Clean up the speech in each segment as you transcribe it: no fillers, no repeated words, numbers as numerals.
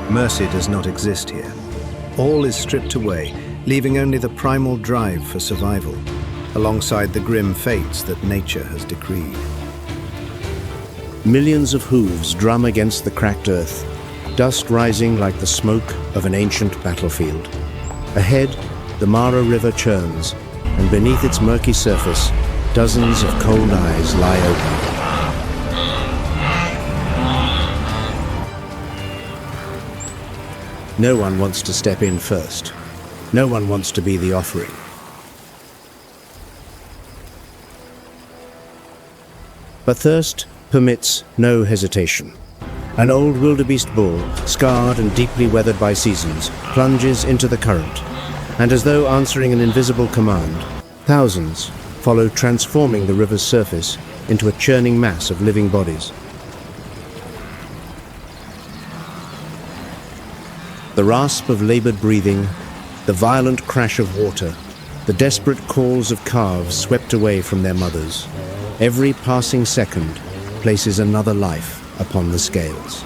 Mercy does not exist here. All is stripped away, leaving only the primal drive for survival, alongside the grim fates that nature has decreed. Millions of hooves drum against the cracked earth, dust rising like the smoke of an ancient battlefield. Ahead, the Mara River churns, and beneath its murky surface, dozens of cold eyes lie open. No one wants to step in first. No one wants to be the offering. But thirst permits no hesitation. An old wildebeest bull, scarred and deeply weathered by seasons, plunges into the current, and as though answering an invisible command, thousands follow, transforming the river's surface into a churning mass of living bodies. The rasp of labored breathing, the violent crash of water, the desperate calls of calves swept away from their mothers. Every passing second places another life upon the scales.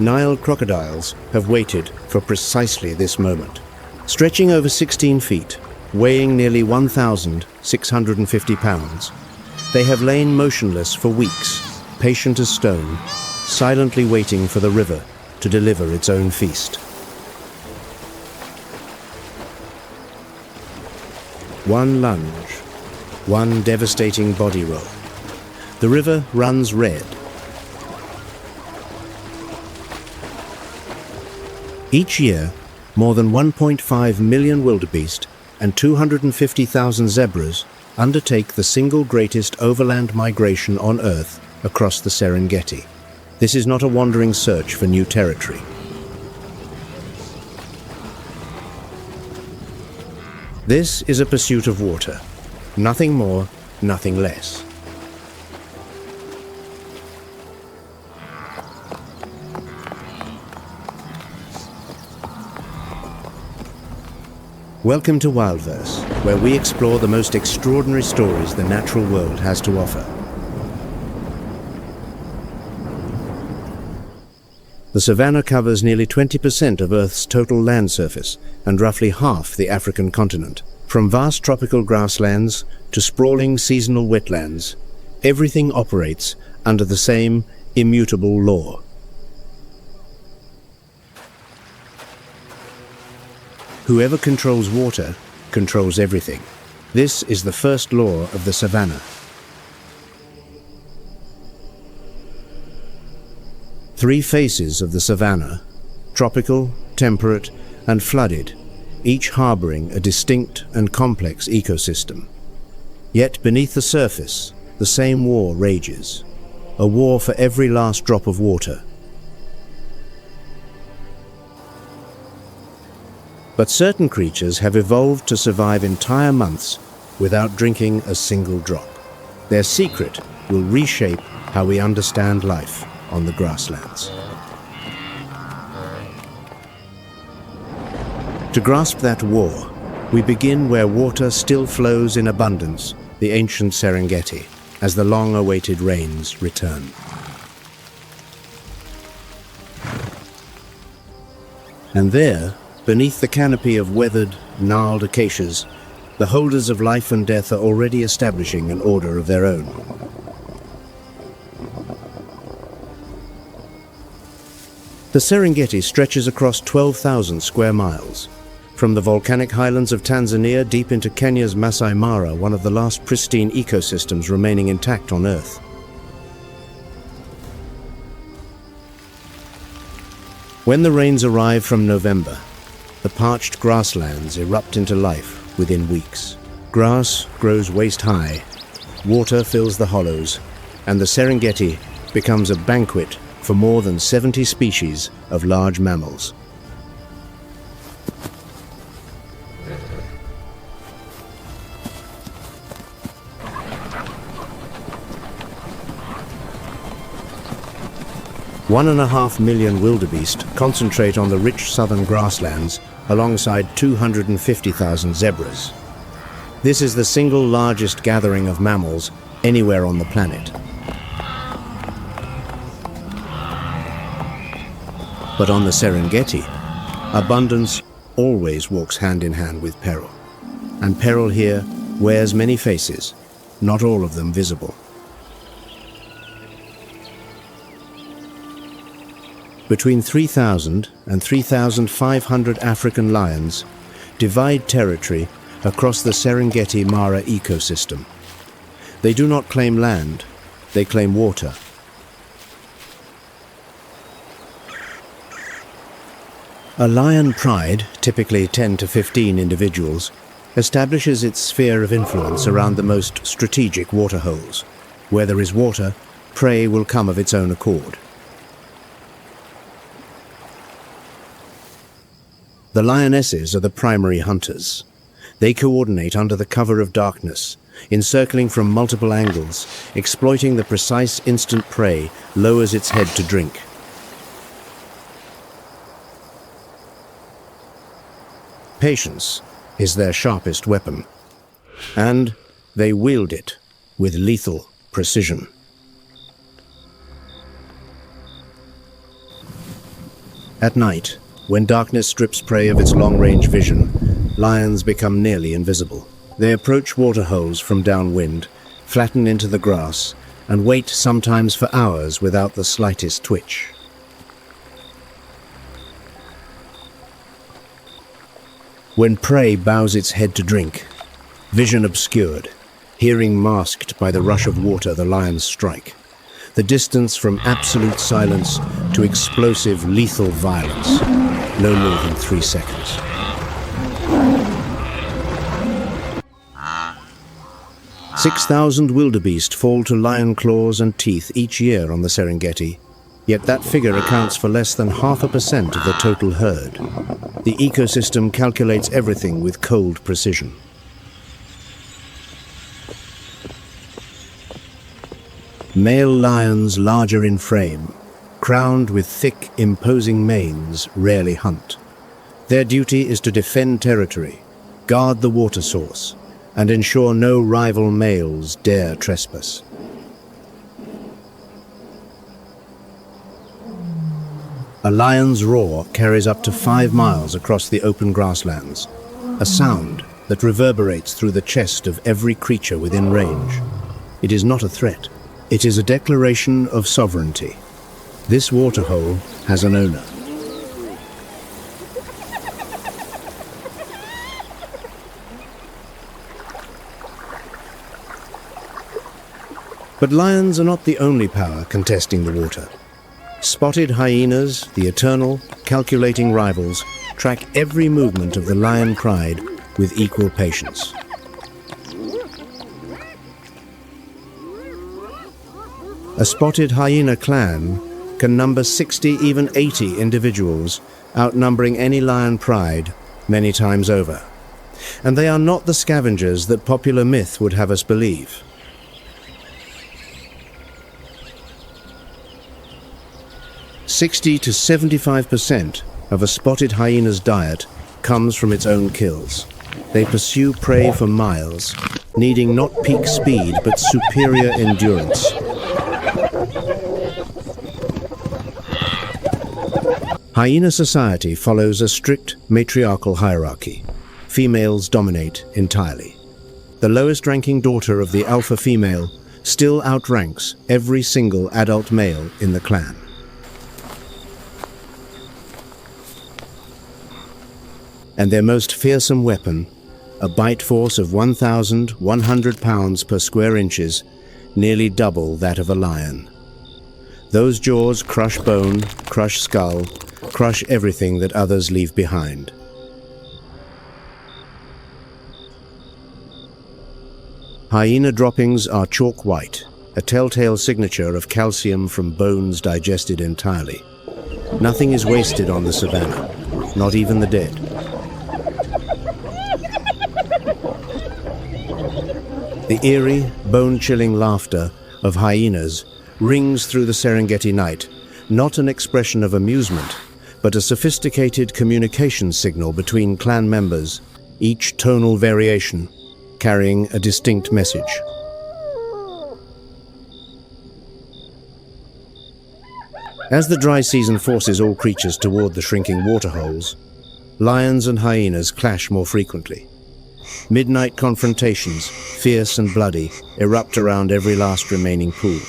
Nile crocodiles have waited for precisely this moment. Stretching over 16 feet, weighing nearly 1,650 pounds, they have lain motionless for weeks, patient as stone, silently waiting for the river to deliver its own feast. One lunge, one devastating body roll. The river runs red. Each year, more than 1.5 million wildebeest and 250,000 zebras undertake the single greatest overland migration on Earth across the Serengeti. This is not a wandering search for new territory. This is a pursuit of water. Nothing more, nothing less. Welcome to WildVerse, where we explore the most extraordinary stories the natural world has to offer. The savannah covers nearly 20% of Earth's total land surface and roughly half the African continent. From vast tropical grasslands to sprawling seasonal wetlands, everything operates under the same immutable law. Whoever controls water controls everything. This is the first law of the savannah. Three faces of the savannah: tropical, temperate, and flooded, each harboring a distinct and complex ecosystem. Yet beneath the surface, the same war rages, a war for every last drop of water. But certain creatures have evolved to survive entire months without drinking a single drop. Their secret will reshape how we understand life on the grasslands. To grasp that war, we begin where water still flows in abundance, the ancient Serengeti, as the long-awaited rains return. And there, beneath the canopy of weathered, gnarled acacias, the holders of life and death are already establishing an order of their own. The Serengeti stretches across 12,000 square miles. From the volcanic highlands of Tanzania deep into Kenya's Masai Mara, one of the last pristine ecosystems remaining intact on Earth. When the rains arrive from November, the parched grasslands erupt into life within weeks. Grass grows waist-high, water fills the hollows, and the Serengeti becomes a banquet for more than 70 species of large mammals. One and a half million wildebeest concentrate on the rich southern grasslands alongside 250,000 zebras. This is the single largest gathering of mammals anywhere on the planet. But on the Serengeti, abundance always walks hand in hand with peril. And peril here wears many faces, not all of them visible. Between 3,000 and 3,500 African lions divide territory across the Serengeti Mara ecosystem. They do not claim land, they claim water. A lion pride, typically 10 to 15 individuals, establishes its sphere of influence around the most strategic waterholes. Where there is water, prey will come of its own accord. The lionesses are the primary hunters. They coordinate under the cover of darkness, encircling from multiple angles, exploiting the precise instant prey lowers its head to drink. Patience is their sharpest weapon, and they wield it with lethal precision. At night, when darkness strips prey of its long-range vision, lions become nearly invisible. They approach waterholes from downwind, flatten into the grass, and wait sometimes for hours without the slightest twitch. When prey bows its head to drink, vision obscured, hearing masked by the rush of water the lions strike, the distance from absolute silence to explosive, lethal violence, no more than 3 seconds. "6,000 wildebeest fall to lion claws and teeth each year on the Serengeti, yet that figure accounts for less than 0.5% of the total herd. The ecosystem calculates everything with cold precision. Male lions larger in frame, crowned with thick, imposing manes, rarely hunt. Their duty is to defend territory, guard the water source, and ensure no rival males dare trespass. A lion's roar carries up to 5 miles across the open grasslands, a sound that reverberates through the chest of every creature within range. It is not a threat. It is a declaration of sovereignty. This waterhole has an owner. But lions are not the only power contesting the water. Spotted hyenas, the eternal, calculating rivals, track every movement of the lion pride with equal patience. A spotted hyena clan can number 60, even 80 individuals, outnumbering any lion pride many times over. And they are not the scavengers that popular myth would have us believe. "60 to 75% of a spotted hyena's diet comes from its own kills. They pursue prey for miles, needing not peak speed but superior endurance. Hyena society follows a strict matriarchal hierarchy. Females dominate entirely. The lowest-ranking daughter of the alpha female still outranks every single adult male in the clan. And their most fearsome weapon, a bite force of 1,100 pounds per square inches, nearly double that of a lion. Those jaws crush bone, crush skull, crush everything that others leave behind. Hyena droppings are chalk white, a telltale signature of calcium from bones digested entirely. Nothing is wasted on the savannah, not even the dead. The eerie, bone-chilling laughter of hyenas rings through the Serengeti night, not an expression of amusement, but a sophisticated communication signal between clan members, each tonal variation carrying a distinct message. As the dry season forces all creatures toward the shrinking waterholes, lions and hyenas clash more frequently. Midnight confrontations, fierce and bloody, erupt around every last remaining pool.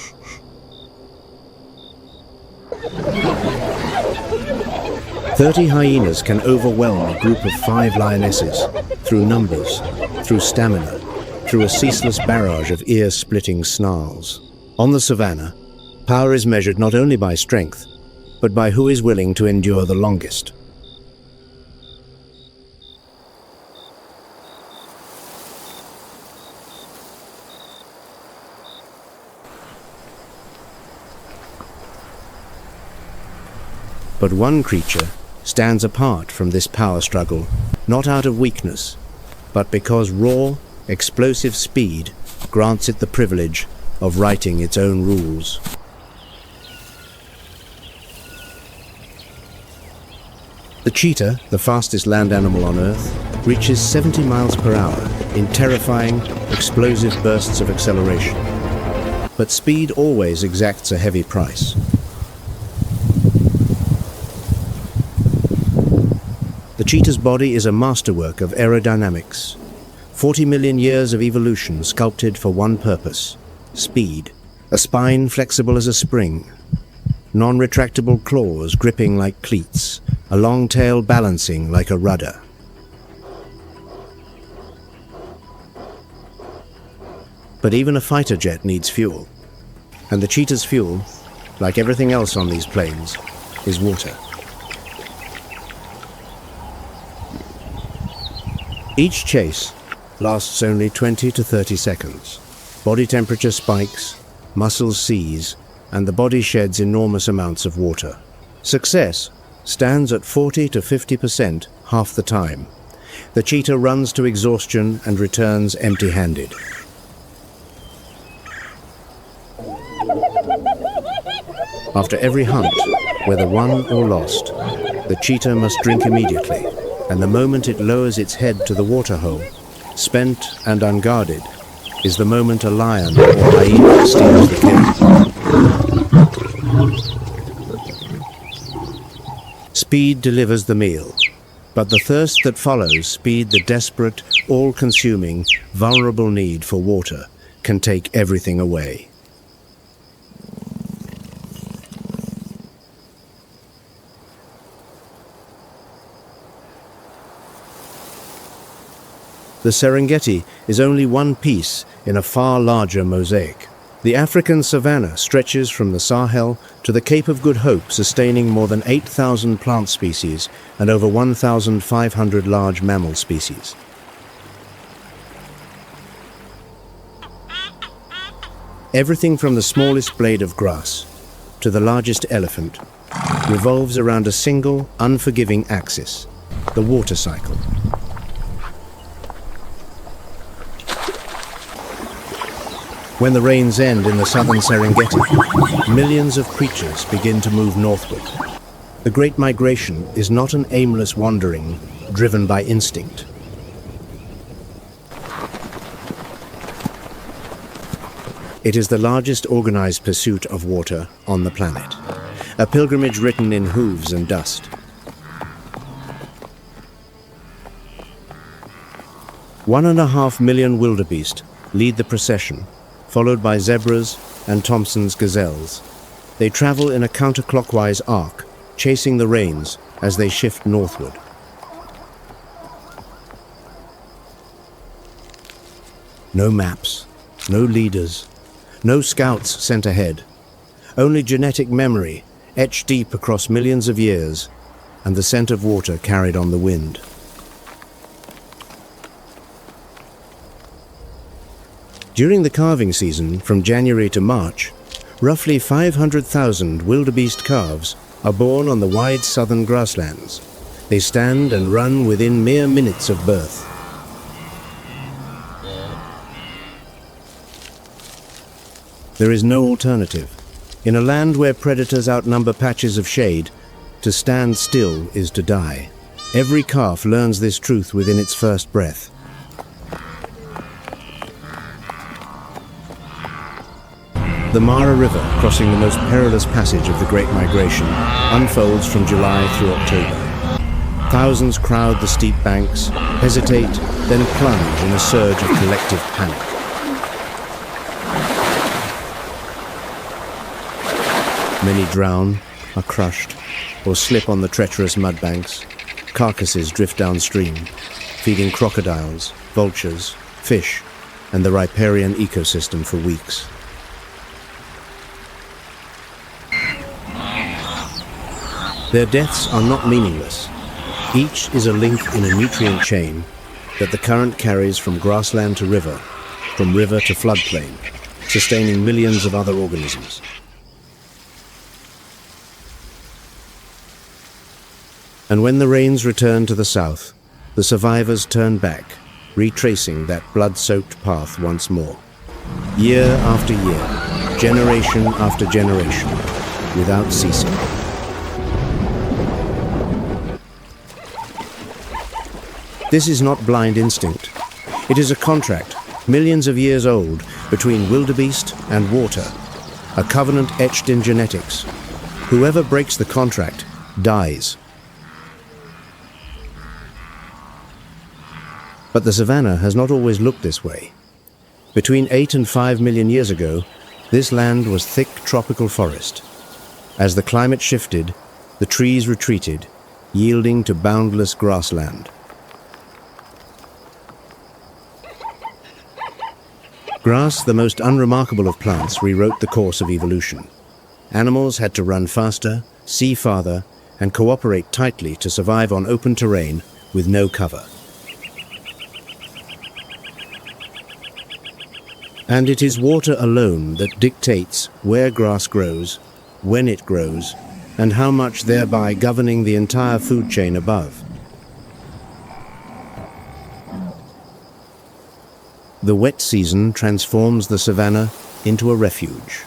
"30 hyenas can overwhelm a group of 5 lionesses through numbers, through stamina, through a ceaseless barrage of ear-splitting snarls." On the savannah, power is measured not only by strength, but by who is willing to endure the longest. But one creature stands apart from this power struggle, not out of weakness, but because raw, explosive speed grants it the privilege of writing its own rules. The cheetah, the fastest land animal on Earth, reaches 70 miles per hour in terrifying, explosive bursts of acceleration. But speed always exacts a heavy price. The cheetah's body is a masterwork of aerodynamics. 40 million years of evolution sculpted for one purpose: speed. A spine flexible as a spring, non-retractable claws gripping like cleats, a long tail balancing like a rudder. But even a fighter jet needs fuel, and the cheetah's fuel, like everything else on these plains, is water. Each chase lasts only 20 to 30 seconds. Body temperature spikes, muscles seize, and the body sheds enormous amounts of water. Success stands at 40 to 50% half the time. The cheetah runs to exhaustion and returns empty-handed. After every hunt, whether won or lost, the cheetah must drink immediately, and the moment it lowers its head to the waterhole, spent and unguarded, is the moment a lion or hyena steals the kill. Speed delivers the meal, but the thirst that follows speed, the desperate, all-consuming, vulnerable need for water, can take everything away. The Serengeti is only one piece in a far larger mosaic. The African savannah stretches from the Sahel to the Cape of Good Hope, sustaining more than 8,000 plant species and over 1,500 large mammal species. Everything from the smallest blade of grass to the largest elephant revolves around a single, unforgiving axis, the water cycle. When the rains end in the southern Serengeti, millions of creatures begin to move northward. The Great Migration is not an aimless wandering driven by instinct. It is the largest organized pursuit of water on the planet, a pilgrimage written in hooves and dust. "1.5 million wildebeest lead the procession, followed by zebras and Thompson's gazelles. They travel in a counterclockwise arc, chasing the rains as they shift northward. No maps, no leaders, no scouts sent ahead. Only genetic memory, etched deep across millions of years, and the scent of water carried on the wind. During the calving season, from January to March, roughly 500,000 wildebeest calves are born on the wide southern grasslands. They stand and run within mere minutes of birth. There is no alternative. In a land where predators outnumber patches of shade, to stand still is to die. Every calf learns this truth within its first breath. The Mara River, crossing the most perilous passage of the Great Migration, unfolds from July through October. Thousands crowd the steep banks, hesitate, then plunge in a surge of collective panic. Many drown, are crushed, or slip on the treacherous mud banks. Carcasses drift downstream, feeding crocodiles, vultures, fish, and the riparian ecosystem for weeks. Their deaths are not meaningless. Each is a link in a nutrient chain that the current carries from grassland to river, from river to floodplain, sustaining millions of other organisms. And when the rains return to the south, the survivors turn back, retracing that blood-soaked path once more. Year after year, generation after generation, without ceasing. This is not blind instinct. It is a contract, millions of years old, between wildebeest and water, a covenant etched in genetics. Whoever breaks the contract dies. But the savannah has not always looked this way. Between 8 and 5 million years ago, this land was thick tropical forest. As the climate shifted, the trees retreated, yielding to boundless grassland. Grass, the most unremarkable of plants, rewrote the course of evolution. Animals had to run faster, see farther, and cooperate tightly to survive on open terrain with no cover. And it is water alone that dictates where grass grows, when it grows, and how much, thereby governing the entire food chain above. The wet season transforms the savannah into a refuge.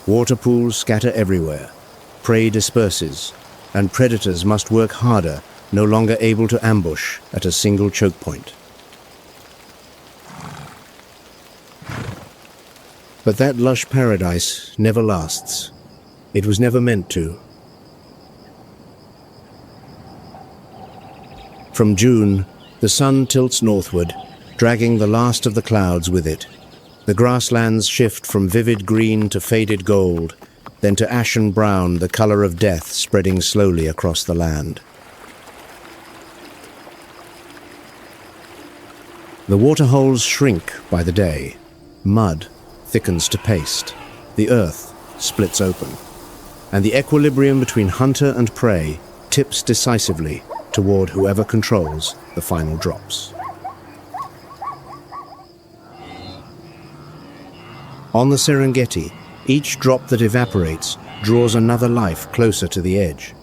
Water pools scatter everywhere, prey disperses, and predators must work harder, no longer able to ambush at a single choke point. But that lush paradise never lasts. It was never meant to. From June, the sun tilts northward, dragging the last of the clouds with it. The grasslands shift from vivid green to faded gold, then to ashen brown, the color of death spreading slowly across the land. The waterholes shrink by the day. Mud thickens to paste. The earth splits open. And the equilibrium between hunter and prey tips decisively toward whoever controls the final drops. On the Serengeti, each drop that evaporates draws another life closer to the edge.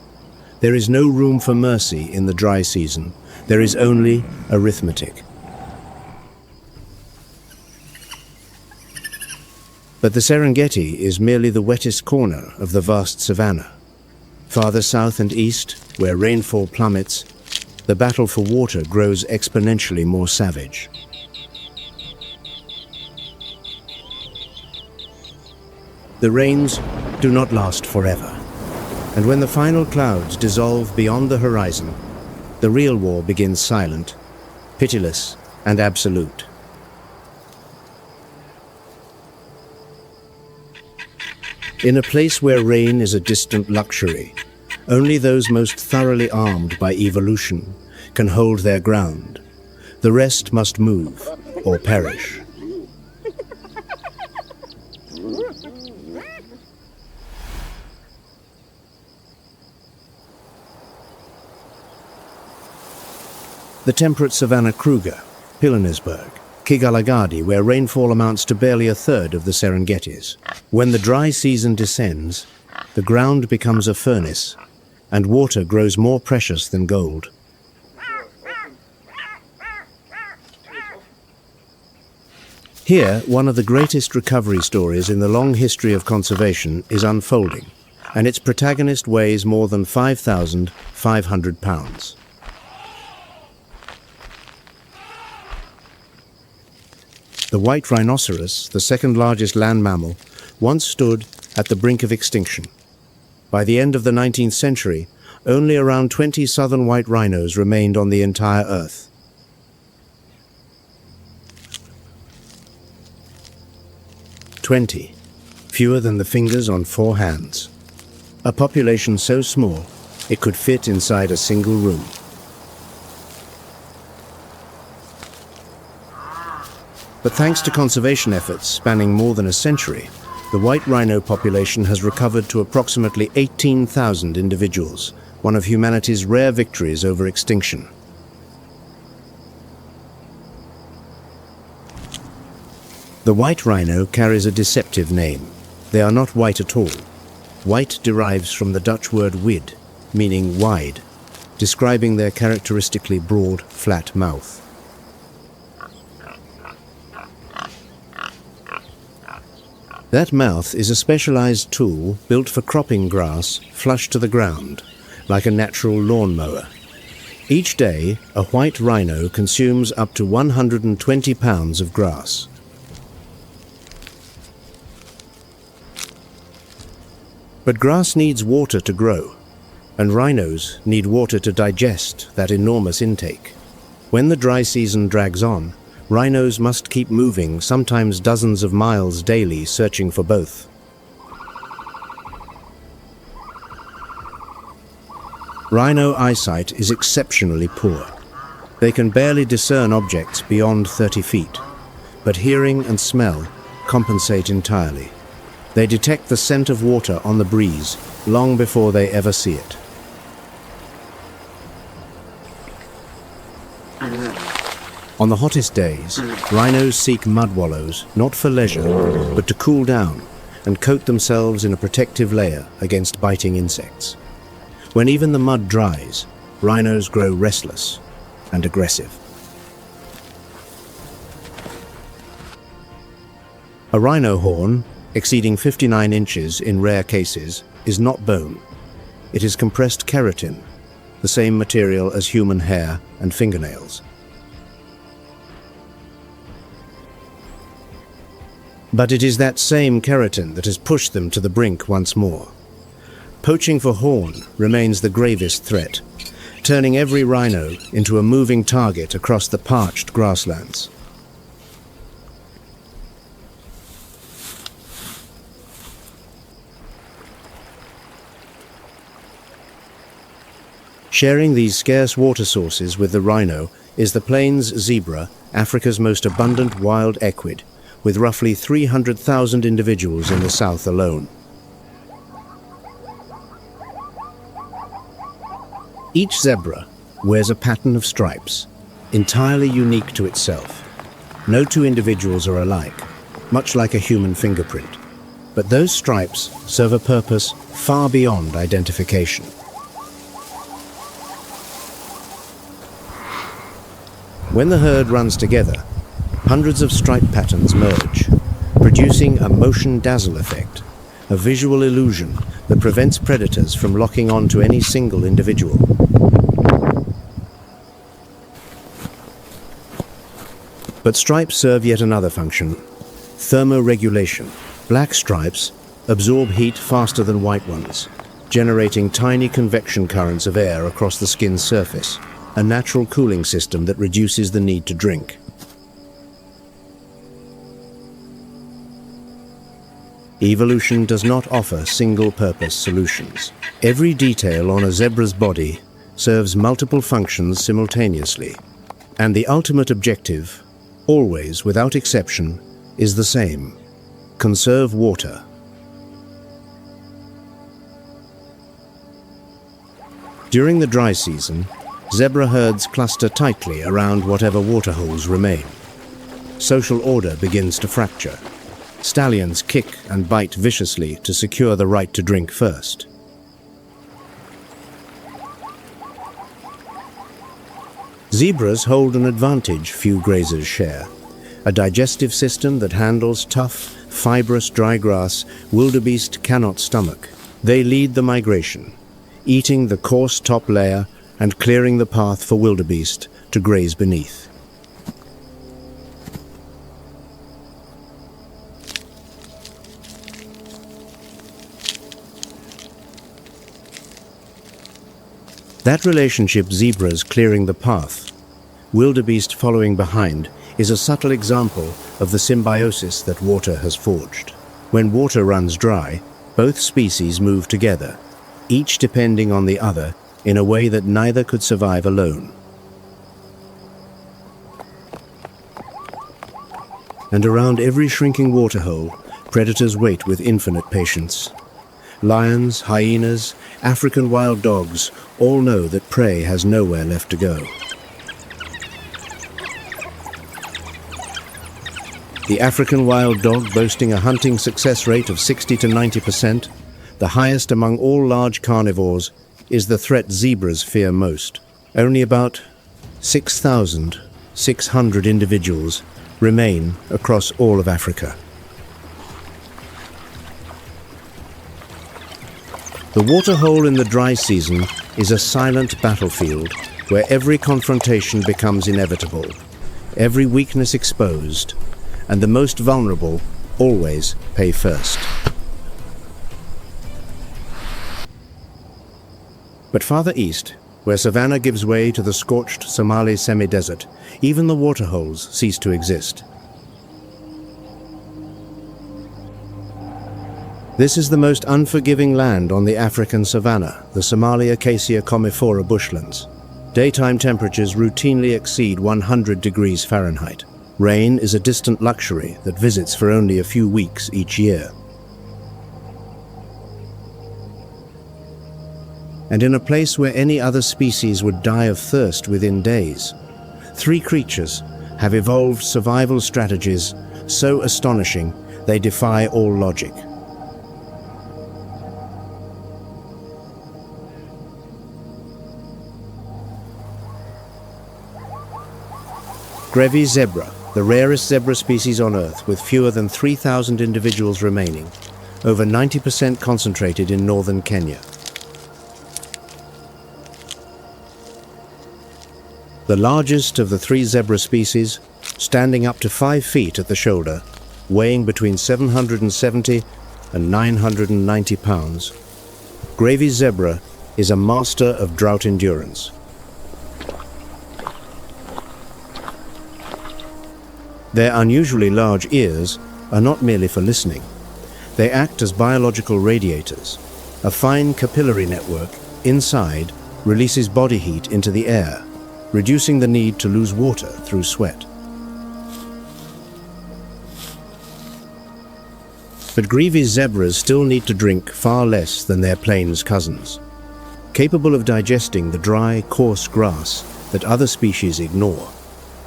There is no room for mercy in the dry season. There is only arithmetic. But the Serengeti is merely the wettest corner of the vast savannah. Farther south and east, where rainfall plummets, the battle for water grows exponentially more savage. The rains do not last forever, and when the final clouds dissolve beyond the horizon, the real war begins silent, pitiless, and absolute. In a place where rain is a distant luxury, only those most thoroughly armed by evolution can hold their ground. The rest must move or perish. The temperate savanna Kruger, Pilanesberg, Kigalagadi, where rainfall amounts to barely a third of the Serengetis. When the dry season descends, the ground becomes a furnace, and water grows more precious than gold. Here, one of the greatest recovery stories in the long history of conservation is unfolding, and its protagonist weighs more than 5,500 pounds. The white rhinoceros, the second largest land mammal, once stood at the brink of extinction. By the end of the 19th century, only around 20 southern white rhinos remained on the entire Earth. "20, fewer than the fingers on 4 hands. A population so small it could fit inside a single room." But thanks to conservation efforts spanning more than a century, the white rhino population has recovered to approximately 18,000 individuals, one of humanity's rare victories over extinction. The white rhino carries a deceptive name. They are not white at all. White derives from the Dutch word wid, meaning wide, describing their characteristically broad, flat mouth. That mouth is a specialized tool built for cropping grass flush to the ground, like a natural lawnmower. Each day, a white rhino consumes up to 120 pounds of grass. But grass needs water to grow, and rhinos need water to digest that enormous intake. When the dry season drags on, rhinos must keep moving, sometimes dozens of miles daily, searching for both. Rhino eyesight is exceptionally poor. They can barely discern objects beyond 30 feet, but hearing and smell compensate entirely. They detect the scent of water on the breeze long before they ever see it. On the hottest days, rhinos seek mud wallows, not for leisure, but to cool down and coat themselves in a protective layer against biting insects. When even the mud dries, rhinos grow restless and aggressive. A rhino horn, exceeding 59 inches in rare cases, is not bone. It is compressed keratin, the same material as human hair and fingernails. But it is that same keratin that has pushed them to the brink once more. Poaching for horn remains the gravest threat, turning every rhino into a moving target across the parched grasslands. Sharing these scarce water sources with the rhino is the plains zebra, Africa's most abundant wild equid, with roughly 300,000 individuals in the south alone. Each zebra wears a pattern of stripes, entirely unique to itself. No two individuals are alike, much like a human fingerprint. But those stripes serve a purpose far beyond identification. When the herd runs together, hundreds of stripe patterns merge, producing a motion dazzle effect, a visual illusion that prevents predators from locking on to any single individual. But stripes serve yet another function: thermoregulation. Black stripes absorb heat faster than white ones, generating tiny convection currents of air across the skin's surface, a natural cooling system that reduces the need to drink. Evolution does not offer single-purpose solutions. Every detail on a zebra's body serves multiple functions simultaneously, and the ultimate objective, always without exception, is the same: conserve water. During the dry season, zebra herds cluster tightly around whatever waterholes remain. Social order begins to fracture. Stallions kick and bite viciously to secure the right to drink first. Zebras hold an advantage few grazers share: a digestive system that handles tough, fibrous dry grass wildebeest cannot stomach. They lead the migration, eating the coarse top layer and clearing the path for wildebeest to graze beneath. That relationship, zebras clearing the path, wildebeest following behind, is a subtle example of the symbiosis that water has forged. When water runs dry, both species move together, each depending on the other in a way that neither could survive alone. And around every shrinking waterhole, predators wait with infinite patience. Lions, hyenas, African wild dogs all know that prey has nowhere left to go. The African wild dog, boasting a hunting success rate of 60 to 90%, the highest among all large carnivores, is the threat zebras fear most. Only about 6,600 individuals remain across all of Africa. The waterhole in the dry season is a silent battlefield where every confrontation becomes inevitable, every weakness exposed, and the most vulnerable always pay first. But farther east, where savannah gives way to the scorched Somali semi-desert, even the waterholes cease to exist. This is the most unforgiving land on the African savannah, the Somali Acacia comifera bushlands. Daytime temperatures routinely exceed 100 degrees Fahrenheit. Rain is a distant luxury that visits for only a few weeks each year. And in a place where any other species would die of thirst within days, three creatures have evolved survival strategies so astonishing they defy all logic. Grevy's zebra, the rarest zebra species on Earth with fewer than 3,000 individuals remaining, over 90% concentrated in northern Kenya. The largest of the three zebra species, standing up to 5 feet at the shoulder, weighing between 770 and 990 pounds, Grevy's zebra is a master of drought endurance. Their unusually large ears are not merely for listening. They act as biological radiators. A fine capillary network inside releases body heat into the air, reducing the need to lose water through sweat. But Grevy's zebras still need to drink far less than their plains cousins. Capable of digesting the dry, coarse grass that other species ignore,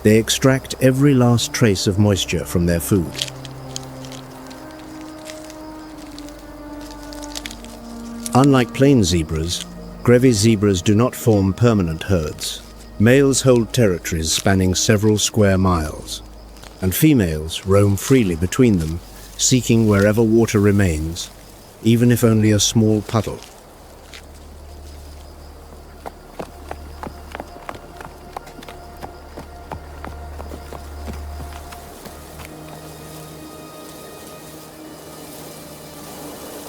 they extract every last trace of moisture from their food. Unlike plain zebras, Grevy's zebras do not form permanent herds. Males hold territories spanning several square miles, and females roam freely between them, seeking wherever water remains, even if only a small puddle.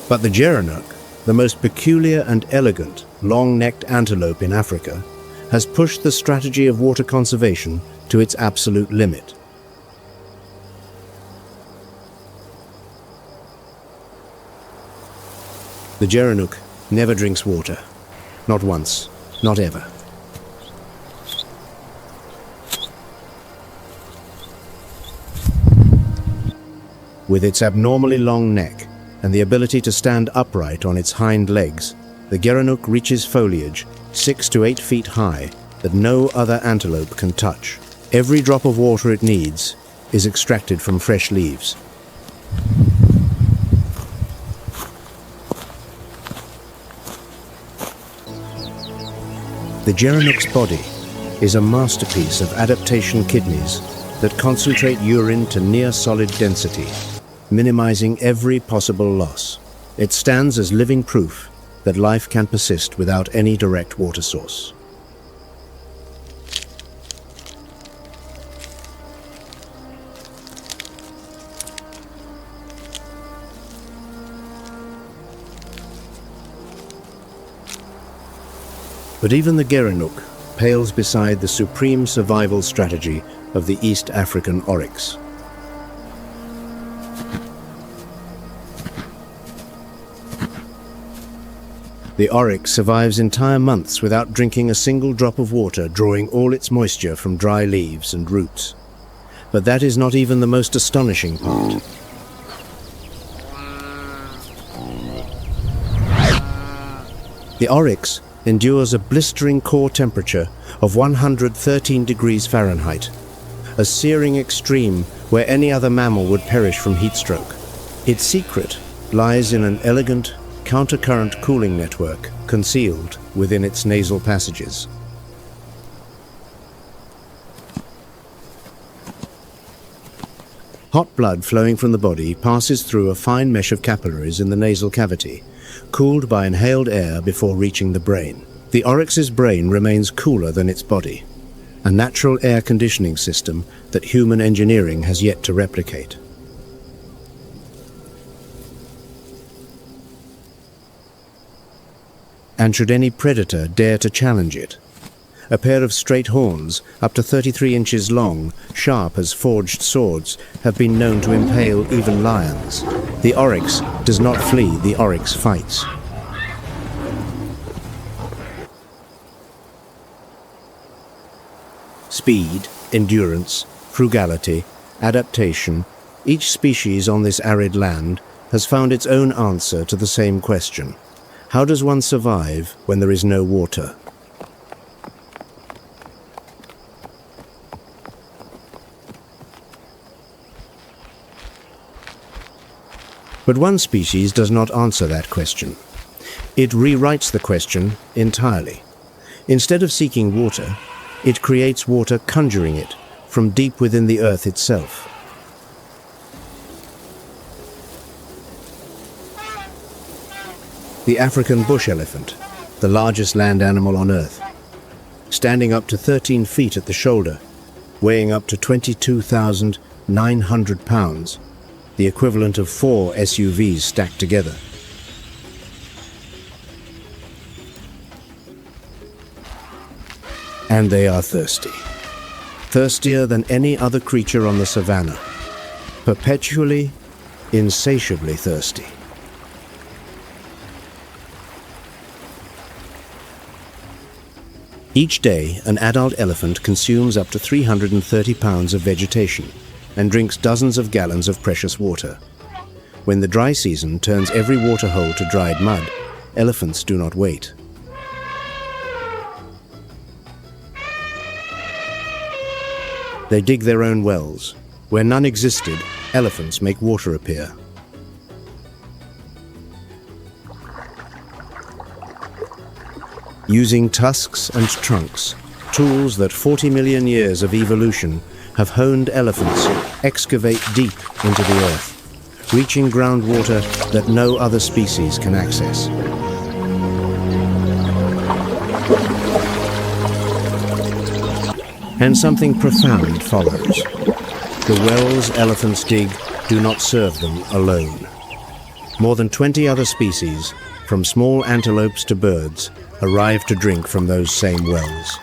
But the gerenuk, the most peculiar and elegant long-necked antelope in Africa, has pushed the strategy of water conservation to its absolute limit. The gerenuk never drinks water. Not once, not ever. With its abnormally long neck and the ability to stand upright on its hind legs, the gerenuk reaches foliage 6 to 8 feet high that no other antelope can touch. Every drop of water it needs is extracted from fresh leaves. The gerenuk's body is a masterpiece of adaptation kidneys that concentrate urine to near solid density, minimizing every possible loss. It stands as living proof that life can persist without any direct water source. But even the Gerenuk pales beside the supreme survival strategy of the East African oryx. The oryx survives entire months without drinking a single drop of water, drawing all its moisture from dry leaves and roots. But that is not even the most astonishing part. The oryx endures a blistering core temperature of 113 degrees Fahrenheit, a searing extreme where any other mammal would perish from heat stroke. Its secret lies in an elegant, countercurrent cooling network concealed within its nasal passages. Hot blood flowing from the body passes through a fine mesh of capillaries in the nasal cavity, cooled by inhaled air before reaching the brain. The oryx's brain remains cooler than its body, a natural air conditioning system that human engineering has yet to replicate. And should any predator dare to challenge it, a pair of straight horns, up to 33 inches long, sharp as forged swords, have been known to impale even lions. The oryx does not flee, the oryx fights. Speed, endurance, frugality, adaptation, each species on this arid land has found its own answer to the same question. How does one survive when there is no water? But one species does not answer that question. It rewrites the question entirely. Instead of seeking water, it creates water, conjuring it from deep within the earth itself. The African bush elephant, the largest land animal on Earth, standing up to 13 feet at the shoulder, weighing up to 22,900 pounds, the equivalent of 4 SUVs stacked together. And they are thirsty, thirstier than any other creature on the savannah, perpetually, insatiably thirsty. Each day, an adult elephant consumes up to 330 pounds of vegetation and drinks dozens of gallons of precious water. When the dry season turns every waterhole to dried mud, elephants do not wait. They dig their own wells. Where none existed, elephants make water appear. Using tusks and trunks, tools that 40 million years of evolution have honed, elephants excavate deep into the earth, reaching groundwater that no other species can access. And something profound follows. The wells elephants dig do not serve them alone. More than 20 other species, from small antelopes to birds, arrive to drink from those same wells.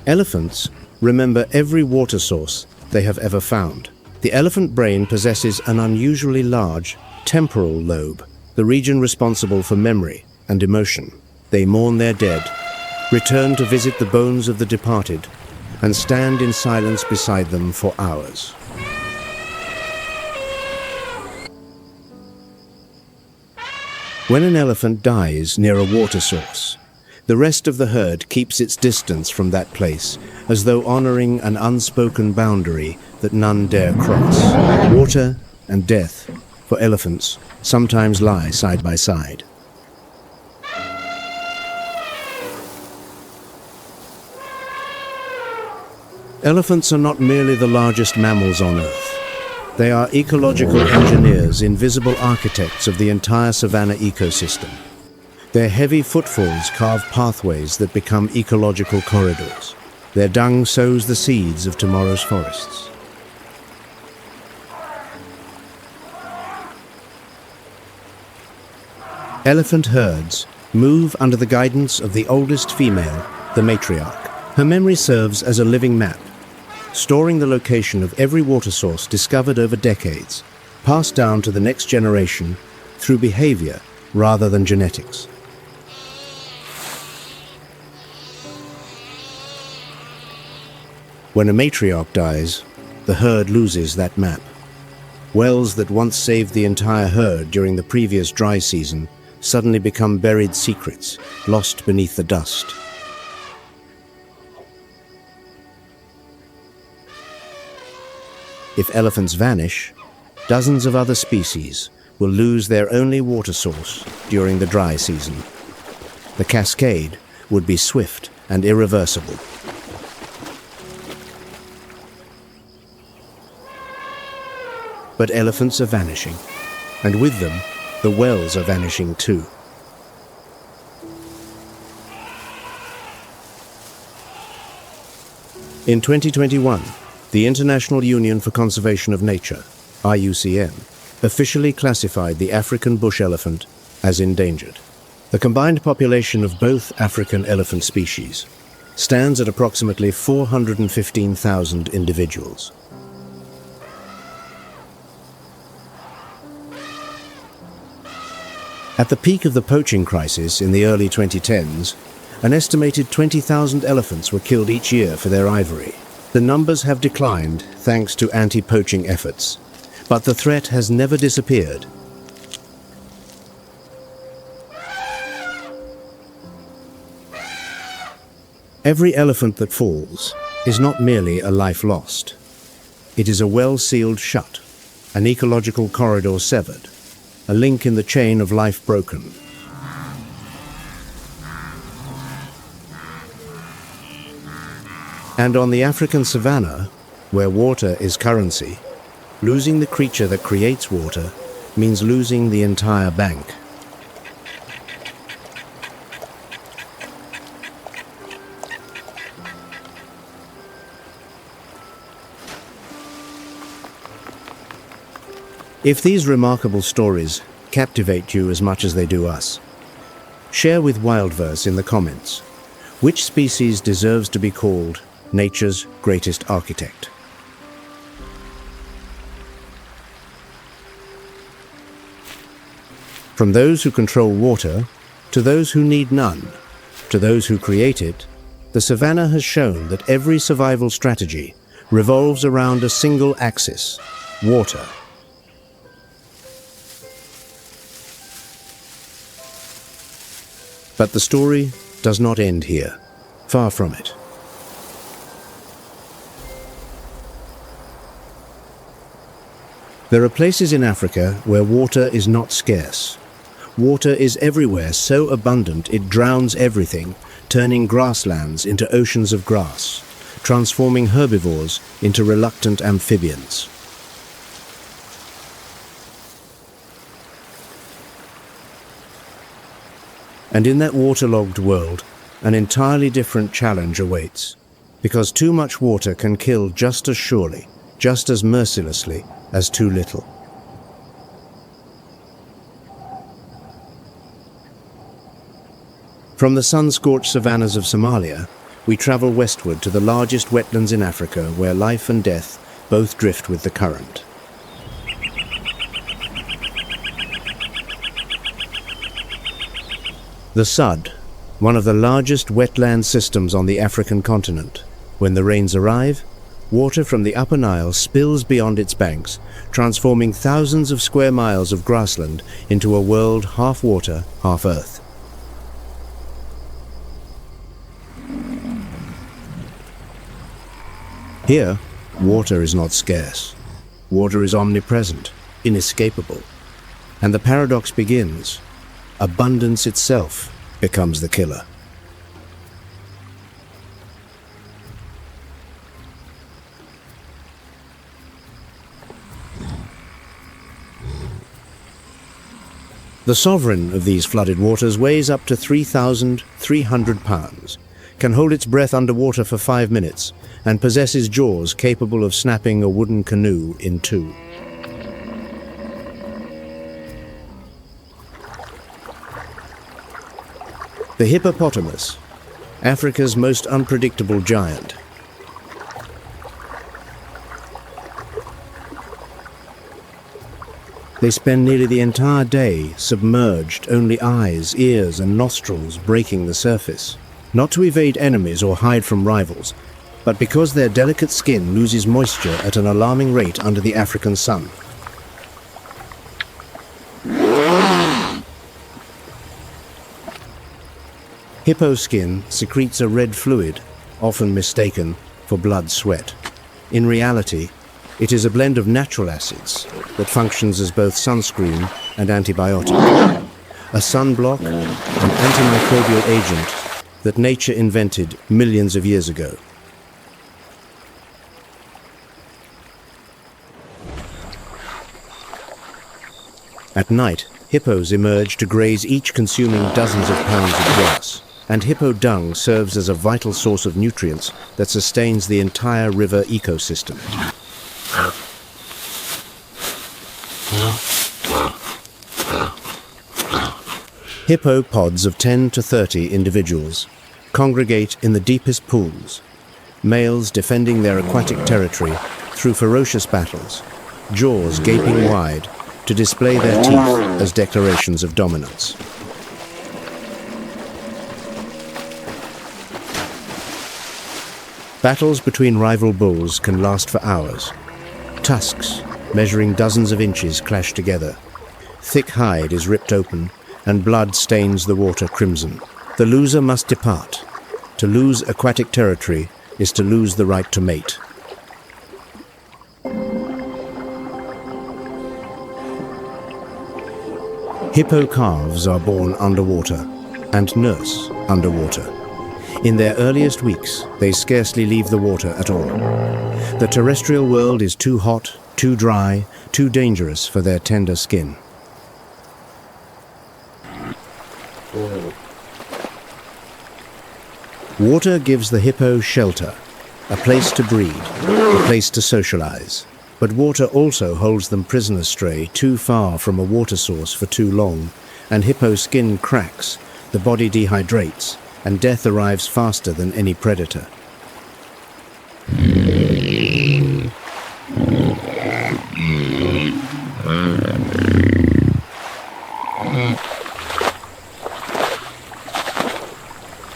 Elephants remember every water source they have ever found. The elephant brain possesses an unusually large temporal lobe, the region responsible for memory and emotion. They mourn their dead, return to visit the bones of the departed, and stand in silence beside them for hours. When an elephant dies near a water source, the rest of the herd keeps its distance from that place, as though honoring an unspoken boundary that none dare cross. Water and death, for elephants, sometimes lie side by side. Elephants are not merely the largest mammals on Earth. They are ecological engineers, invisible architects of the entire savannah ecosystem. Their heavy footfalls carve pathways that become ecological corridors. Their dung sows the seeds of tomorrow's forests. Elephant herds move under the guidance of the oldest female, the matriarch. Her memory serves as a living map, storing the location of every water source discovered over decades, passed down to the next generation through behavior rather than genetics. When a matriarch dies, the herd loses that map. Wells that once saved the entire herd during the previous dry season suddenly become buried secrets, lost beneath the dust. If elephants vanish, dozens of other species will lose their only water source during the dry season. The cascade would be swift and irreversible. But elephants are vanishing, and with them, the wells are vanishing too. In 2021, the International Union for Conservation of Nature, IUCN, officially classified the African bush elephant as endangered. The combined population of both African elephant species stands at approximately 415,000 individuals. At the peak of the poaching crisis in the early 2010s, an estimated 20,000 elephants were killed each year for their ivory. The numbers have declined thanks to anti-poaching efforts, but the threat has never disappeared. Every elephant that falls is not merely a life lost. It is a well sealed shut, an ecological corridor severed, a link in the chain of life broken. And on the African savannah, where water is currency, losing the creature that creates water means losing the entire bank. If these remarkable stories captivate you as much as they do us, share with WildVerse in the comments which species deserves to be called nature's greatest architect. From those who control water, to those who need none, to those who create it, the savannah has shown that every survival strategy revolves around a single axis: water. But the story does not end here. Far from it. There are places in Africa where water is not scarce. Water is everywhere so abundant it drowns everything, turning grasslands into oceans of grass, transforming herbivores into reluctant amphibians. And in that waterlogged world, an entirely different challenge awaits, because too much water can kill just as surely, just as mercilessly as too little. From the sun-scorched savannas of Somalia, we travel westward to the largest wetlands in Africa, where life and death both drift with the current. The Sud, one of the largest wetland systems on the African continent. When the rains arrive, water from the upper Nile spills beyond its banks, transforming thousands of square miles of grassland into a world half water, half earth. Here, water is not scarce. Water is omnipresent, inescapable. And the paradox begins. Abundance itself becomes the killer. The sovereign of these flooded waters weighs up to 3,300 pounds, can hold its breath underwater for 5 minutes, and possesses jaws capable of snapping a wooden canoe in two. The hippopotamus, Africa's most unpredictable giant. They spend nearly the entire day submerged, only eyes, ears, and nostrils breaking the surface. Not to evade enemies or hide from rivals, but because their delicate skin loses moisture at an alarming rate under the African sun. Hippo skin secretes a red fluid, often mistaken for blood sweat. In reality, it is a blend of natural acids that functions as both sunscreen and antibiotic, a sunblock, an antimicrobial agent that nature invented millions of years ago. At night, hippos emerge to graze, each consuming dozens of pounds of grass, and hippo dung serves as a vital source of nutrients that sustains the entire river ecosystem. Hippo pods of 10 to 30 individuals congregate in the deepest pools, males defending their aquatic territory through ferocious battles, jaws gaping wide to display their teeth as declarations of dominance. Battles between rival bulls can last for hours. Tusks, measuring dozens of inches, clash together. Thick hide is ripped open, and blood stains the water crimson. The loser must depart. To lose aquatic territory is to lose the right to mate. Hippo calves are born underwater and nurse underwater. In their earliest weeks, they scarcely leave the water at all. The terrestrial world is too hot, too dry, too dangerous for their tender skin. Water gives the hippo shelter, a place to breed, a place to socialize. But water also holds them prisoners stray too far from a water source for too long, and hippo skin cracks, the body dehydrates, and death arrives faster than any predator.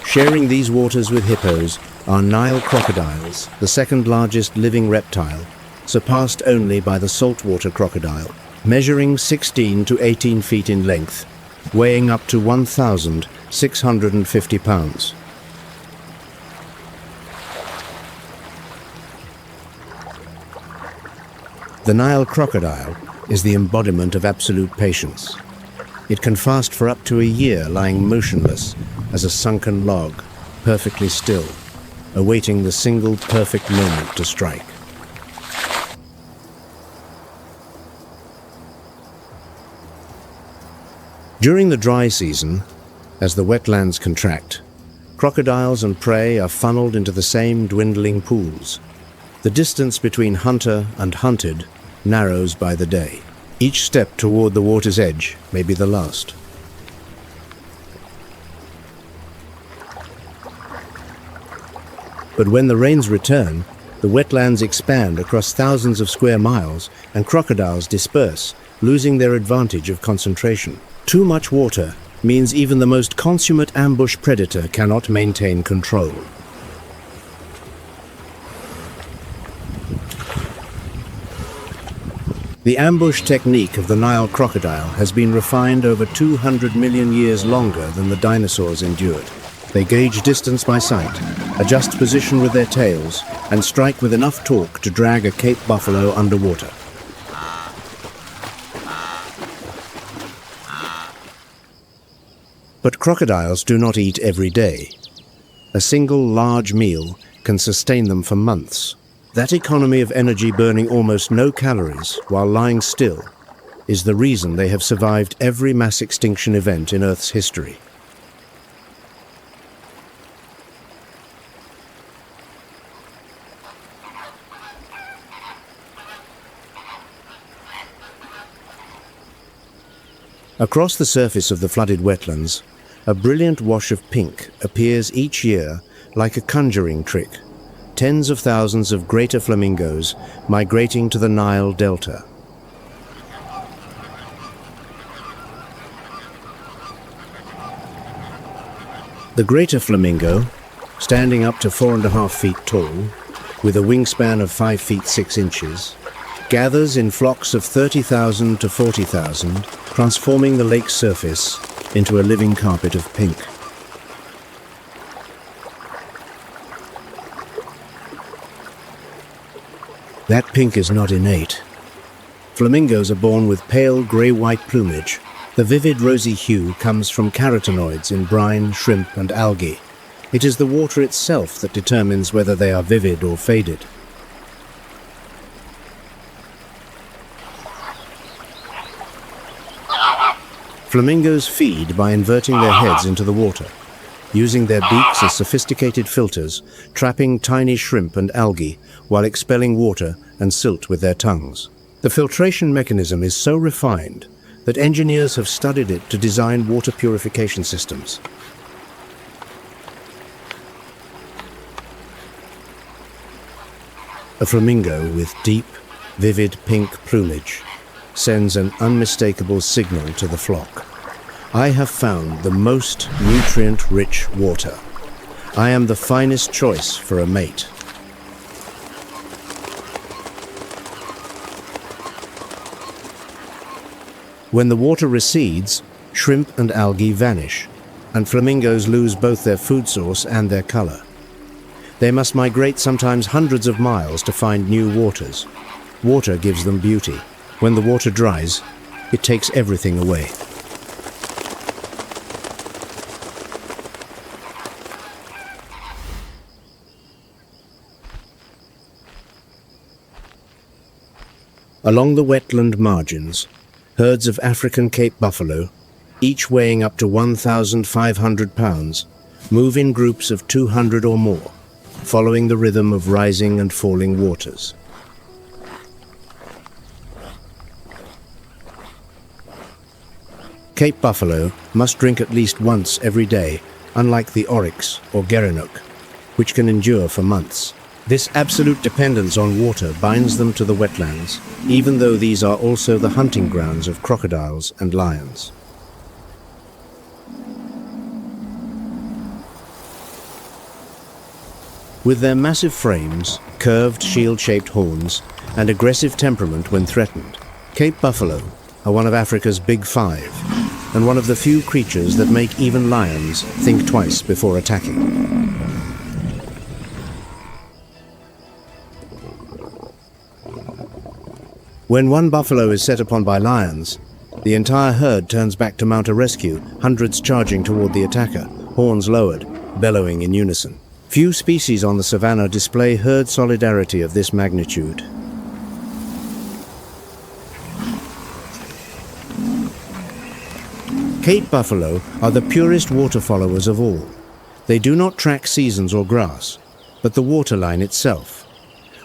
Sharing these waters with hippos are Nile crocodiles, the second largest living reptile, surpassed only by the saltwater crocodile, measuring 16 to 18 feet in length, weighing up to 1,650 pounds. The Nile crocodile is the embodiment of absolute patience. It can fast for up to a year lying motionless as a sunken log, perfectly still, awaiting the single perfect moment to strike. During the dry season, as the wetlands contract, crocodiles and prey are funneled into the same dwindling pools. The distance between hunter and hunted narrows by the day. Each step toward the water's edge may be the last. But when the rains return, the wetlands expand across thousands of square miles and crocodiles disperse, losing their advantage of concentration. Too much water means even the most consummate ambush predator cannot maintain control. The ambush technique of the Nile crocodile has been refined over 200 million years longer than the dinosaurs endured. They gauge distance by sight, adjust position with their tails, and strike with enough torque to drag a Cape buffalo underwater. But crocodiles do not eat every day. A single large meal can sustain them for months. That economy of energy, burning almost no calories while lying still, is the reason they have survived every mass extinction event in Earth's history. Across the surface of the flooded wetlands, A brilliant wash of pink appears each year like a conjuring trick. Tens of thousands of greater flamingos migrating to the Nile Delta. The greater flamingo, standing up to 4.5 feet tall, with a wingspan of 5 feet 6 inches, gathers in flocks of 30,000 to 40,000, transforming the lake's surface into a living carpet of pink. That pink is not innate. Flamingos are born with pale grey-white plumage. The vivid rosy hue comes from carotenoids in brine, shrimp and algae. It is the water itself that determines whether they are vivid or faded. Flamingos feed by inverting their heads into the water, using their beaks as sophisticated filters, trapping tiny shrimp and algae while expelling water and silt with their tongues. The filtration mechanism is so refined that engineers have studied it to design water purification systems. A flamingo with deep, vivid pink plumage sends an unmistakable signal to the flock. I have found the most nutrient-rich water. I am the finest choice for a mate. When the water recedes, shrimp and algae vanish, and flamingos lose both their food source and their color. They must migrate sometimes hundreds of miles to find new waters. Water gives them beauty. When the water dries, it takes everything away. Along the wetland margins, herds of African Cape buffalo, each weighing up to 1,500 pounds, move in groups of 200 or more, following the rhythm of rising and falling waters. Cape buffalo must drink at least once every day, unlike the oryx or gerenuk, which can endure for months. This absolute dependence on water binds them to the wetlands, even though these are also the hunting grounds of crocodiles and lions. With their massive frames, curved shield-shaped horns, and aggressive temperament when threatened, Cape buffalo are one of Africa's big five, and one of the few creatures that make even lions think twice before attacking. When one buffalo is set upon by lions, the entire herd turns back to mount a rescue, hundreds charging toward the attacker, horns lowered, bellowing in unison. Few species on the savannah display herd solidarity of this magnitude. Cape buffalo are the purest water followers of all. They do not track seasons or grass, but the water line itself.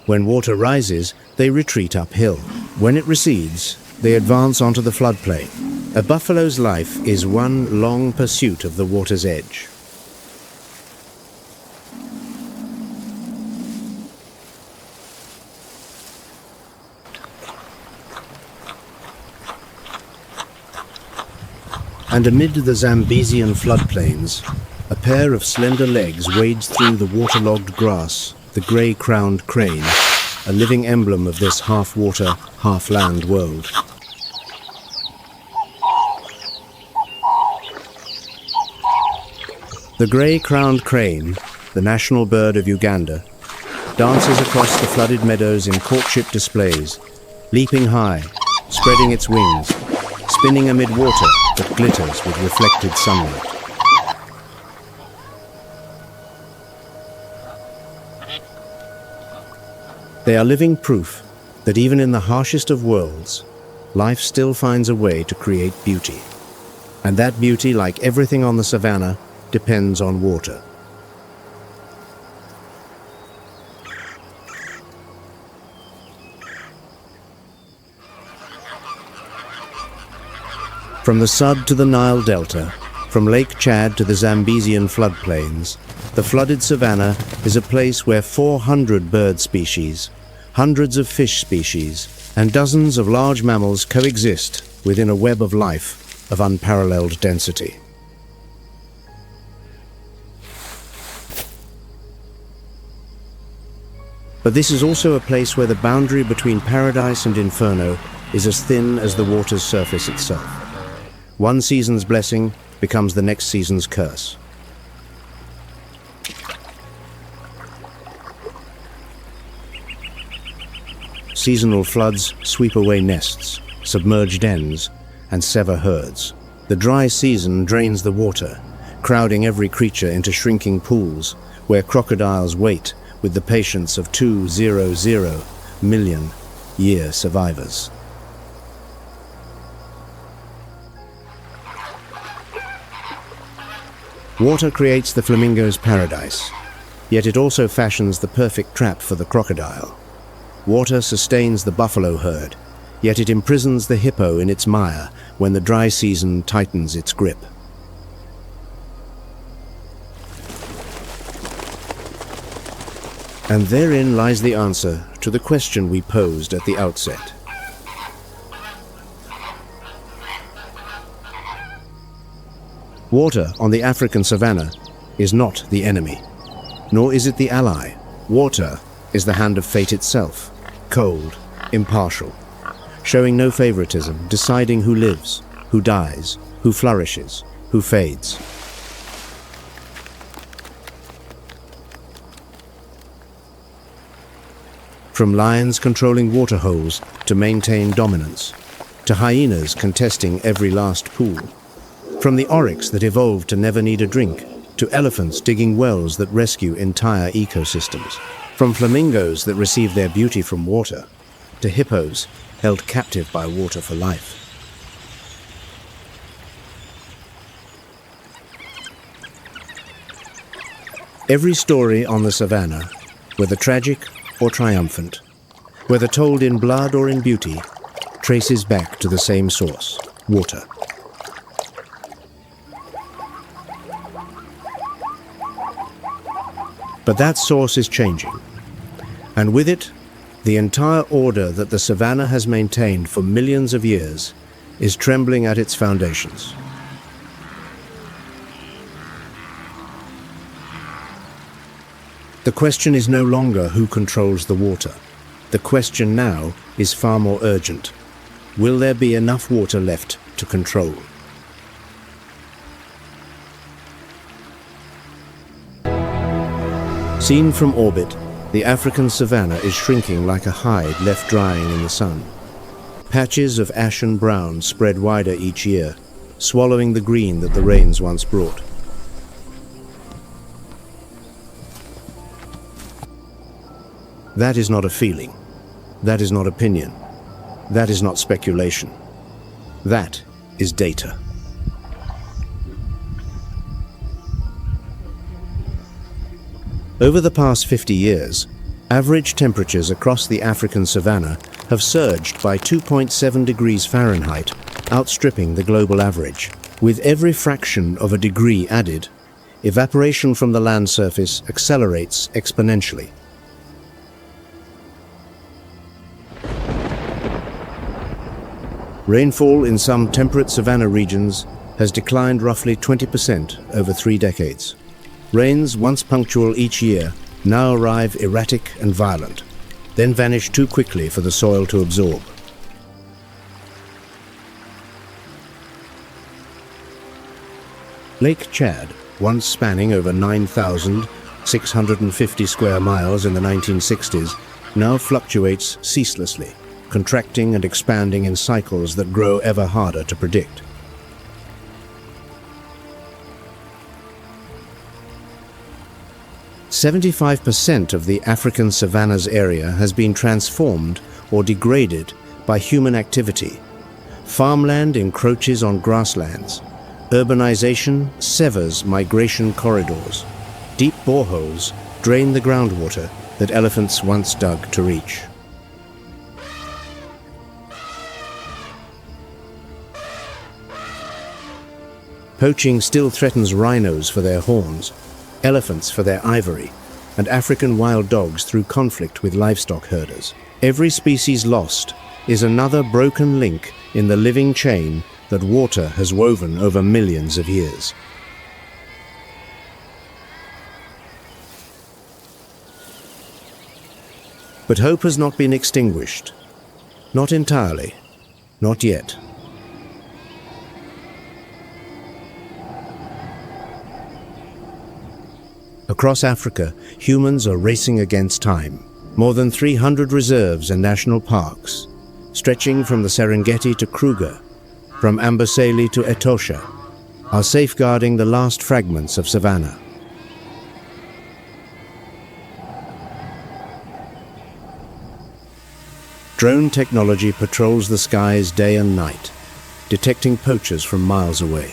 When water rises, they retreat uphill. When it recedes, they advance onto the floodplain. A buffalo's life is one long pursuit of the water's edge. And amid the Zambesian floodplains, a pair of slender legs wades through the waterlogged grass, the grey-crowned crane, a living emblem of this half-water, half-land world. The grey-crowned crane, the national bird of Uganda, dances across the flooded meadows in courtship displays, leaping high, spreading its wings, spinning amid water that glitters with reflected sunlight. They are living proof that even in the harshest of worlds, life still finds a way to create beauty. And that beauty, like everything on the savannah, depends on water. From the Sud to the Nile Delta, From Lake Chad to the Zambesian floodplains, the flooded savannah is a place where 400 bird species, hundreds of fish species, and dozens of large mammals coexist within a web of life of unparalleled density. But this is also a place where the boundary between paradise and inferno is as thin as the water's surface itself. One season's blessing becomes the next season's curse. Seasonal floods sweep away nests, submerge dens, and sever herds. The dry season drains the water, crowding every creature into shrinking pools where crocodiles wait with the patience of 200 million year survivors. Water creates the flamingo's paradise, yet it also fashions the perfect trap for the crocodile. Water sustains the buffalo herd, yet it imprisons the hippo in its mire when the dry season tightens its grip. And therein lies the answer to the question we posed at the outset. Water on the African savanna is not the enemy, nor is it the ally. Water is the hand of fate itself, cold, impartial, showing no favoritism, deciding who lives, who dies, who flourishes, who fades. From lions controlling water holes to maintain dominance, to hyenas contesting every last pool. From the oryx that evolved to never need a drink, to elephants digging wells that rescue entire ecosystems. From flamingos that receive their beauty from water, to hippos held captive by water for life. Every story on the savannah, whether tragic or triumphant, whether told in blood or in beauty, traces back to the same source, water. But that source is changing, and with it, the entire order that the savannah has maintained for millions of years is trembling at its foundations. The question is no longer who controls the water. The question now is far more urgent. Will there be enough water left to control? Seen from orbit, the African savanna is shrinking like a hide left drying in the sun. Patches of ashen brown spread wider each year, swallowing the green that the rains once brought. That is not a feeling. That is not opinion. That is not speculation. That is data. Over the past 50 years, average temperatures across the African savanna have surged by 2.7 degrees Fahrenheit, outstripping the global average. With every fraction of a degree added, evaporation from the land surface accelerates exponentially. Rainfall in some temperate savanna regions has declined roughly 20% over 3 decades. Rains, once punctual each year, now arrive erratic and violent, then vanish too quickly for the soil to absorb. Lake Chad, once spanning over 9,650 square miles in the 1960s, now fluctuates ceaselessly, contracting and expanding in cycles that grow ever harder to predict. "75% of the African savanna's area has been transformed or degraded by human activity. Farmland encroaches on grasslands. Urbanization severs migration corridors. Deep boreholes drain the groundwater that elephants once dug to reach." Poaching still threatens rhinos for their horns, elephants for their ivory, and African wild dogs through conflict with livestock herders. Every species lost is another broken link in the living chain that water has woven over millions of years. But hope has not been extinguished. Not entirely. Not yet. Across Africa, humans are racing against time. More than 300 reserves and national parks, stretching from the Serengeti to Kruger, from Amboseli to Etosha, are safeguarding the last fragments of savannah. Drone technology patrols the skies day and night, detecting poachers from miles away.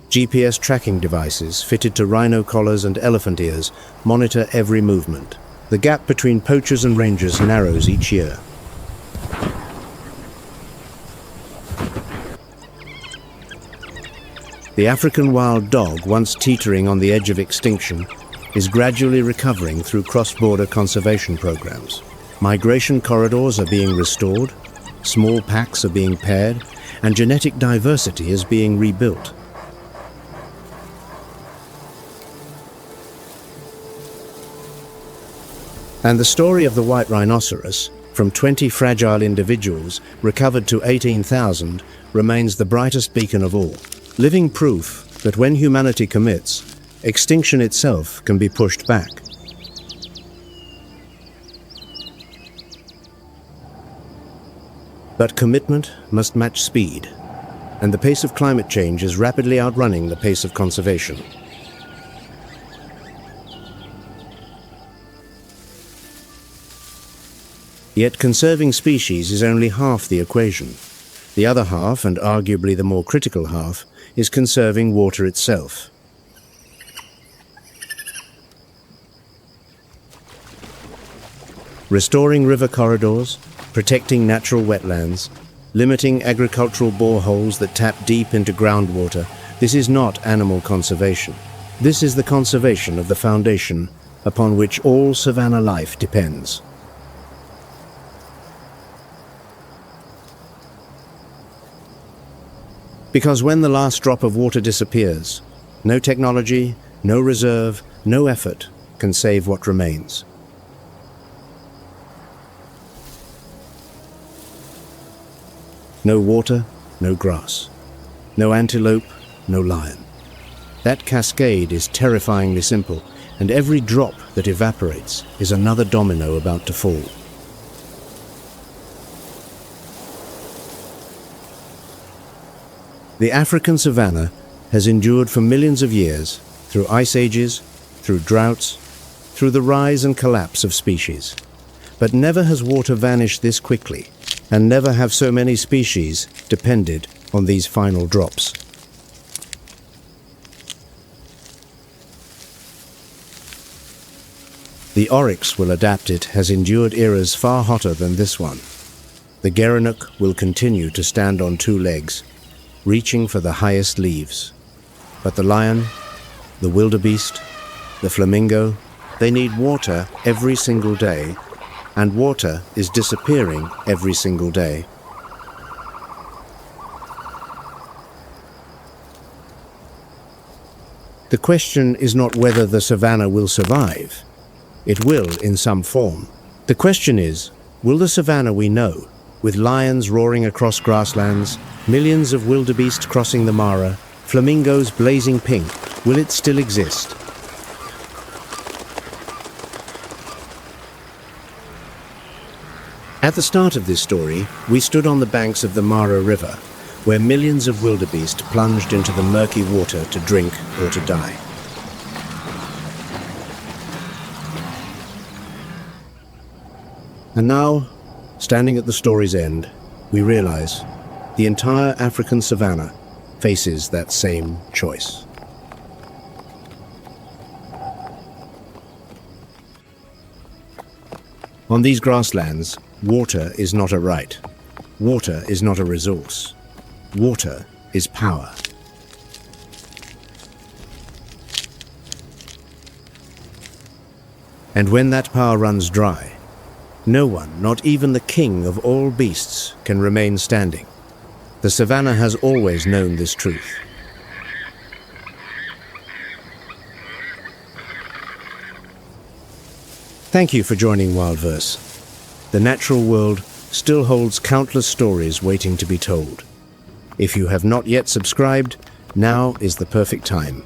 GPS tracking devices fitted to rhino collars and elephant ears monitor every movement. The gap between poachers and rangers narrows each year. The African wild dog, once teetering on the edge of extinction, is gradually recovering through cross-border conservation programs. Migration corridors are being restored, small packs are being paired, and genetic diversity is being rebuilt. And the story of the white rhinoceros, from 20 fragile individuals recovered to 18,000, remains the brightest beacon of all, living proof that when humanity commits, extinction itself can be pushed back. But commitment must match speed, and the pace of climate change is rapidly outrunning the pace of conservation. Yet conserving species is only half the equation. The other half, and arguably the more critical half, is conserving water itself. Restoring river corridors, protecting natural wetlands, limiting agricultural boreholes that tap deep into groundwater, this is not animal conservation. This is the conservation of the foundation upon which all savannah life depends. Because when the last drop of water disappears, no technology, no reserve, no effort can save what remains. No water, no grass. No antelope, no lion. That cascade is terrifyingly simple, and every drop that evaporates is another domino about to fall. The African savannah has endured for millions of years, through ice ages, through droughts, through the rise and collapse of species. But never has water vanished this quickly, and never have so many species depended on these final drops. The oryx will adapt. It has endured eras far hotter than this one. The gerenuk will continue to stand on two legs, reaching for the highest leaves. But the lion, the wildebeest, the flamingo, they need water every single day, and water is disappearing every single day. The question is not whether the savannah will survive. It will in some form. The question is, will the savannah we know, with lions roaring across grasslands, millions of wildebeest crossing the Mara, flamingos blazing pink, will it still exist? At the start of this story, we stood on the banks of the Mara River, where millions of wildebeest plunged into the murky water to drink or to die. And now, standing at the story's end, we realize the entire African savannah faces that same choice. On these grasslands, water is not a right. Water is not a resource. Water is power. And when that power runs dry, no one, not even the king of all beasts, can remain standing. The savannah has always known this truth. Thank you for joining WildVerse. The natural world still holds countless stories waiting to be told. If you have not yet subscribed, now is the perfect time.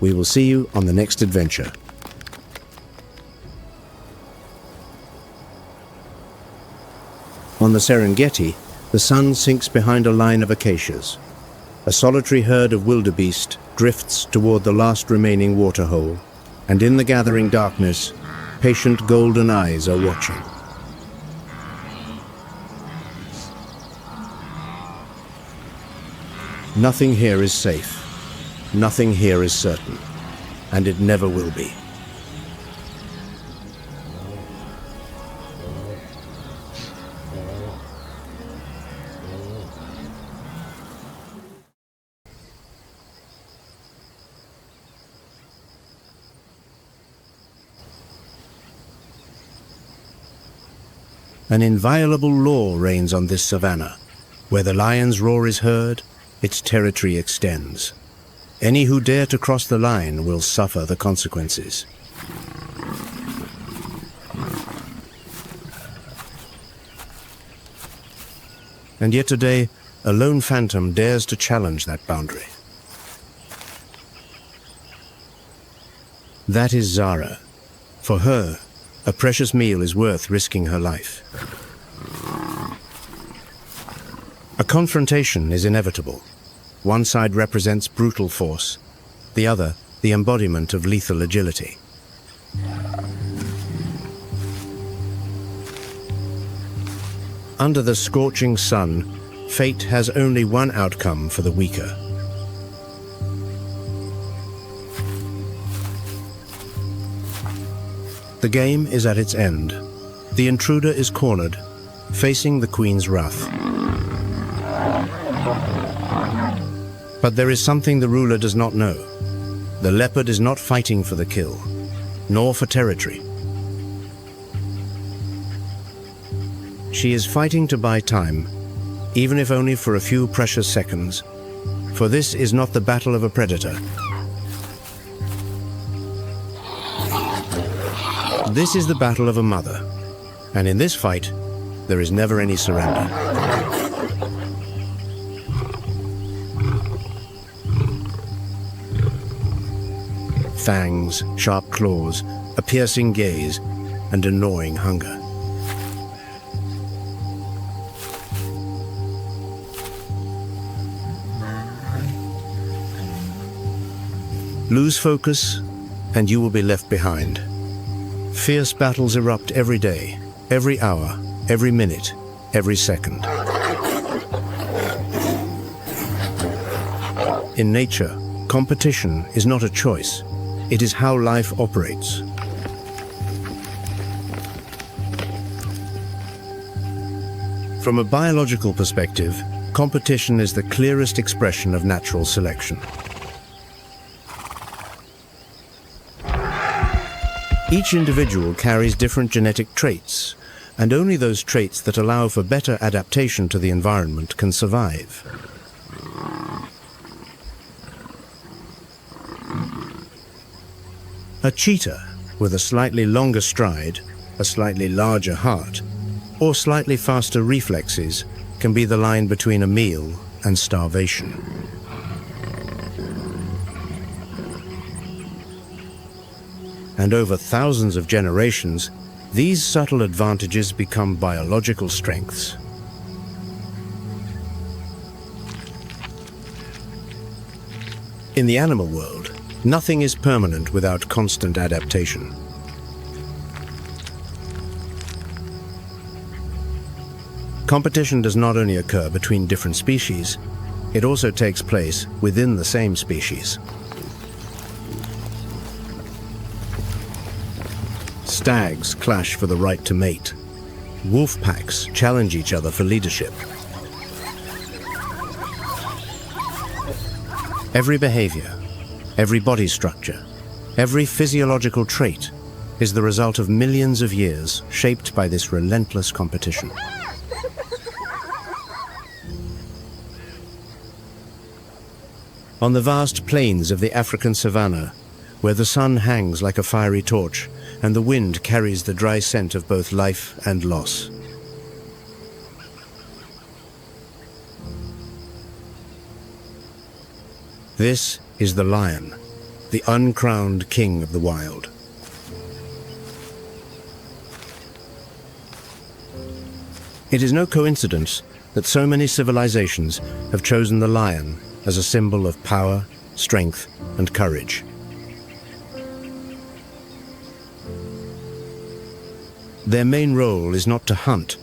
We will see you on the next adventure. On the Serengeti, the sun sinks behind a line of acacias. A solitary herd of wildebeest drifts toward the last remaining waterhole, and in the gathering darkness, patient golden eyes are watching. Nothing here is safe. Nothing here is certain, and it never will be. An inviolable law reigns on this savannah. Where the lion's roar is heard, its territory extends. Any who dare to cross the line will suffer the consequences. And yet today, a lone phantom dares to challenge that boundary. That is Zara. For her, a precious meal is worth risking her life. A confrontation is inevitable. One side represents brutal force, the other the embodiment of lethal agility. Under the scorching sun, fate has only one outcome for the weaker. The game is at its end. The intruder is cornered, facing the queen's wrath. But there is something the ruler does not know. The leopard is not fighting for the kill, nor for territory. She is fighting to buy time, even if only for a few precious seconds, for this is not the battle of a predator. This is the battle of a mother, and in this fight, there is never any surrender. Fangs, sharp claws, a piercing gaze, and a gnawing hunger. Lose focus, and you will be left behind. Fierce battles erupt every day, every hour, every minute, every second. In nature, competition is not a choice. It is how life operates. From a biological perspective, competition is the clearest expression of natural selection. Each individual carries different genetic traits, and only those traits that allow for better adaptation to the environment can survive. A cheetah with a slightly longer stride, a slightly larger heart, or slightly faster reflexes can be the line between a meal and starvation. And over thousands of generations, these subtle advantages become biological strengths. In the animal world, nothing is permanent without constant adaptation. Competition does not only occur between different species, it also takes place within the same species. Stags clash for the right to mate. Wolf packs challenge each other for leadership. Every behavior, every body structure, every physiological trait is the result of millions of years shaped by this relentless competition. On the vast plains of the African savannah, where the sun hangs like a fiery torch and the wind carries the dry scent of both life and loss. This is the lion, the uncrowned king of the wild. It is no coincidence that so many civilizations have chosen the lion as a symbol of power, strength, and courage. Their main role is not to hunt,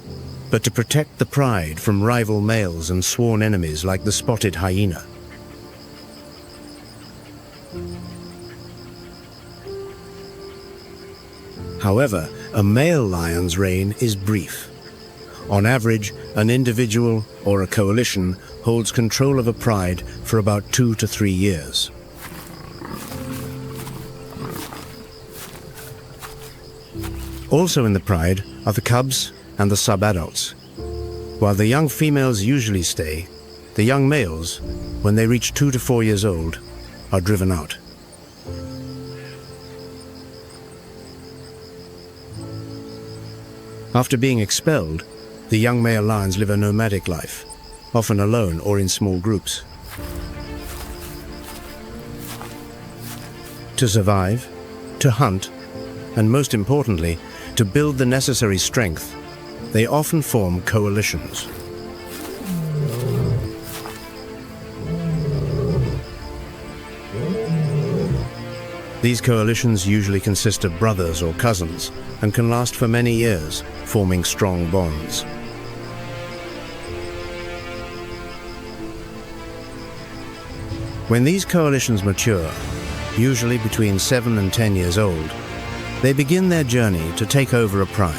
but to protect the pride from rival males and sworn enemies like the spotted hyena. However, a male lion's reign is brief. On average, an individual or a coalition holds control of a pride for about 2 to 3 years. Also in the pride are the cubs and the sub-adults. While the young females usually stay, the young males, when they reach 2 to 4 years old, are driven out. After being expelled, the young male lions live a nomadic life, often alone or in small groups. To survive, to hunt, and most importantly, to build the necessary strength, they often form coalitions. These coalitions usually consist of brothers or cousins and can last for many years, forming strong bonds. When these coalitions mature, usually between 7 and 10 years old, they begin their journey to take over a pride.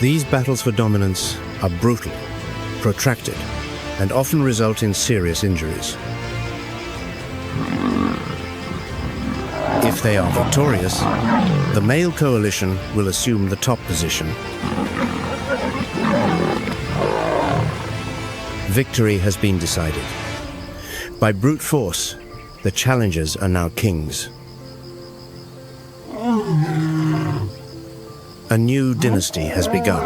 These battles for dominance are brutal, protracted, and often result in serious injuries. If they are victorious, the male coalition will assume the top position. Victory has been decided. By brute force, the challengers are now kings. A new dynasty has begun.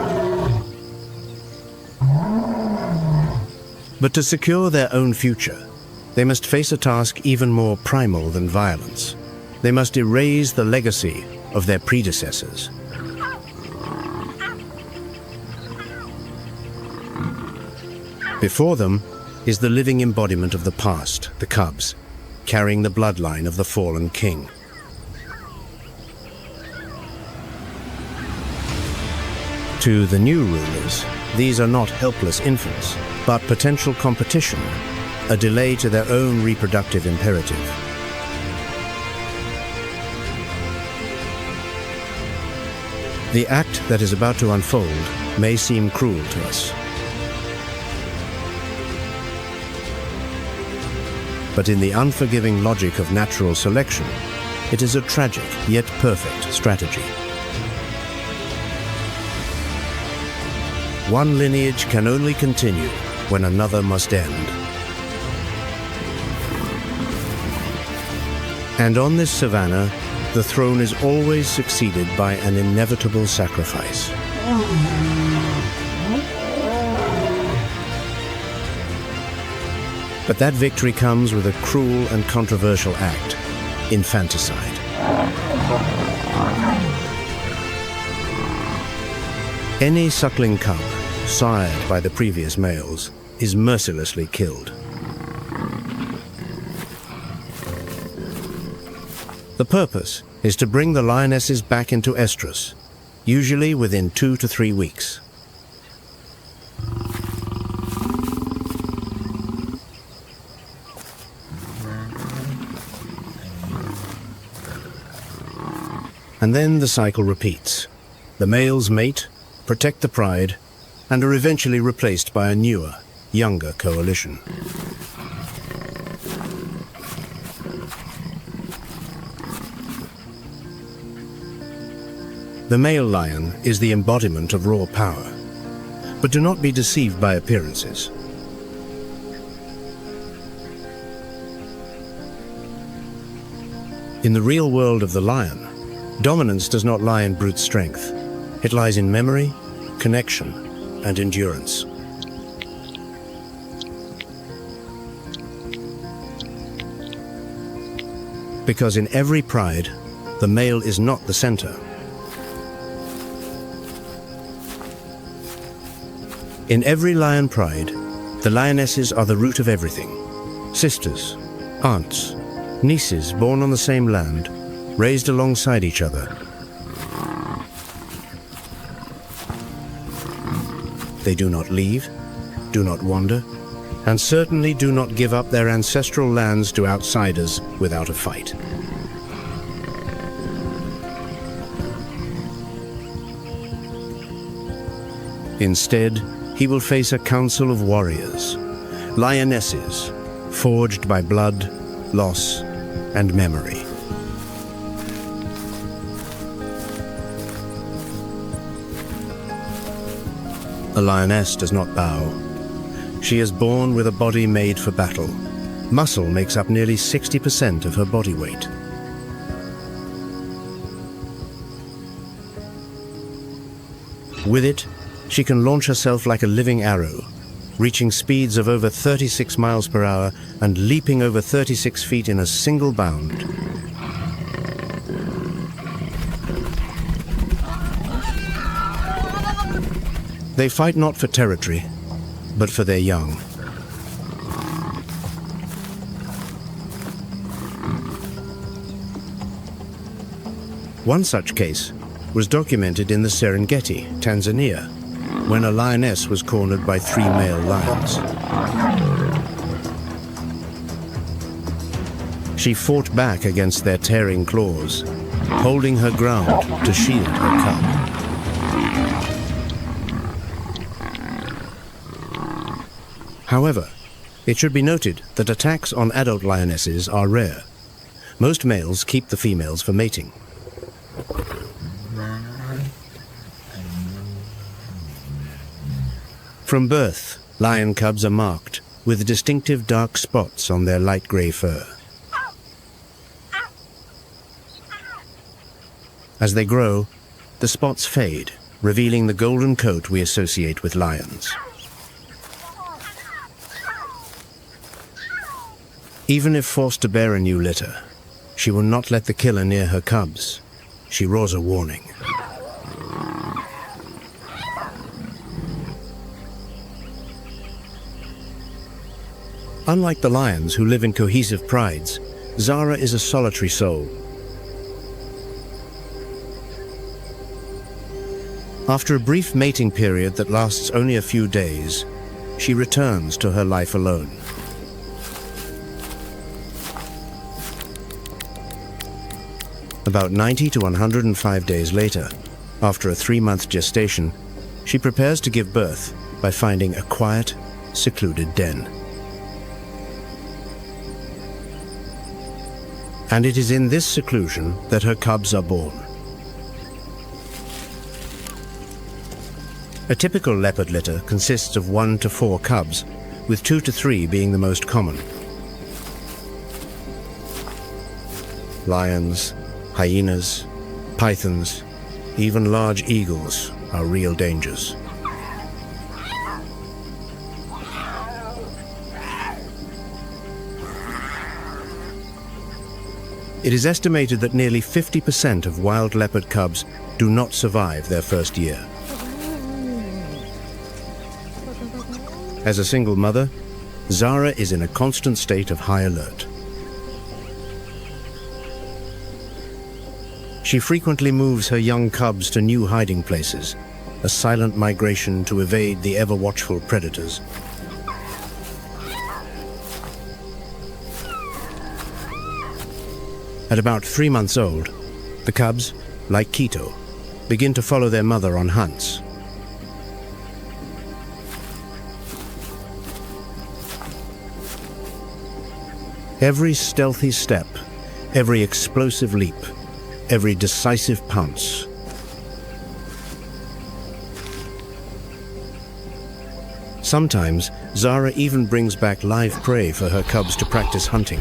But to secure their own future, they must face a task even more primal than violence. They must erase the legacy of their predecessors. Before them is the living embodiment of the past, the cubs, carrying the bloodline of the fallen king. To the new rulers, these are not helpless infants, but potential competition, a delay to their own reproductive imperative. The act that is about to unfold may seem cruel to us. But in the unforgiving logic of natural selection, it is a tragic yet perfect strategy. One lineage can only continue when another must end. And on this savannah, the throne is always succeeded by an inevitable sacrifice. But that victory comes with a cruel and controversial act, infanticide. Any suckling cub, sired by the previous males, is mercilessly killed. The purpose is to bring the lionesses back into estrus, usually within 2 to 3 weeks. And then the cycle repeats. The males mate, protect the pride, and are eventually replaced by a newer, younger coalition. The male lion is the embodiment of raw power. But do not be deceived by appearances. In the real world of the lion, dominance does not lie in brute strength. It lies in memory, connection, and endurance. Because in every pride, the male is not the center. In every lion pride, the lionesses are the root of everything. Sisters, aunts, nieces born on the same land, raised alongside each other. They do not leave, do not wander, and certainly do not give up their ancestral lands to outsiders without a fight. Instead, he will face a council of warriors, lionesses, forged by blood, loss, and memory. A lioness does not bow. She is born with a body made for battle. Muscle makes up nearly 60% of her body weight. With it, she can launch herself like a living arrow, reaching speeds of over 36 miles per hour and leaping over 36 feet in a single bound. They fight not for territory, but for their young. One such case was documented in the Serengeti, Tanzania, when a lioness was cornered by 3 male lions. She fought back against their tearing claws, holding her ground to shield her cub. However, it should be noted that attacks on adult lionesses are rare. Most males keep the females for mating. From birth, lion cubs are marked with distinctive dark spots on their light grey fur. As they grow, the spots fade, revealing the golden coat we associate with lions. Even if forced to bear a new litter, she will not let the killer near her cubs. She roars a warning. Unlike the lions who live in cohesive prides, Zara is a solitary soul. After a brief mating period that lasts only a few days, she returns to her life alone. About 90 to 105 days later, after a 3-month gestation, she prepares to give birth by finding a quiet, secluded den. And it is in this seclusion that her cubs are born. A typical leopard litter consists of 1 to 4 cubs, with 2 to 3 being the most common. Lions, hyenas, pythons, even large eagles are real dangers. It is estimated that nearly 50% of wild leopard cubs do not survive their first year. As a single mother, Zara is in a constant state of high alert. She frequently moves her young cubs to new hiding places, a silent migration to evade the ever-watchful predators. At about 3 months old, the cubs, like Quito, begin to follow their mother on hunts. Every stealthy step, every explosive leap, every decisive pounce Sometimes, Zara even brings back live prey for her cubs to practice hunting.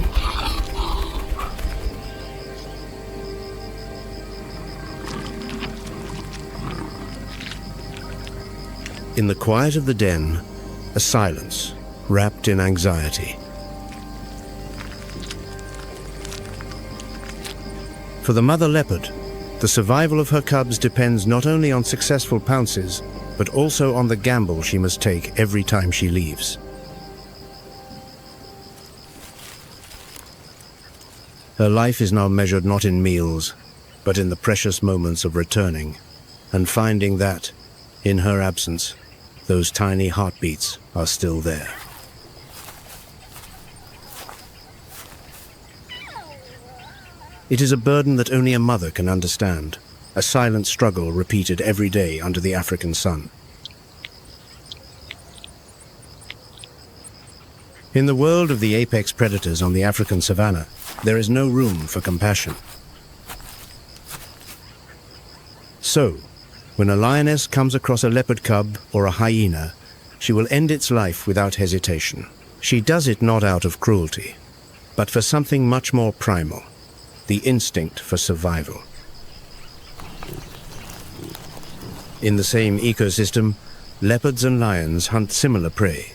In the quiet of the den, a silence wrapped in anxiety. For the mother leopard, the survival of her cubs depends not only on successful pounces, but also on the gamble she must take every time she leaves. Her life is now measured not in meals, but in the precious moments of returning, and finding that, in her absence, those tiny heartbeats are still there. It is a burden that only a mother can understand, a silent struggle repeated every day under the African sun. In the world of the apex predators on the African savannah, there is no room for compassion. So, when a lioness comes across a leopard cub or a hyena, she will end its life without hesitation. She does it not out of cruelty, but for something much more primal, the instinct for survival. In the same ecosystem, leopards and lions hunt similar prey: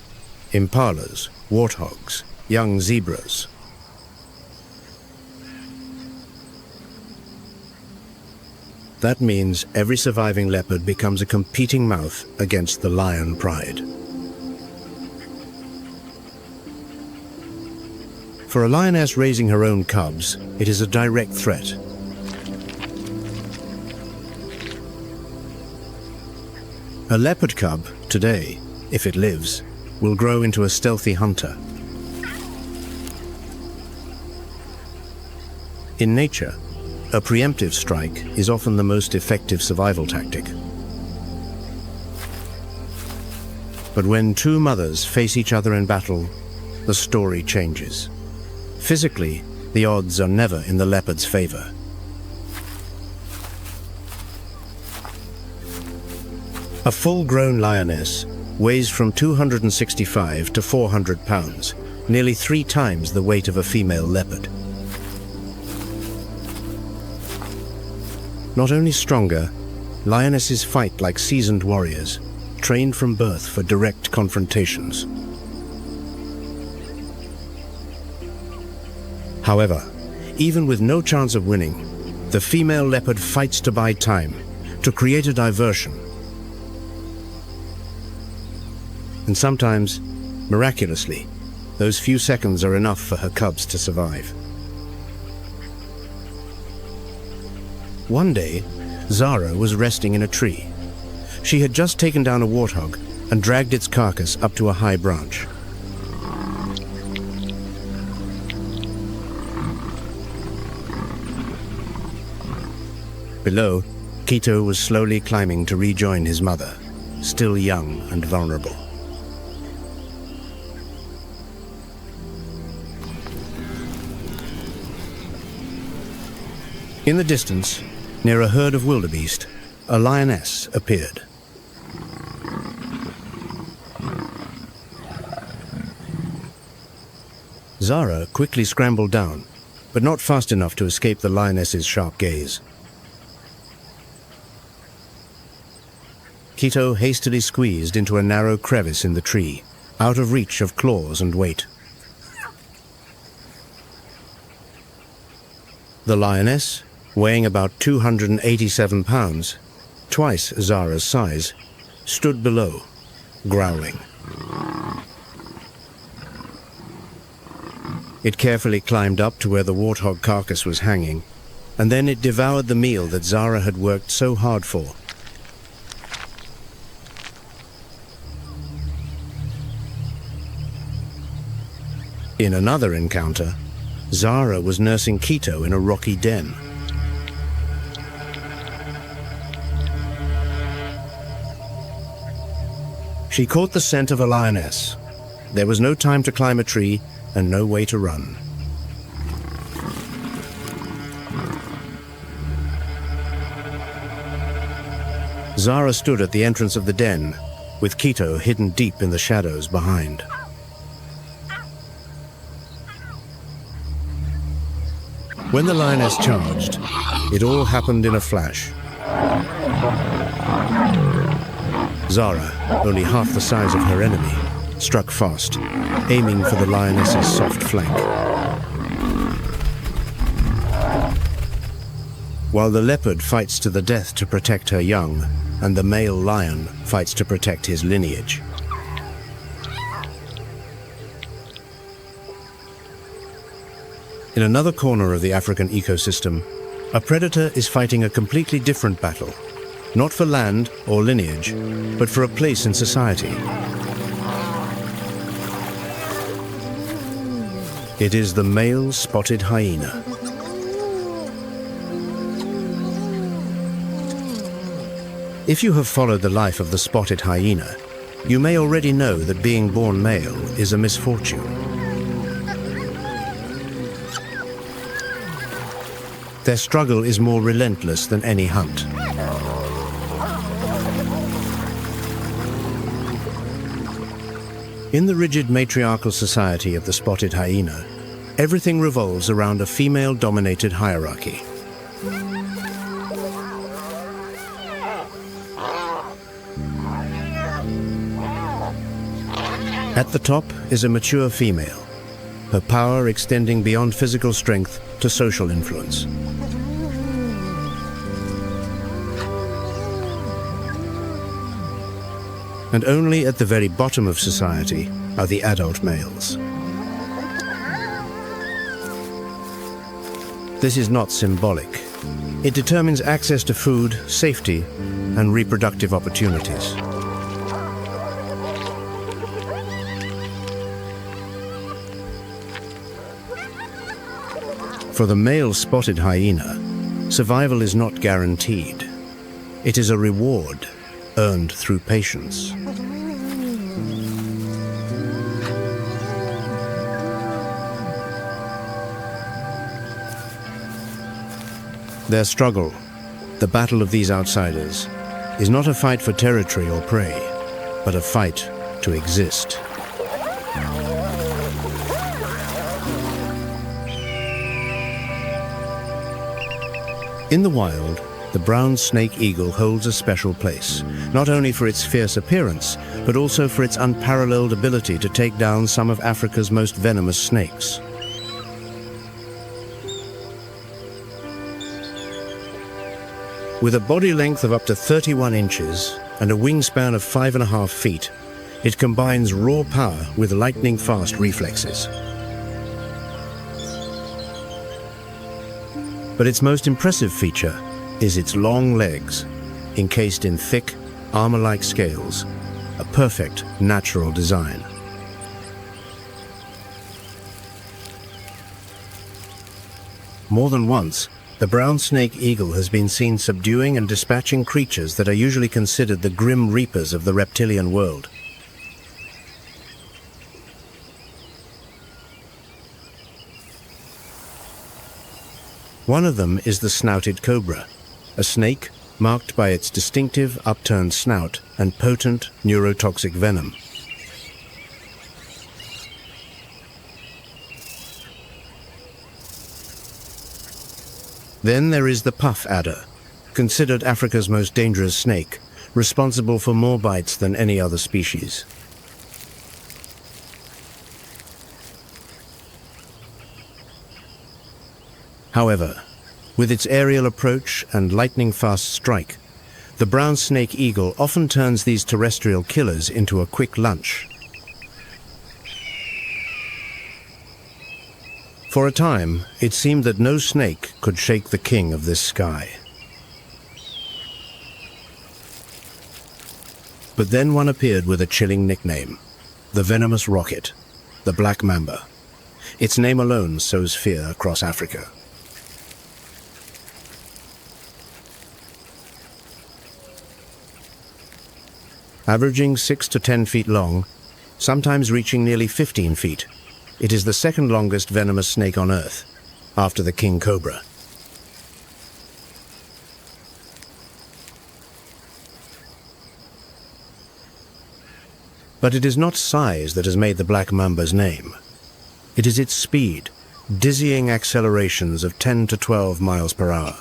impalas, warthogs, young zebras. That means every surviving leopard becomes a competing mouth against the lion pride. For a lioness raising her own cubs, it is a direct threat. A leopard cub, today, if it lives, will grow into a stealthy hunter. In nature, a preemptive strike is often the most effective survival tactic. But when two mothers face each other in battle, the story changes. Physically, the odds are never in the leopard's favor. A full-grown lioness weighs from 265 to 400 pounds, nearly 3 times the weight of a female leopard. Not only stronger, lionesses fight like seasoned warriors, trained from birth for direct confrontations. However, even with no chance of winning, the female leopard fights to buy time, to create a diversion. And sometimes, miraculously, those few seconds are enough for her cubs to survive. One day, Zara was resting in a tree. She had just taken down a warthog and dragged its carcass up to a high branch. Below, Quito was slowly climbing to rejoin his mother, still young and vulnerable. In the distance, near a herd of wildebeest, a lioness appeared. Zara quickly scrambled down, but not fast enough to escape the lioness's sharp gaze. Quito hastily squeezed into a narrow crevice in the tree, out of reach of claws and weight. The lioness, weighing about 287 pounds, twice Zara's size, stood below, growling. It carefully climbed up to where the warthog carcass was hanging, and then it devoured the meal that Zara had worked so hard for. In another encounter, Zara was nursing Quito in a rocky den. She caught the scent of a lioness. There was no time to climb a tree and no way to run. Zara stood at the entrance of the den, with Quito hidden deep in the shadows behind. When the lioness charged, it all happened in a flash. Zara, only half the size of her enemy, struck fast, aiming for the lioness's soft flank. While the leopard fights to the death to protect her young, and the male lion fights to protect his lineage. In another corner of the African ecosystem, a predator is fighting a completely different battle, not for land or lineage, but for a place in society. It is the male spotted hyena. If you have followed the life of the spotted hyena, you may already know that being born male is a misfortune. Their struggle is more relentless than any hunt. In the rigid matriarchal society of the spotted hyena, everything revolves around a female-dominated hierarchy. At the top is a mature female, her power extending beyond physical strength to social influence. And only at the very bottom of society are the adult males. This is not symbolic. It determines access to food, safety, and reproductive opportunities. For the male spotted hyena, survival is not guaranteed. It is a reward earned through patience. Their struggle, the battle of these outsiders, is not a fight for territory or prey, but a fight to exist. In the wild, the brown snake eagle holds a special place, not only for its fierce appearance, but also for its unparalleled ability to take down some of Africa's most venomous snakes. With a body length of up to 31 inches and a wingspan of 5.5 feet, it combines raw power with lightning-fast reflexes. But its most impressive feature is its long legs, encased in thick, armor-like scales, a perfect natural design. More than once, the brown snake eagle has been seen subduing and dispatching creatures that are usually considered the grim reapers of the reptilian world. One of them is the snouted cobra, a snake marked by its distinctive upturned snout and potent neurotoxic venom. Then there is the puff adder, considered Africa's most dangerous snake, responsible for more bites than any other species. However, with its aerial approach and lightning-fast strike, the brown snake eagle often turns these terrestrial killers into a quick lunch. For a time, it seemed that no snake could shake the king of this sky. But then one appeared with a chilling nickname, the venomous rocket, the black mamba. Its name alone sows fear across Africa. Averaging 6 to 10 feet long, sometimes reaching nearly 15 feet, it is the second longest venomous snake on Earth, after the king cobra. But it is not size that has made the black mamba's name. It is its speed, dizzying accelerations of 10 to 12 miles per hour.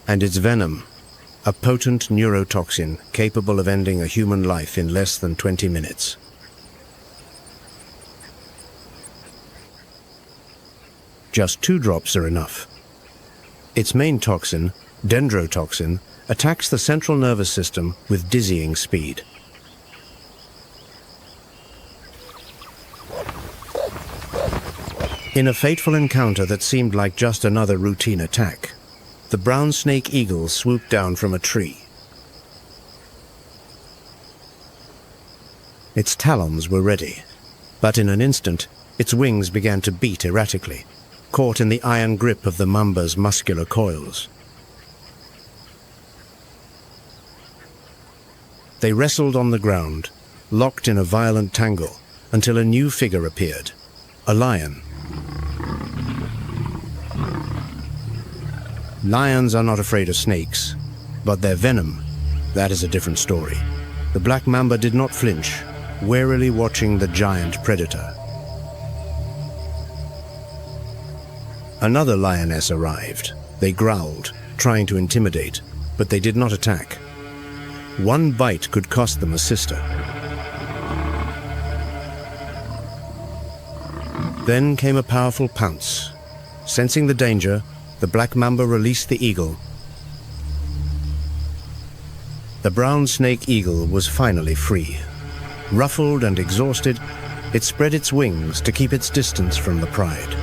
And its venom, a potent neurotoxin capable of ending a human life in less than 20 minutes. Just 2 drops are enough. Its main toxin, dendrotoxin, attacks the central nervous system with dizzying speed. In a fateful encounter that seemed like just another routine attack, the brown snake eagle swooped down from a tree. Its talons were ready, but in an instant, its wings began to beat erratically, caught in the iron grip of the mamba's muscular coils. They wrestled on the ground, locked in a violent tangle, until a new figure appeared, a lion. Lions are not afraid of snakes, but their venom, that is a different story. The black mamba did not flinch, warily watching the giant predator. Another lioness arrived. They growled, trying to intimidate, but they did not attack. One bite could cost them a sister. Then came a powerful pounce. Sensing the danger, the black mamba released the eagle. The brown snake eagle was finally free. Ruffled and exhausted, it spread its wings to keep its distance from the pride.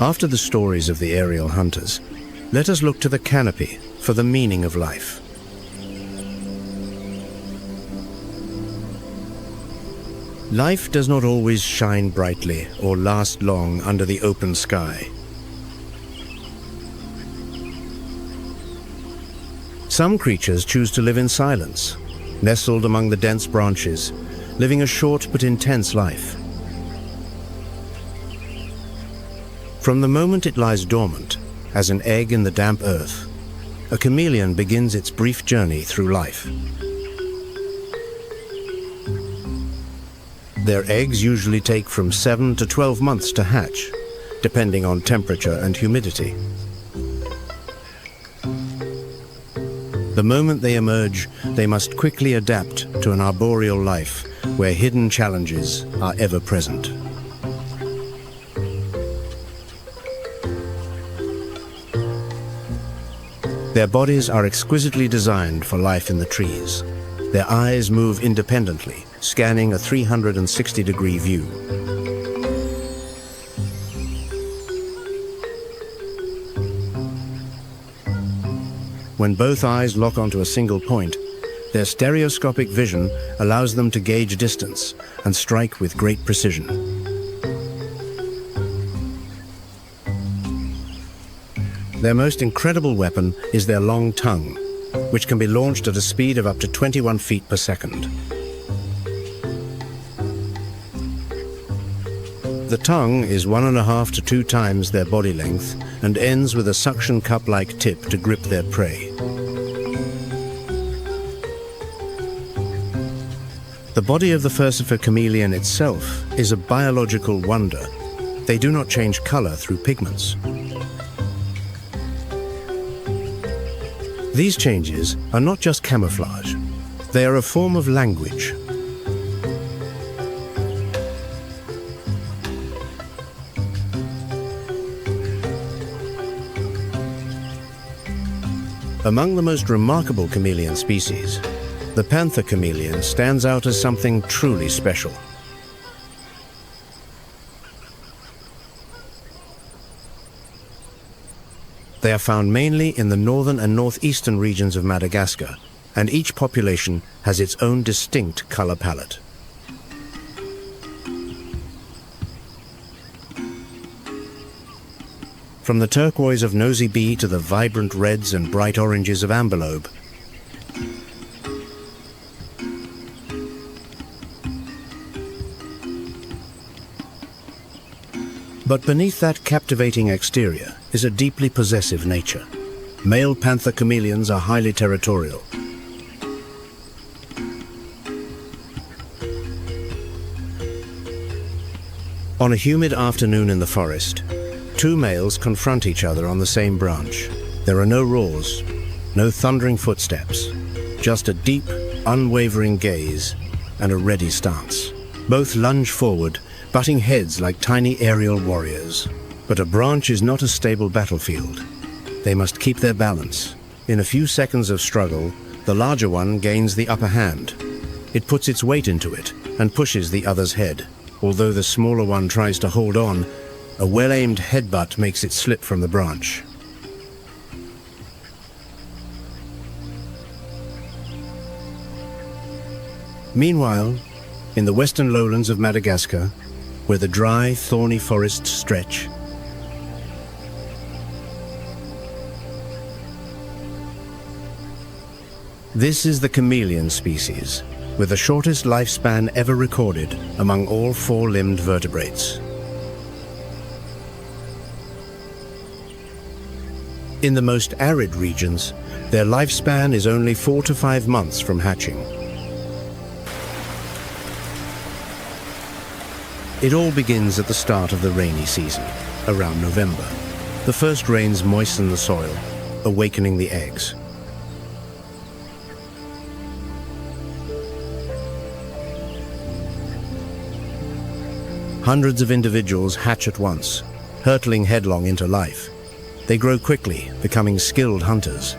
After the stories of the aerial hunters, let us look to the canopy for the meaning of life. Life does not always shine brightly or last long under the open sky. Some creatures choose to live in silence, nestled among the dense branches, living a short but intense life. From the moment it lies dormant, as an egg in the damp earth, a chameleon begins its brief journey through life. Their eggs usually take from 7 to 12 months to hatch, depending on temperature and humidity. The moment they emerge, they must quickly adapt to an arboreal life where hidden challenges are ever present. Their bodies are exquisitely designed for life in the trees. Their eyes move independently, scanning a 360-degree view. When both eyes lock onto a single point, their stereoscopic vision allows them to gauge distance and strike with great precision. Their most incredible weapon is their long tongue, which can be launched at a speed of up to 21 feet per second. The tongue is 1.5 to 2 times their body length and ends with a suction cup-like tip to grip their prey. The body of the furcifer chameleon itself is a biological wonder. They do not change color through pigments. These changes are not just camouflage. They are a form of language. Among the most remarkable chameleon species, the panther chameleon stands out as something truly special. They are found mainly in the northern and northeastern regions of Madagascar, and each population has its own distinct color palette. From the turquoise of nosy bee to the vibrant reds and bright oranges of amberlobe, but beneath that captivating exterior is a deeply possessive nature. Male panther chameleons are highly territorial. On a humid afternoon in the forest, two males confront each other on the same branch. There are no roars, no thundering footsteps, just a deep, unwavering gaze and a ready stance. Both lunge forward, butting heads like tiny aerial warriors. But a branch is not a stable battlefield. They must keep their balance. In a few seconds of struggle, the larger one gains the upper hand. It puts its weight into it and pushes the other's head. Although the smaller one tries to hold on, a well-aimed headbutt makes it slip from the branch. Meanwhile, in the western lowlands of Madagascar, where the dry, thorny forests stretch, this is the chameleon species, with the shortest lifespan ever recorded among all four-limbed vertebrates. In the most arid regions, their lifespan is only 4 to 5 months from hatching. It all begins at the start of the rainy season, around November. The first rains moisten the soil, awakening the eggs. Hundreds of individuals hatch at once, hurtling headlong into life. They grow quickly, becoming skilled hunters.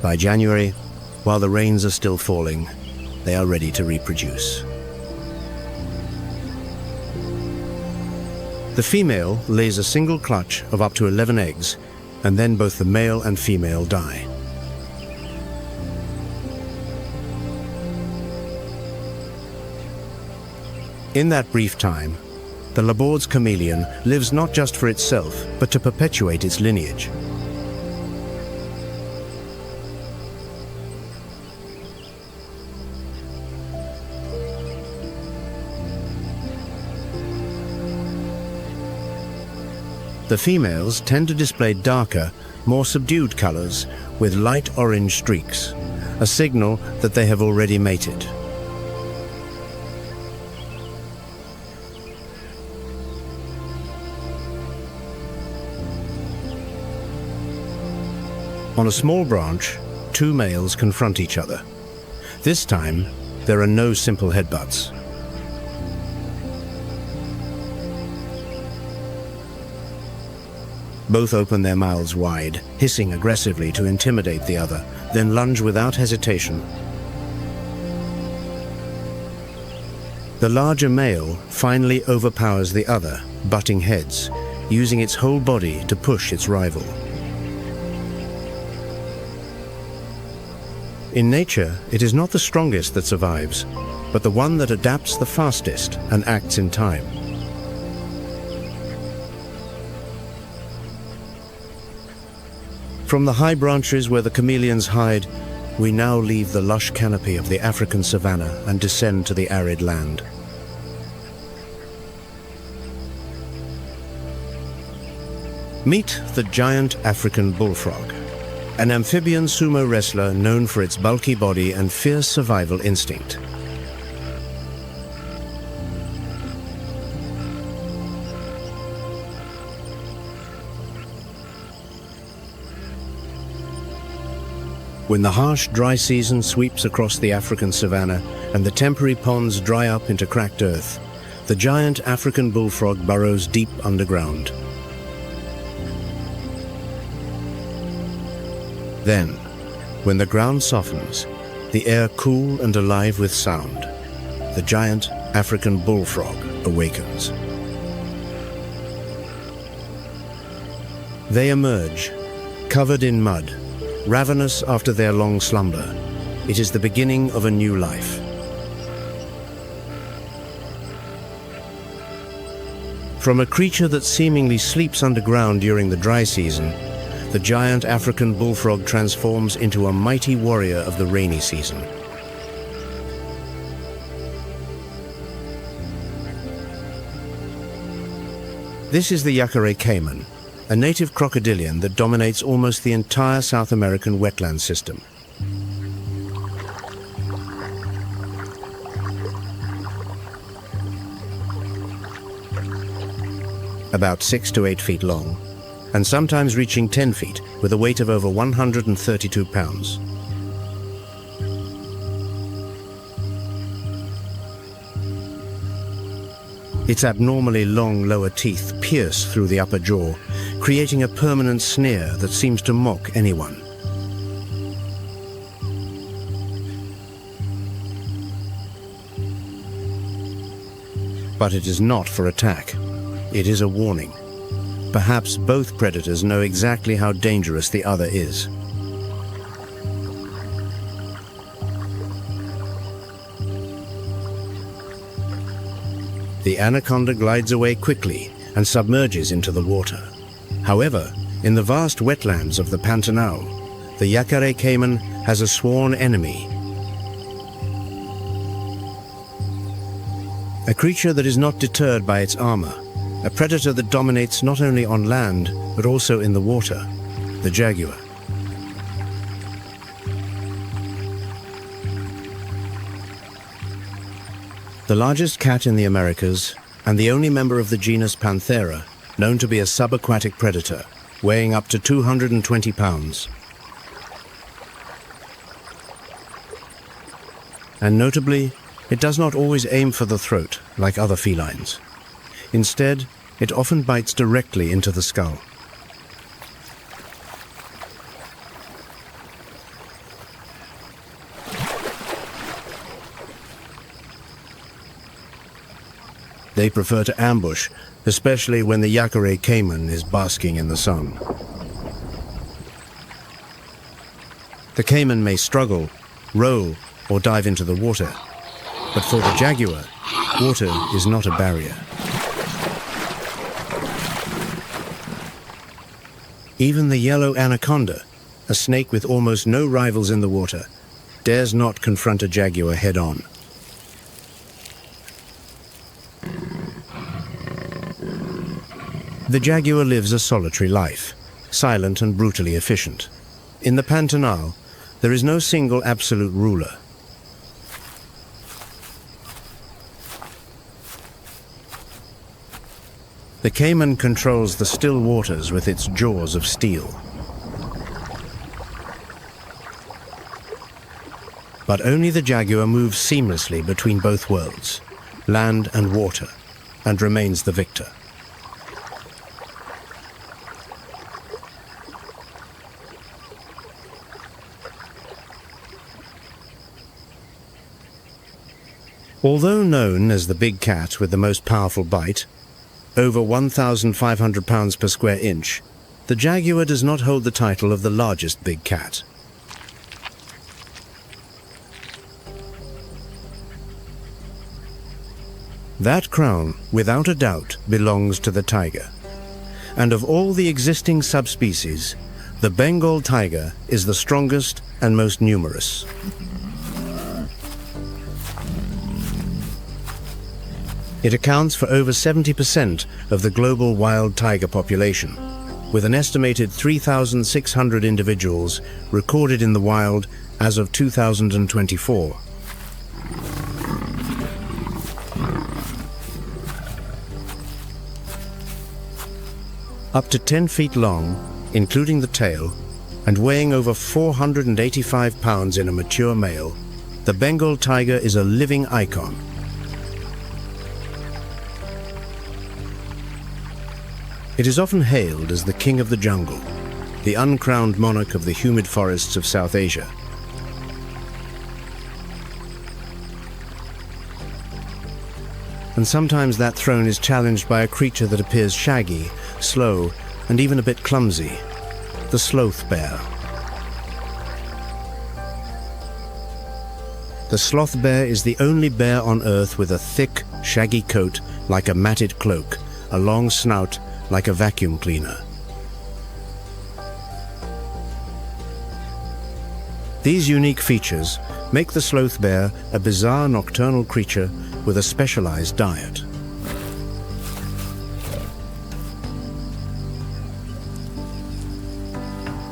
By January, while the rains are still falling, they are ready to reproduce. The female lays a single clutch of up to 11 eggs, and then both the male and female die. In that brief time, the Laborde's chameleon lives not just for itself, but to perpetuate its lineage. The females tend to display darker, more subdued colors with light orange streaks, a signal that they have already mated. On a small branch, two males confront each other. This time, there are no simple headbutts. Both open their mouths wide, hissing aggressively to intimidate the other, then lunge without hesitation. The larger male finally overpowers the other, butting heads, using its whole body to push its rival. In nature, it is not the strongest that survives, but the one that adapts the fastest and acts in time. From the high branches where the chameleons hide, we now leave the lush canopy of the African savannah and descend to the arid land. Meet the giant African bullfrog, an amphibian sumo wrestler known for its bulky body and fierce survival instinct. When the harsh, dry season sweeps across the African savannah and the temporary ponds dry up into cracked earth, the giant African bullfrog burrows deep underground. Then, when the ground softens, the air cool and alive with sound, the giant African bullfrog awakens. They emerge, covered in mud, ravenous after their long slumber. It is the beginning of a new life. From a creature that seemingly sleeps underground during the dry season, the giant African bullfrog transforms into a mighty warrior of the rainy season. This is the Yacare caiman, a native crocodilian that dominates almost the entire South American wetland system. About 6 to 8 feet long, and sometimes reaching 10 feet with a weight of over 132 pounds. Its abnormally long lower teeth pierce through the upper jaw, creating a permanent sneer that seems to mock anyone. But it is not for attack. It is a warning. Perhaps both predators know exactly how dangerous the other is. The anaconda glides away quickly and submerges into the water. However, in the vast wetlands of the Pantanal, the Yacare caiman has a sworn enemy. A creature that is not deterred by its armor. A predator that dominates not only on land, but also in the water, the jaguar. The largest cat in the Americas, and the only member of the genus Panthera, known to be a subaquatic predator, weighing up to 220 pounds. And notably, it does not always aim for the throat, like other felines. Instead, it often bites directly into the skull. They prefer to ambush, especially when the Yacare caiman is basking in the sun. The caiman may struggle, roll, or dive into the water, but for the jaguar, water is not a barrier. Even the yellow anaconda, a snake with almost no rivals in the water, dares not confront a jaguar head-on. The jaguar lives a solitary life, silent and brutally efficient. In the Pantanal, there is no single absolute ruler. The caiman controls the still waters with its jaws of steel. But only the jaguar moves seamlessly between both worlds, land and water, and remains the victor. Although known as the big cat with the most powerful bite, over 1,500 pounds per square inch, the jaguar does not hold the title of the largest big cat. That crown, without a doubt, belongs to the tiger. And of all the existing subspecies, the Bengal tiger is the strongest and most numerous. It accounts for over 70% of the global wild tiger population, with an estimated 3,600 individuals recorded in the wild as of 2024. Up to 10 feet long, including the tail, and weighing over 485 pounds in a mature male, the Bengal tiger is a living icon. It is often hailed as the king of the jungle, the uncrowned monarch of the humid forests of South Asia. And sometimes that throne is challenged by a creature that appears shaggy, slow, and even a bit clumsy, the sloth bear. The sloth bear is the only bear on Earth with a thick, shaggy coat like a matted cloak, a long snout like a vacuum cleaner. These unique features make the sloth bear a bizarre nocturnal creature with a specialized diet.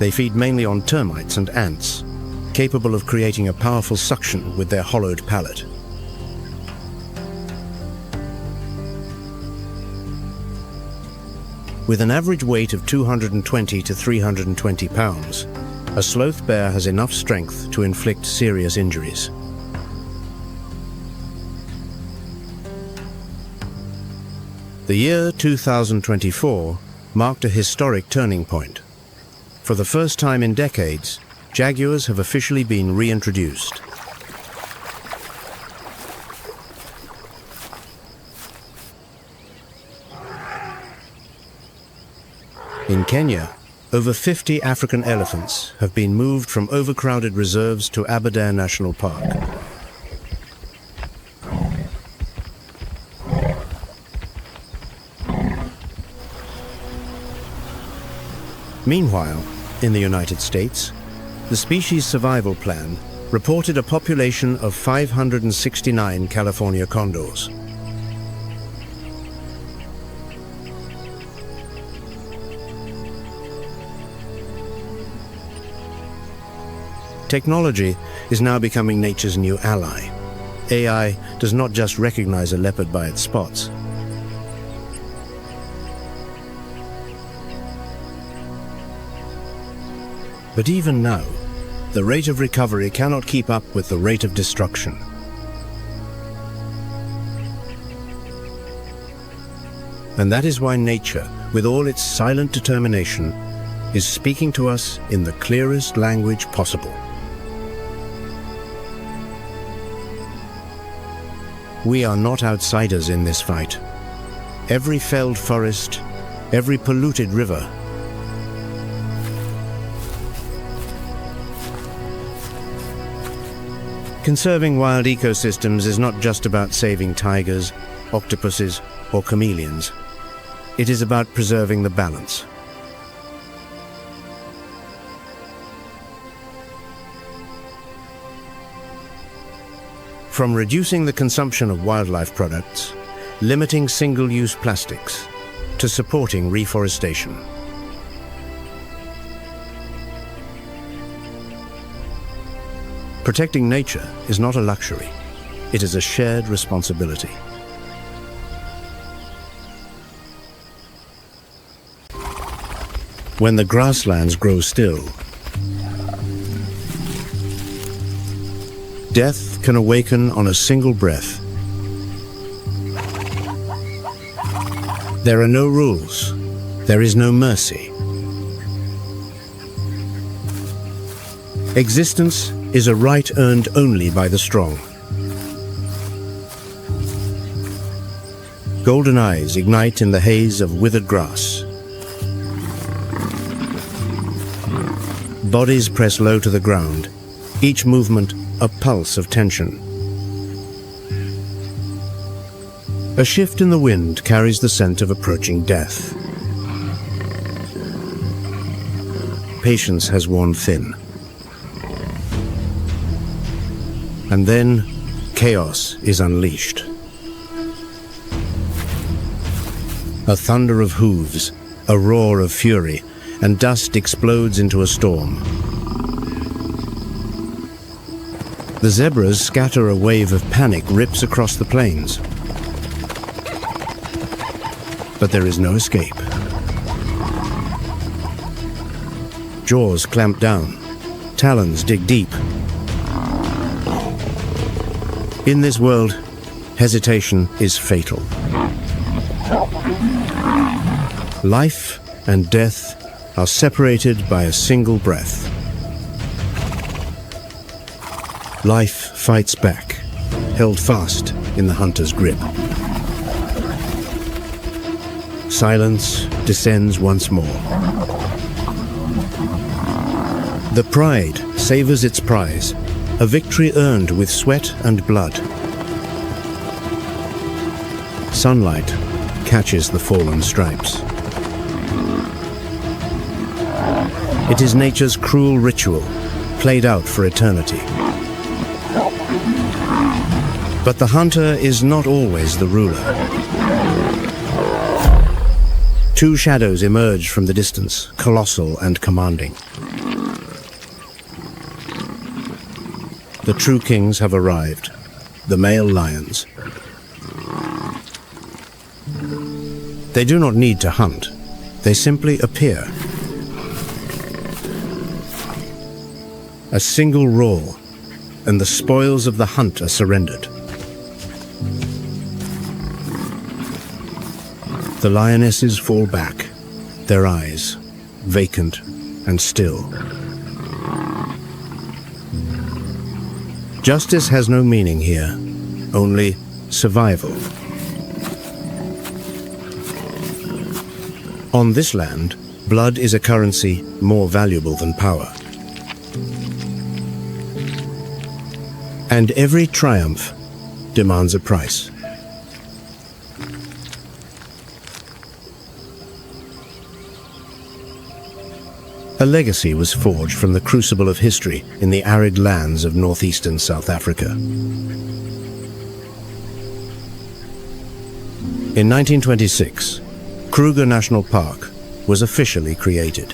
They feed mainly on termites and ants, capable of creating a powerful suction with their hollowed palate. With an average weight of 220 to 320 pounds, a sloth bear has enough strength to inflict serious injuries. The year 2024 marked a historic turning point. For the first time in decades, jaguars have officially been reintroduced. In Kenya, over 50 African elephants have been moved from overcrowded reserves to Kruger National Park. Meanwhile, in the United States, the species survival plan reported a population of 569 California condors. Technology is now becoming nature's new ally. AI does not just recognize a leopard by its spots. But even now, the rate of recovery cannot keep up with the rate of destruction. And that is why nature, with all its silent determination, is speaking to us in the clearest language possible. We are not outsiders in this fight. Every felled forest, every polluted river, conserving wild ecosystems is not just about saving tigers, octopuses, or chameleons. It is about preserving the balance. From reducing the consumption of wildlife products, limiting single-use plastics, to supporting reforestation. Protecting nature is not a luxury. It is a shared responsibility. When the grasslands grow still, death can awaken on a single breath. There are no rules. There is no mercy. Existence is a right earned only by the strong. Golden eyes ignite in the haze of withered grass. Bodies press low to the ground, each movement a pulse of tension. A shift in the wind carries the scent of approaching death. Patience has worn thin. And then, chaos is unleashed. A thunder of hooves, a roar of fury, and dust explodes into a storm. The zebras scatter. A wave of panic rips across the plains. But there is no escape. Jaws clamp down, talons dig deep. In this world, hesitation is fatal. Life and death are separated by a single breath. Life fights back, held fast in the hunter's grip. Silence descends once more. The pride savors its prize, a victory earned with sweat and blood. Sunlight catches the fallen stripes. It is nature's cruel ritual, played out for eternity. But the hunter is not always the ruler. Two shadows emerge from the distance, colossal and commanding. The true kings have arrived, the male lions. They do not need to hunt. They simply appear. A single roar, and the spoils of the hunt are surrendered. The lionesses fall back, their eyes vacant and still. Justice has no meaning here, only survival. On this land, blood is a currency more valuable than power. And every triumph demands a price. A legacy was forged from the crucible of history in the arid lands of northeastern South Africa. In 1926, Kruger National Park was officially created.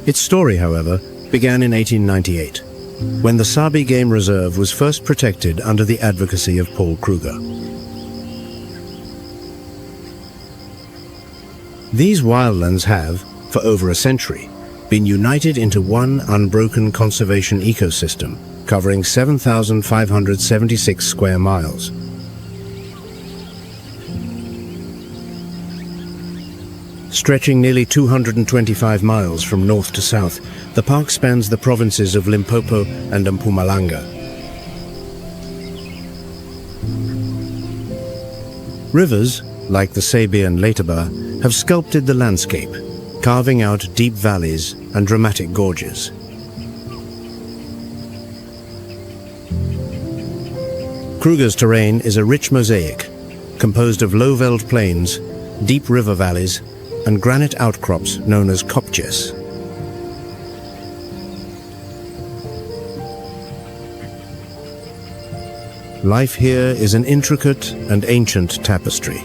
Its story, however, began in 1898, when the Sabi Game Reserve was first protected under the advocacy of Paul Kruger. These wildlands have, for over a century, been united into one unbroken conservation ecosystem covering 7,576 square miles. Stretching nearly 225 miles from north to south, the park spans the provinces of Limpopo and Mpumalanga. Rivers, like the Sabi and Letaba, have sculpted the landscape, carving out deep valleys and dramatic gorges. Kruger's terrain is a rich mosaic, composed of low-veld plains, deep river valleys, and granite outcrops known as kopjes. Life here is an intricate and ancient tapestry.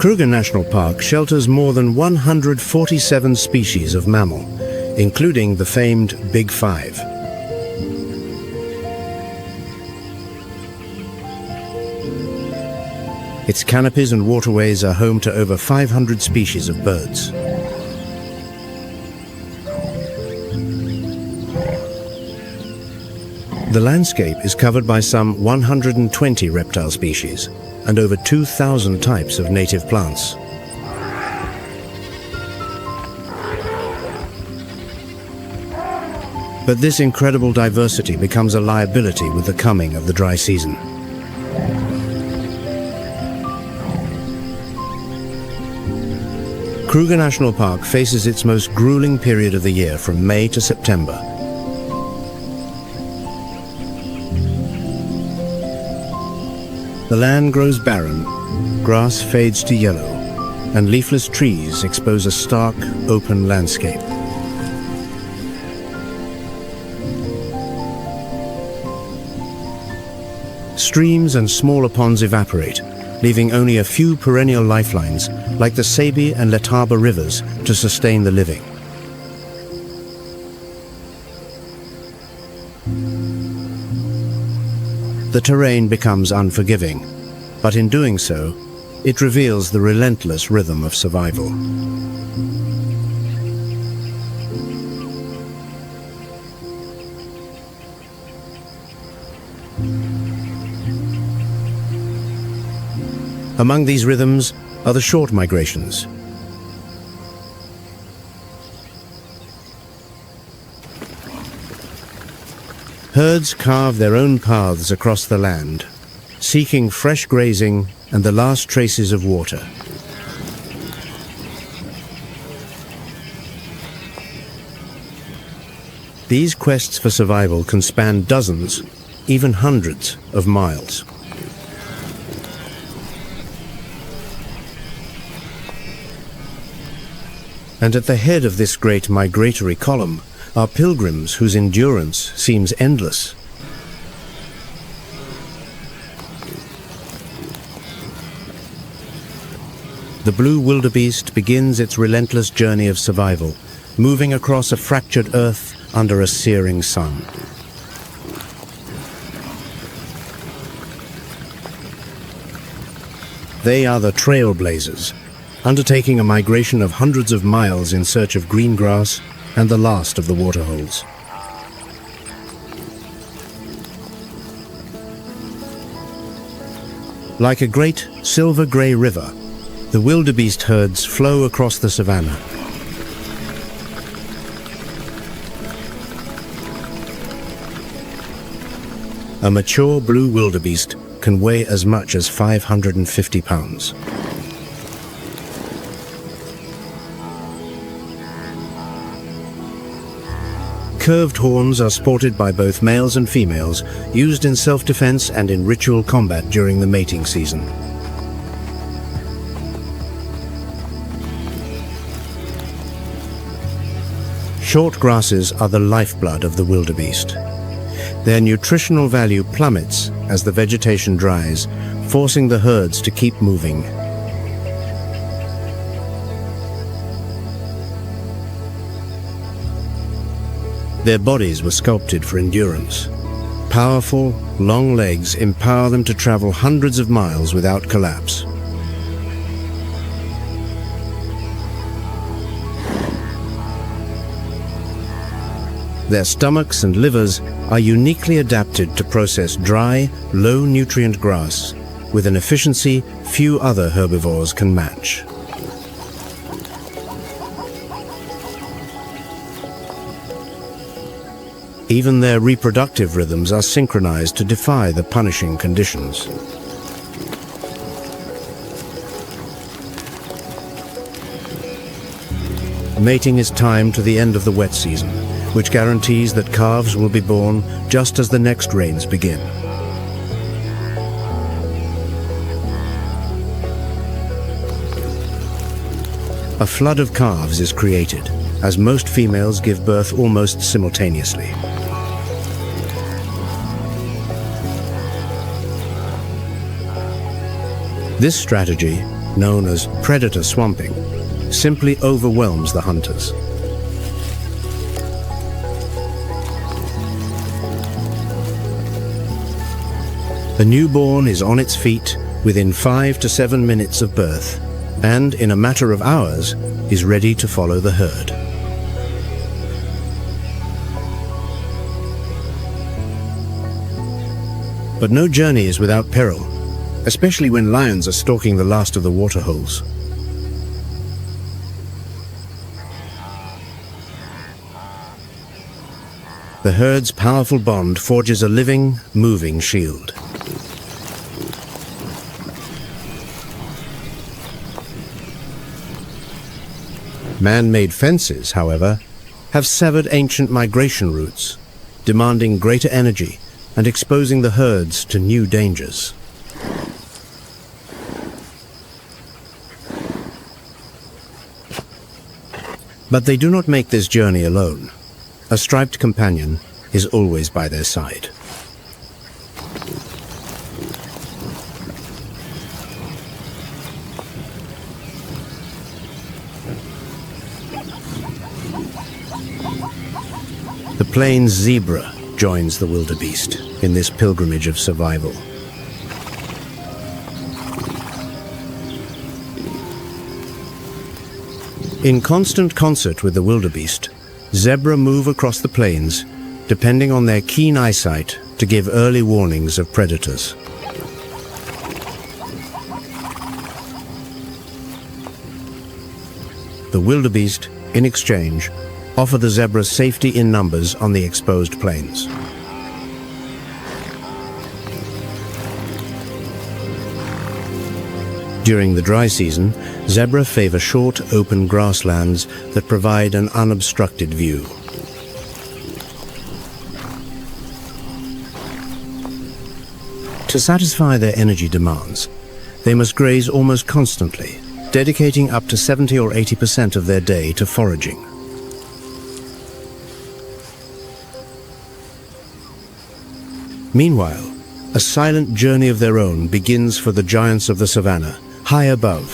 Kruger National Park shelters more than 147 species of mammal, including the famed Big Five. Its canopies and waterways are home to over 500 species of birds. The landscape is covered by some 120 reptile species and over 2,000 types of native plants. But this incredible diversity becomes a liability with the coming of the dry season. Kruger National Park faces its most grueling period of the year from May to September. The land grows barren, grass fades to yellow, and leafless trees expose a stark, open landscape. Streams and smaller ponds evaporate, leaving only a few perennial lifelines, like the Sabi and Letaba rivers, to sustain the living. The terrain becomes unforgiving, but in doing so, it reveals the relentless rhythm of survival. Among these rhythms are the short migrations. Herds carve their own paths across the land, seeking fresh grazing and the last traces of water. These quests for survival can span dozens, even hundreds of miles. And at the head of this great migratory column are pilgrims whose endurance seems endless. the blue wildebeest begins its relentless journey of survival, moving across a fractured earth under a searing sun. They are the trailblazers, undertaking a migration of hundreds of miles in search of green grass and the last of the waterholes. Like a great silver-grey river, the wildebeest herds flow across the savannah. A mature blue wildebeest can weigh as much as 550 pounds. Curved horns are sported by both males and females, used in self-defense and in ritual combat during the mating season. Short grasses are the lifeblood of the wildebeest. Their nutritional value plummets as the vegetation dries, forcing the herds to keep moving. Their bodies were sculpted for endurance. Powerful, long legs empower them to travel hundreds of miles without collapse. Their stomachs and livers are uniquely adapted to process dry, low-nutrient grass with an efficiency few other herbivores can match. Even their reproductive rhythms are synchronized to defy the punishing conditions. Mating is timed to the end of the wet season, which guarantees that calves will be born just as the next rains begin. A flood of calves is created, as most females give birth almost simultaneously. This strategy, known as predator swamping, simply overwhelms the hunters. The newborn is on its feet within 5 to 7 minutes of birth, and in a matter of hours is ready to follow the herd. But no journey is without peril, especially when lions are stalking the last of the waterholes. The herd's powerful bond forges a living, moving shield. Man-made fences, however, have severed ancient migration routes, demanding greater energy and exposing the herds to new dangers. But they do not make this journey alone. A striped companion is always by their side. The plains zebra joins the wildebeest in this pilgrimage of survival. In constant concert with the wildebeest, zebra move across the plains, depending on their keen eyesight to give early warnings of predators. The wildebeest, in exchange, offer the zebra safety in numbers on the exposed plains. During the dry season, zebra favor short, open grasslands that provide an unobstructed view. To satisfy their energy demands, they must graze almost constantly, dedicating up to 70 or 80% of their day to foraging. Meanwhile, a silent journey of their own begins for the giants of the savannah, high above.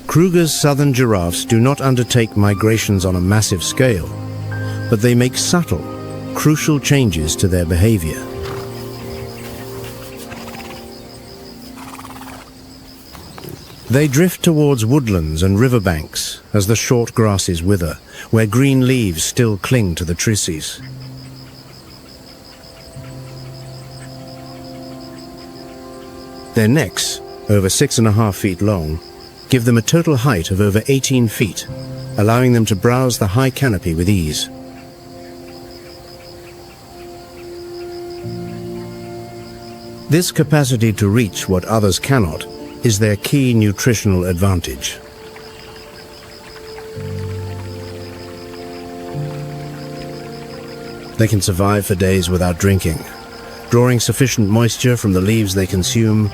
Kruger's southern giraffes do not undertake migrations on a massive scale, but they make subtle, crucial changes to their behavior. They drift towards woodlands and riverbanks as the short grasses wither, where green leaves still cling to the trusses. Their necks, over 6.5 feet long, give them a total height of over 18 feet, allowing them to browse the high canopy with ease. This capacity to reach what others cannot is their key nutritional advantage. They can survive for days without drinking, drawing sufficient moisture from the leaves they consume.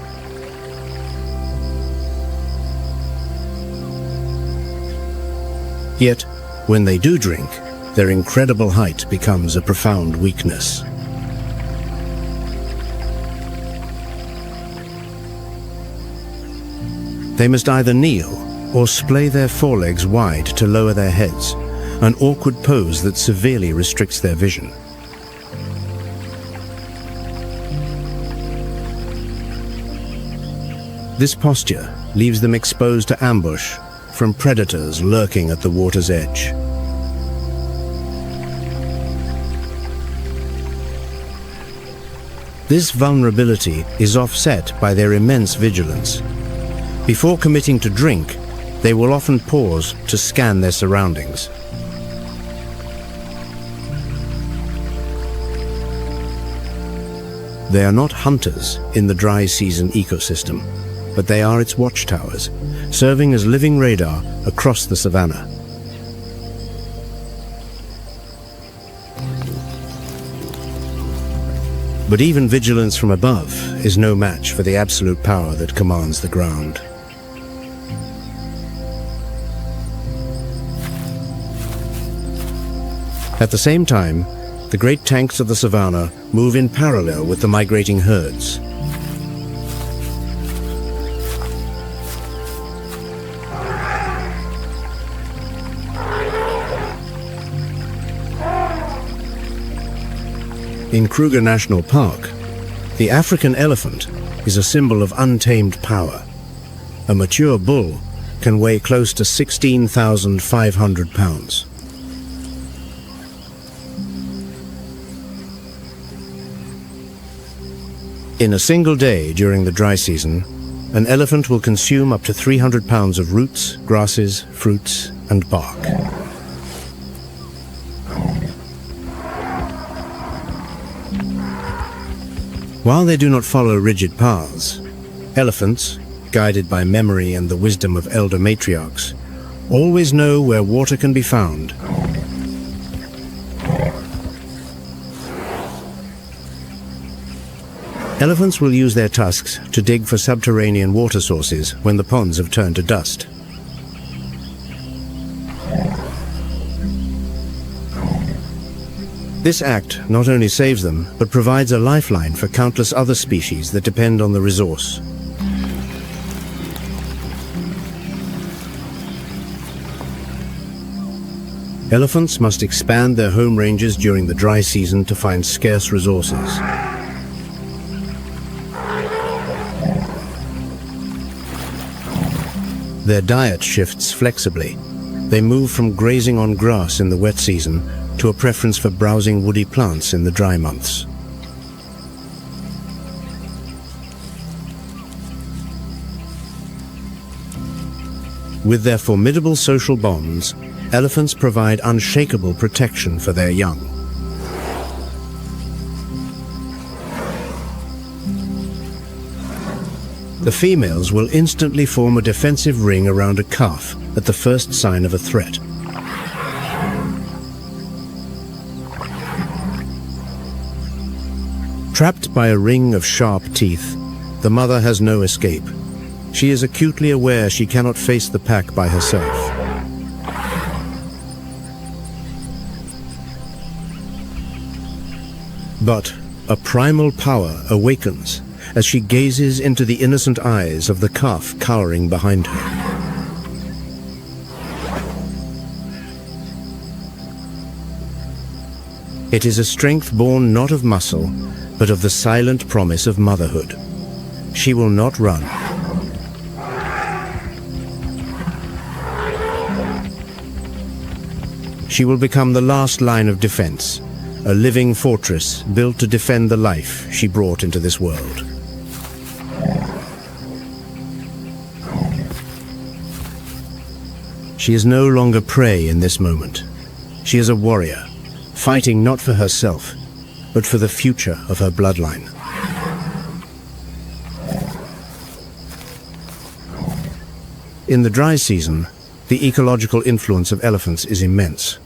Yet, when they do drink, their incredible height becomes a profound weakness. They must either kneel or splay their forelegs wide to lower their heads, an awkward pose that severely restricts their vision. This posture leaves them exposed to ambush from predators lurking at the water's edge. This vulnerability is offset by their immense vigilance. Before committing to drink, they will often pause to scan their surroundings. They are not hunters in the dry season ecosystem, but they are its watchtowers, serving as living radar across the savannah. But even vigilance from above is no match for the absolute power that commands the ground. At the same time, the great tanks of the savannah move in parallel with the migrating herds. In Kruger National Park, the African elephant is a symbol of untamed power. A mature bull can weigh close to 16,500 pounds. In a single day during the dry season, an elephant will consume up to 300 pounds of roots, grasses, fruits, and bark. While they do not follow rigid paths, elephants, guided by memory and the wisdom of elder matriarchs, always know where water can be found. Elephants will use their tusks to dig for subterranean water sources when the ponds have turned to dust. This act not only saves them, but provides a lifeline for countless other species that depend on the resource. Elephants must expand their home ranges during the dry season to find scarce resources. Their diet shifts flexibly. They move from grazing on grass in the wet season to a preference for browsing woody plants in the dry months. With their formidable social bonds, elephants provide unshakable protection for their young. The females will instantly form a defensive ring around a calf at the first sign of a threat. Trapped by a ring of sharp teeth, the mother has no escape. She is acutely aware she cannot face the pack by herself. But a primal power awakens as she gazes into the innocent eyes of the calf cowering behind her. It is a strength born not of muscle, but of the silent promise of motherhood. She will not run. She will become the last line of defense, a living fortress built to defend the life she brought into this world. She is no longer prey in this moment. She is a warrior, fighting not for herself, but for the future of her bloodline. In the dry season, the ecological influence of elephants is immense.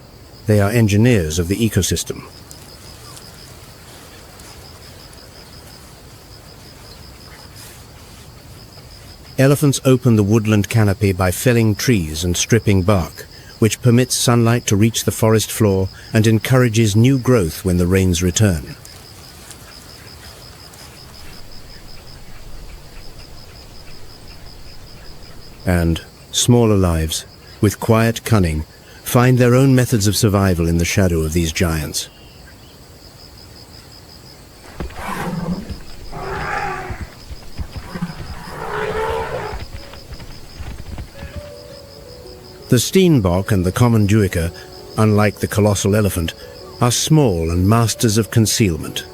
They are engineers of the ecosystem. Elephants open the woodland canopy by felling trees and stripping bark, which permits sunlight to reach the forest floor and encourages new growth when the rains return. And smaller lives, with quiet cunning, find their own methods of survival in the shadow of these giants. The steenbok and the common duiker, unlike the colossal elephant, are small and masters of concealment.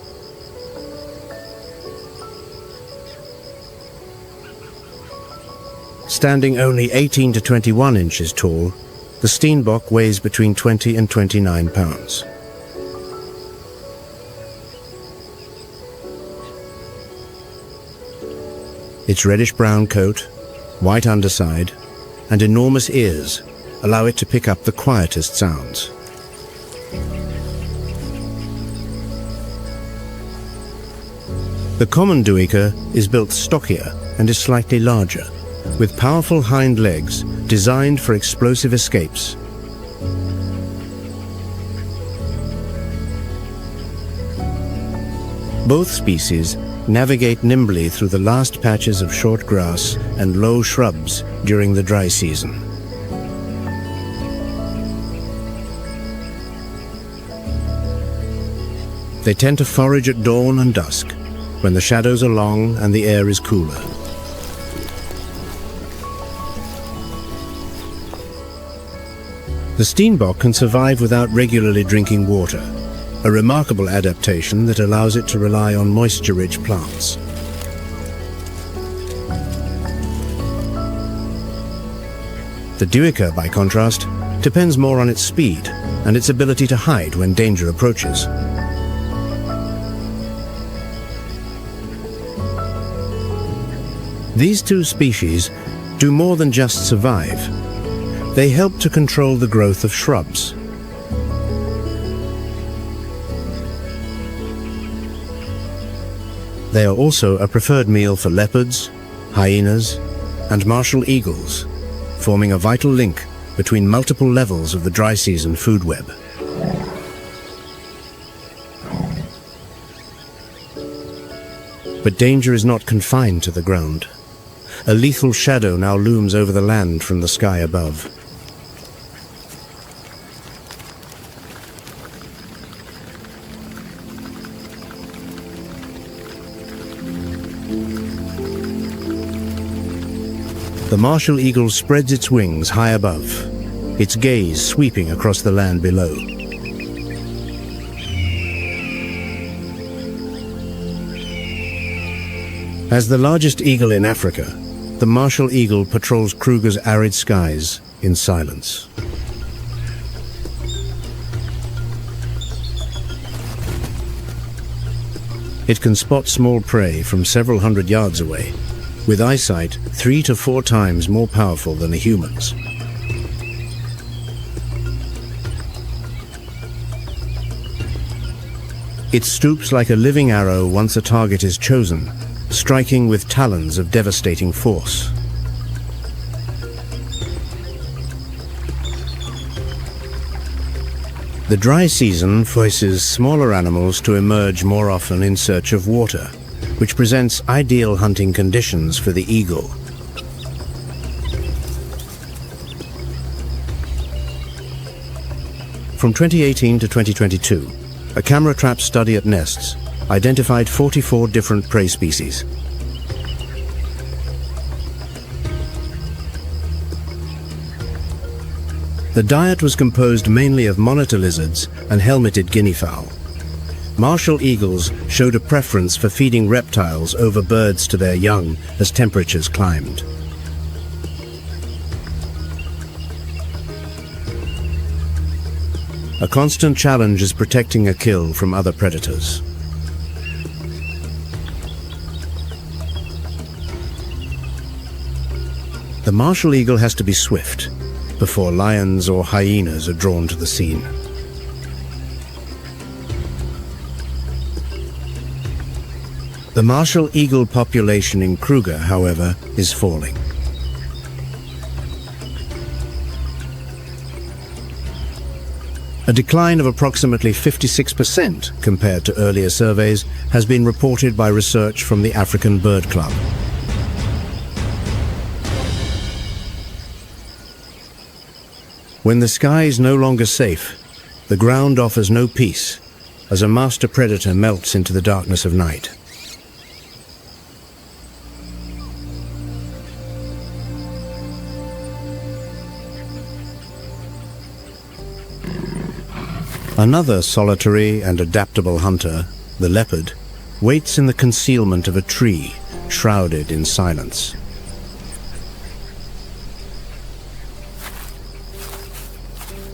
Standing only 18 to 21 inches tall, the steenbok weighs between 20 and 29 pounds. Its reddish-brown coat, white underside, and enormous ears allow it to pick up the quietest sounds. The common duiker is built stockier and is slightly larger, with powerful hind legs designed for explosive escapes. Both species navigate nimbly through the last patches of short grass and low shrubs during the dry season. They tend to forage at dawn and dusk, when the shadows are long and the air is cooler. The steenbok can survive without regularly drinking water, a remarkable adaptation that allows it to rely on moisture-rich plants. The duiker, by contrast, depends more on its speed and its ability to hide when danger approaches. These two species do more than just survive. They help to control the growth of shrubs. They are also a preferred meal for leopards, hyenas, and martial eagles, forming a vital link between multiple levels of the dry season food web. But danger is not confined to the ground. A lethal shadow now looms over the land from the sky above. The martial eagle spreads its wings high above, its gaze sweeping across the land below. As the largest eagle in Africa, the martial eagle patrols Kruger's arid skies in silence. It can spot small prey from several hundred yards away, with eyesight 3 to 4 times more powerful than a human's. It stoops like a living arrow once a target is chosen, striking with talons of devastating force. The dry season forces smaller animals to emerge more often in search of water, which presents ideal hunting conditions for the eagle. From 2018 to 2022, a camera trap study at nests identified 44 different prey species. The diet was composed mainly of monitor lizards and helmeted guinea fowl. Martial eagles showed a preference for feeding reptiles over birds to their young as temperatures climbed. A constant challenge is protecting a kill from other predators. The martial eagle has to be swift before lions or hyenas are drawn to the scene. The martial eagle population in Kruger, however, is falling. A decline of approximately 56% compared to earlier surveys has been reported by research from the African Bird Club. When the sky is no longer safe, the ground offers no peace as a master predator melts into the darkness of night. Another solitary and adaptable hunter, the leopard, waits in the concealment of a tree, shrouded in silence.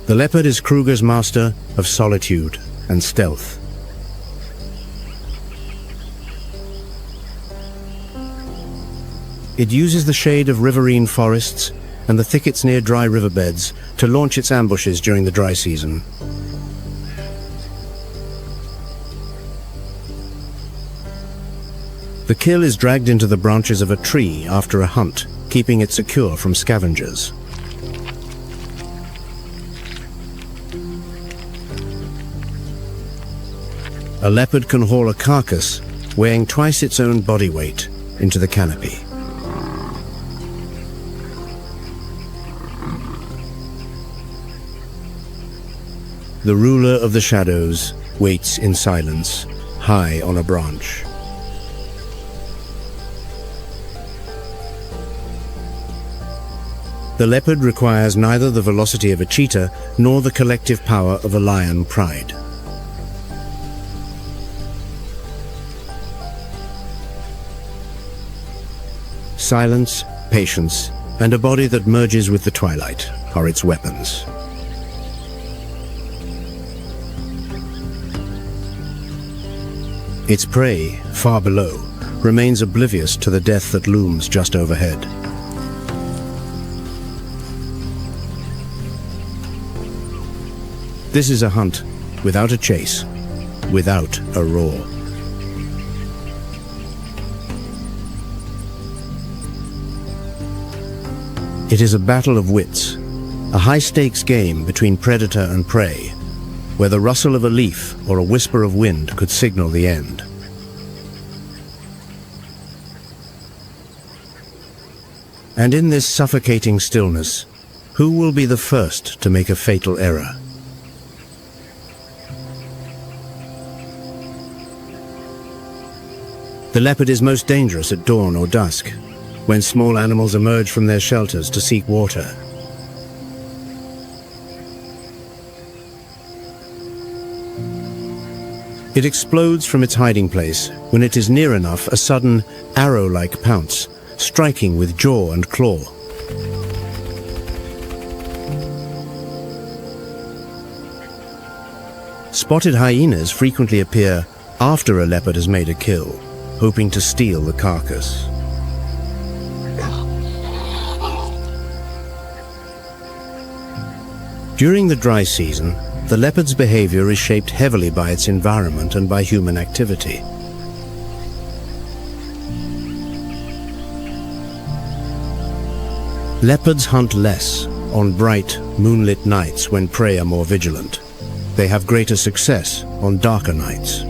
The leopard is Kruger's master of solitude and stealth. It uses the shade of riverine forests and the thickets near dry riverbeds to launch its ambushes during the dry season. The kill is dragged into the branches of a tree after a hunt, keeping it secure from scavengers. A leopard can haul a carcass weighing twice its own body weight into the canopy. The ruler of the shadows waits in silence, high on a branch. The leopard requires neither the velocity of a cheetah nor the collective power of a lion pride. Silence, patience, and a body that merges with the twilight are its weapons. Its prey, far below, remains oblivious to the death that looms just overhead. This is a hunt without a chase, without a roar. It is a battle of wits, a high-stakes game between predator and prey, where the rustle of a leaf or a whisper of wind could signal the end. And in this suffocating stillness, who will be the first to make a fatal error? The leopard is most dangerous at dawn or dusk, when small animals emerge from their shelters to seek water. It explodes from its hiding place when it is near enough a sudden, arrow-like pounce, striking with jaw and claw. Spotted hyenas frequently appear after a leopard has made a kill, hoping to steal the carcass. During the dry season, the leopard's behavior is shaped heavily by its environment and by human activity. Leopards hunt less on bright, moonlit nights when prey are more vigilant. They have greater success on darker nights.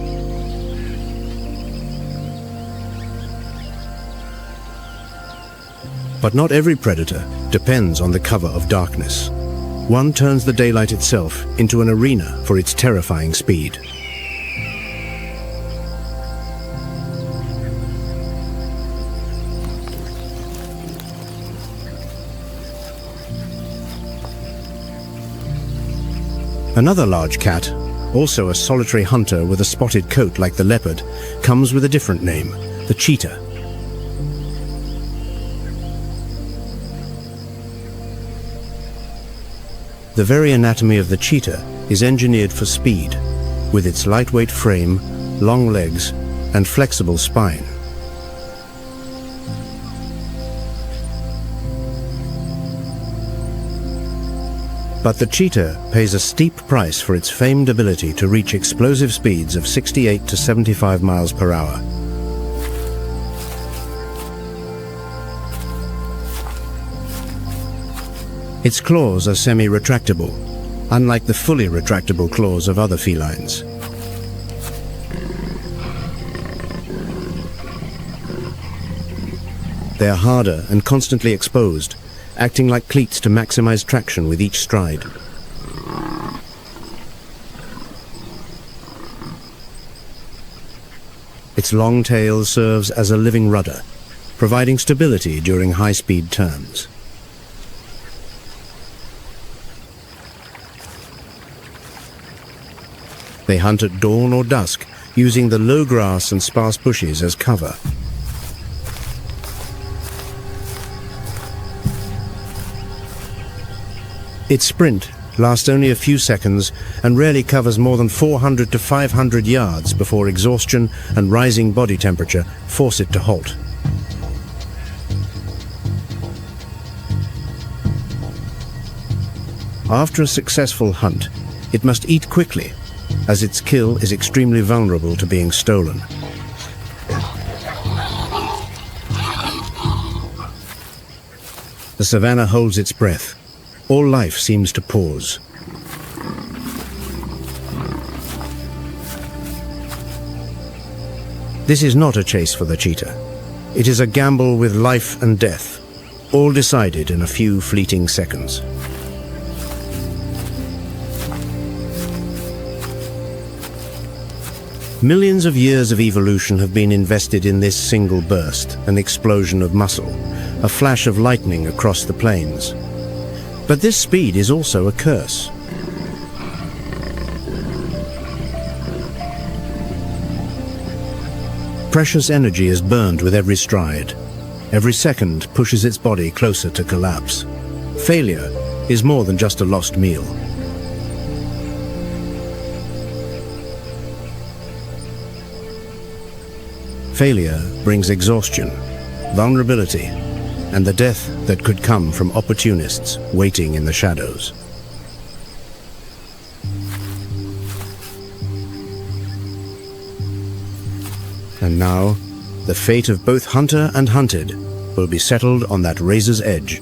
But not every predator depends on the cover of darkness. One turns the daylight itself into an arena for its terrifying speed. Another large cat, also a solitary hunter with a spotted coat like the leopard, comes with a different name, the cheetah. The very anatomy of the cheetah is engineered for speed, with its lightweight frame, long legs, and flexible spine. But the cheetah pays a steep price for its famed ability to reach explosive speeds of 68 to 75 miles per hour. Its claws are semi-retractable, unlike the fully retractable claws of other felines. They are harder and constantly exposed, acting like cleats to maximize traction with each stride. Its long tail serves as a living rudder, providing stability during high-speed turns. They hunt at dawn or dusk, using the low grass and sparse bushes as cover. Its sprint lasts only a few seconds and rarely covers more than 400 to 500 yards before exhaustion and rising body temperature force it to halt. After a successful hunt, it must eat quickly, as its kill is extremely vulnerable to being stolen. The savannah holds its breath. All life seems to pause. This is not a chase for the cheetah. It is a gamble with life and death, all decided in a few fleeting seconds. Millions of years of evolution have been invested in this single burst, an explosion of muscle, a flash of lightning across the plains. But this speed is also a curse. Precious energy is burned with every stride. Every second pushes its body closer to collapse. Failure is more than just a lost meal. Failure brings exhaustion, vulnerability, and the death that could come from opportunists waiting in the shadows. And now, the fate of both hunter and hunted will be settled on that razor's edge.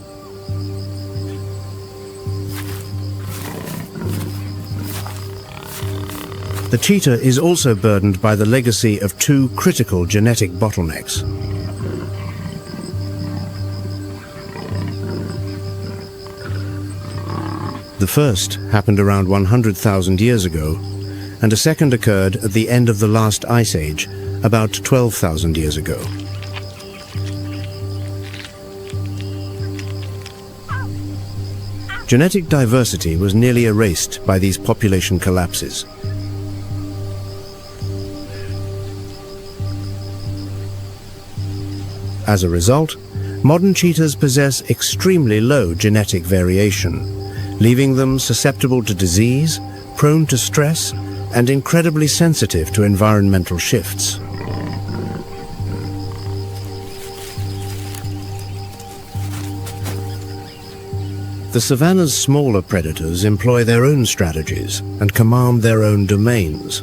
The cheetah is also burdened by the legacy of two critical genetic bottlenecks. The first happened around 100,000 years ago, and a second occurred at the end of the last ice age, about 12,000 years ago. Genetic diversity was nearly erased by these population collapses. As a result, modern cheetahs possess extremely low genetic variation, leaving them susceptible to disease, prone to stress, and incredibly sensitive to environmental shifts. The savannah's smaller predators employ their own strategies and command their own domains.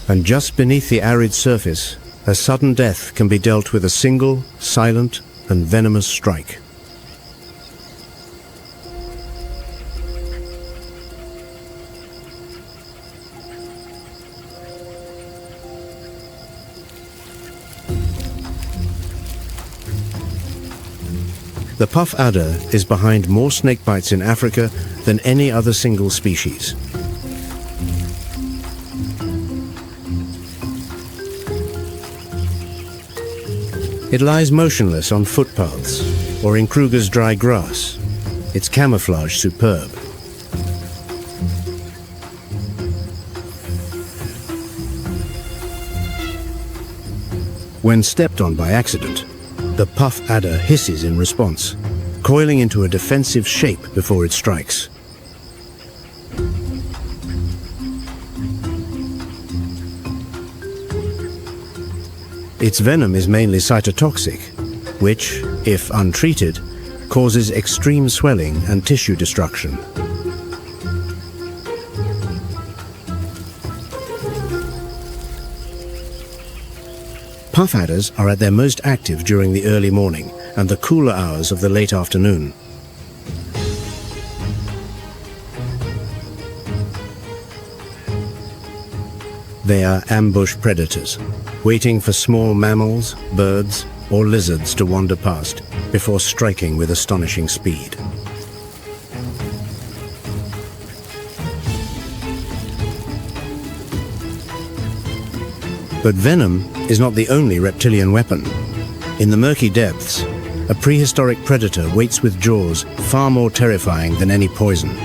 And just beneath the arid surface, a sudden death can be dealt with a single, silent, and venomous strike. The puff adder is behind more snakebites in Africa than any other single species. It lies motionless on footpaths or in Kruger's dry grass, its camouflage superb. When stepped on by accident, the puff adder hisses in response, coiling into a defensive shape before it strikes. Its venom is mainly cytotoxic, which, if untreated, causes extreme swelling and tissue destruction. Puff adders are at their most active during the early morning and the cooler hours of the late afternoon. They are ambush predators, waiting for small mammals, birds, or lizards to wander past before striking with astonishing speed. But venom is not the only reptilian weapon. In the murky depths, a prehistoric predator waits with jaws far more terrifying than any poison.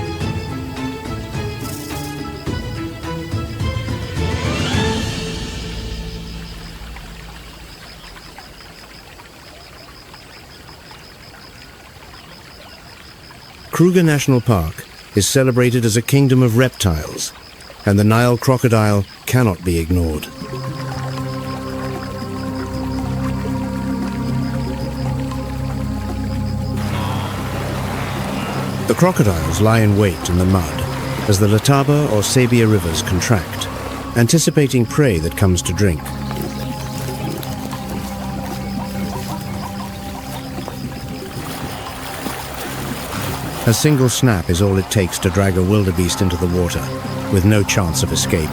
Kruger National Park is celebrated as a kingdom of reptiles, and the Nile crocodile cannot be ignored. The crocodiles lie in wait in the mud as the Letaba or Sabia rivers contract, anticipating prey that comes to drink. A single snap is all it takes to drag a wildebeest into the water, with no chance of escape.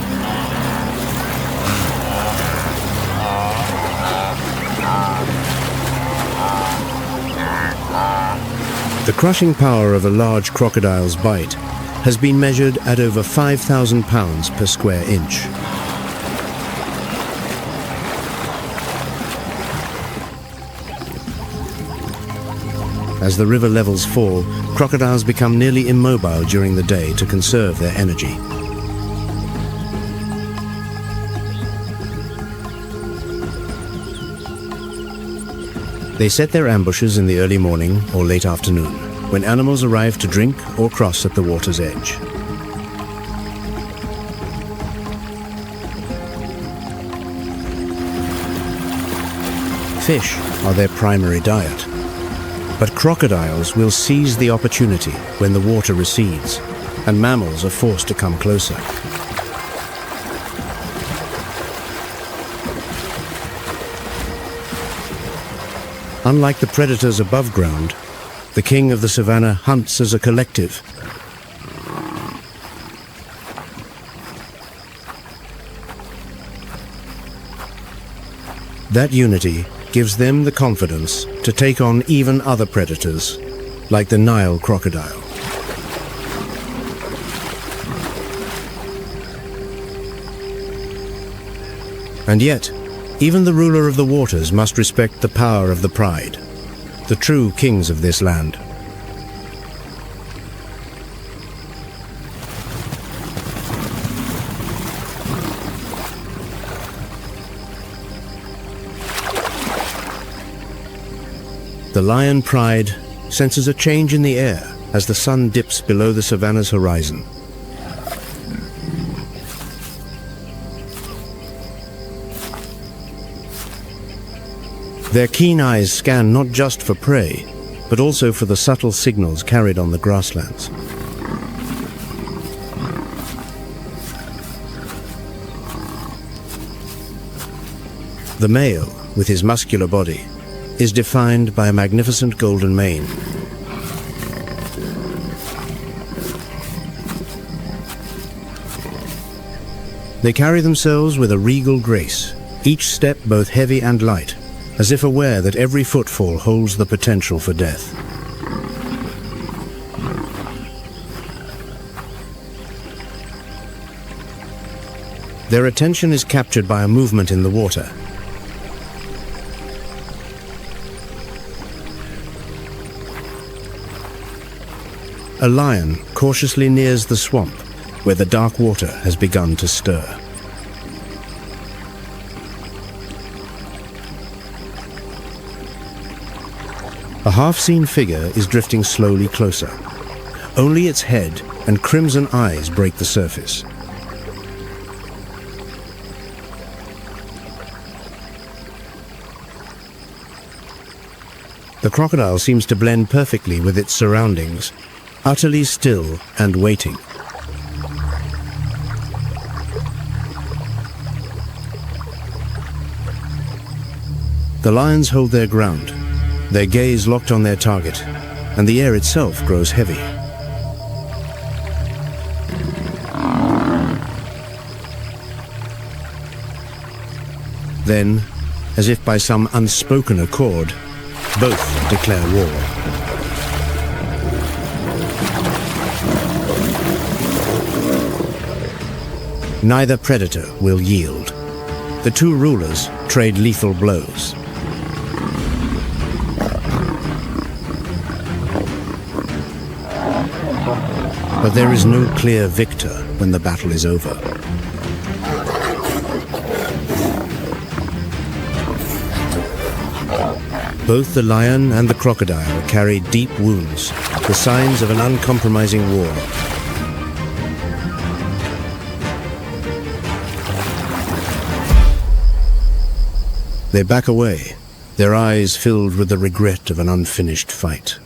The crushing power of a large crocodile's bite has been measured at over 5,000 pounds per square inch. As the river levels fall, crocodiles become nearly immobile during the day to conserve their energy. They set their ambushes in the early morning or late afternoon, when animals arrive to drink or cross at the water's edge. Fish are their primary diet, but crocodiles will seize the opportunity when the water recedes, and mammals are forced to come closer. Unlike the predators above ground, the king of the savannah hunts as a collective. That unity gives them the confidence to take on even other predators, like the Nile crocodile. And yet, even the ruler of the waters must respect the power of the pride, the true kings of this land. The lion pride senses a change in the air as the sun dips below the savannah's horizon. Their keen eyes scan not just for prey, but also for the subtle signals carried on the grasslands. The male, with his muscular body, is defined by a magnificent golden mane. They carry themselves with a regal grace, each step both heavy and light, as if aware that every footfall holds the potential for death. Their attention is captured by a movement in the water. a lion cautiously nears the swamp where the dark water has begun to stir. A half-seen figure is drifting slowly closer. Only its head and crimson eyes break the surface. The crocodile seems to blend perfectly with its surroundings, utterly still and waiting. The lions hold their ground, their gaze locked on their target, and the air itself grows heavy. Then, as if by some unspoken accord, both declare war. Neither predator will yield. The two rulers trade lethal blows. But there is no clear victor when the battle is over. Both the lion and the crocodile carry deep wounds, the signs of an uncompromising war. They back away, their eyes filled with the regret of an unfinished fight.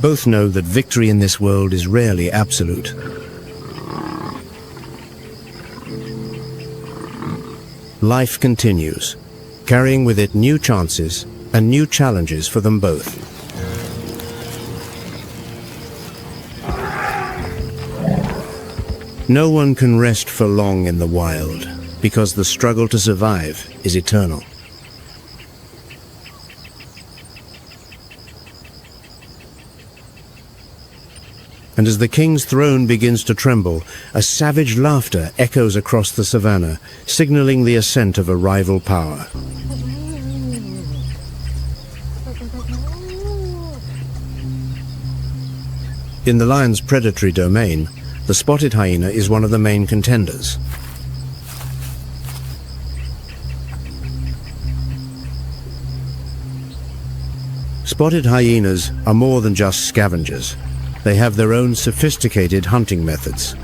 Both know that victory in this world is rarely absolute. Life continues, carrying with it new chances and new challenges for them both. No one can rest for long in the wild, because the struggle to survive is eternal. And as the king's throne begins to tremble, a savage laughter echoes across the savannah, signaling the ascent of a rival power. In the lion's predatory domain, the spotted hyena is one of the main contenders. Spotted hyenas are more than just scavengers. They have their own sophisticated hunting methods.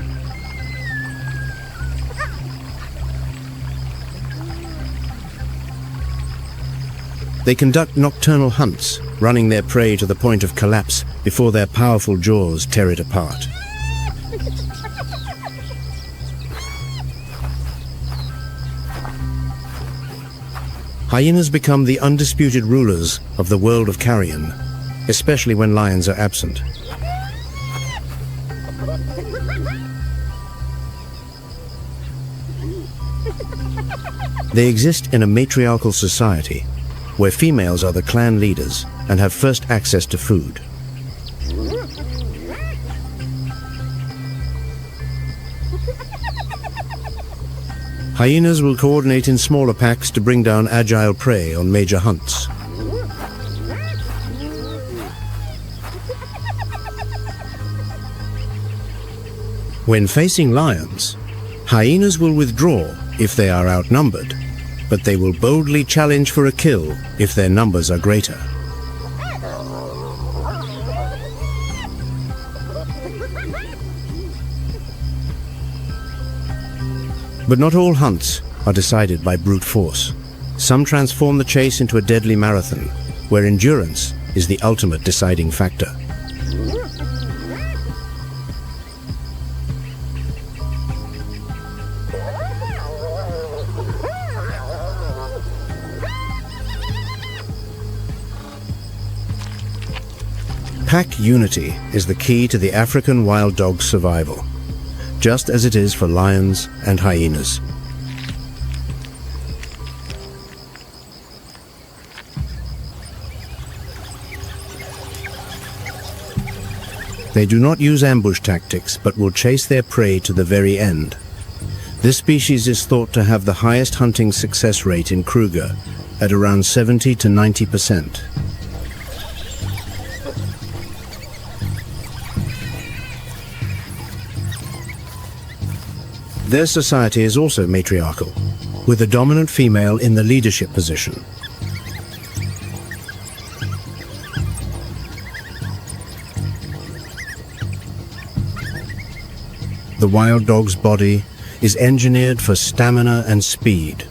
They conduct nocturnal hunts, running their prey to the point of collapse before their powerful jaws tear it apart. Hyenas become the undisputed rulers of the world of carrion, especially when lions are absent. They exist in a matriarchal society, where females are the clan leaders and have first access to food. Hyenas will coordinate in smaller packs to bring down agile prey on major hunts. When facing lions, hyenas will withdraw if they are outnumbered, but they will boldly challenge for a kill if their numbers are greater. But not all hunts are decided by brute force. Some transform the chase into a deadly marathon, where endurance is the ultimate deciding factor. Pack unity is the key to the African wild dog's survival, just as it is for lions and hyenas. They do not use ambush tactics, but will chase their prey to the very end. This species is thought to have the highest hunting success rate in Kruger, at around 70 to 90%. Their society is also matriarchal, with a dominant female in the leadership position. The wild dog's body is engineered for stamina and speed,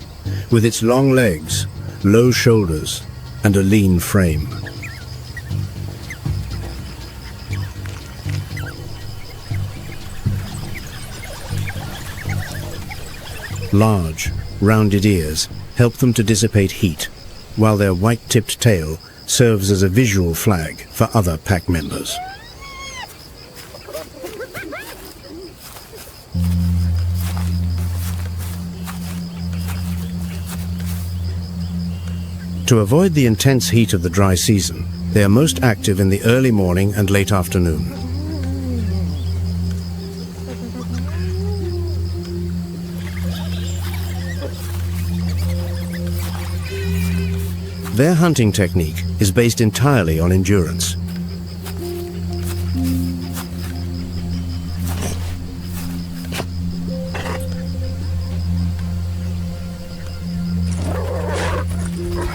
with its long legs, low shoulders, and a lean frame. Large, rounded ears help them to dissipate heat, while their white-tipped tail serves as a visual flag for other pack members. To avoid the intense heat of the dry season, they are most active in the early morning and late afternoon. Their hunting technique is based entirely on endurance.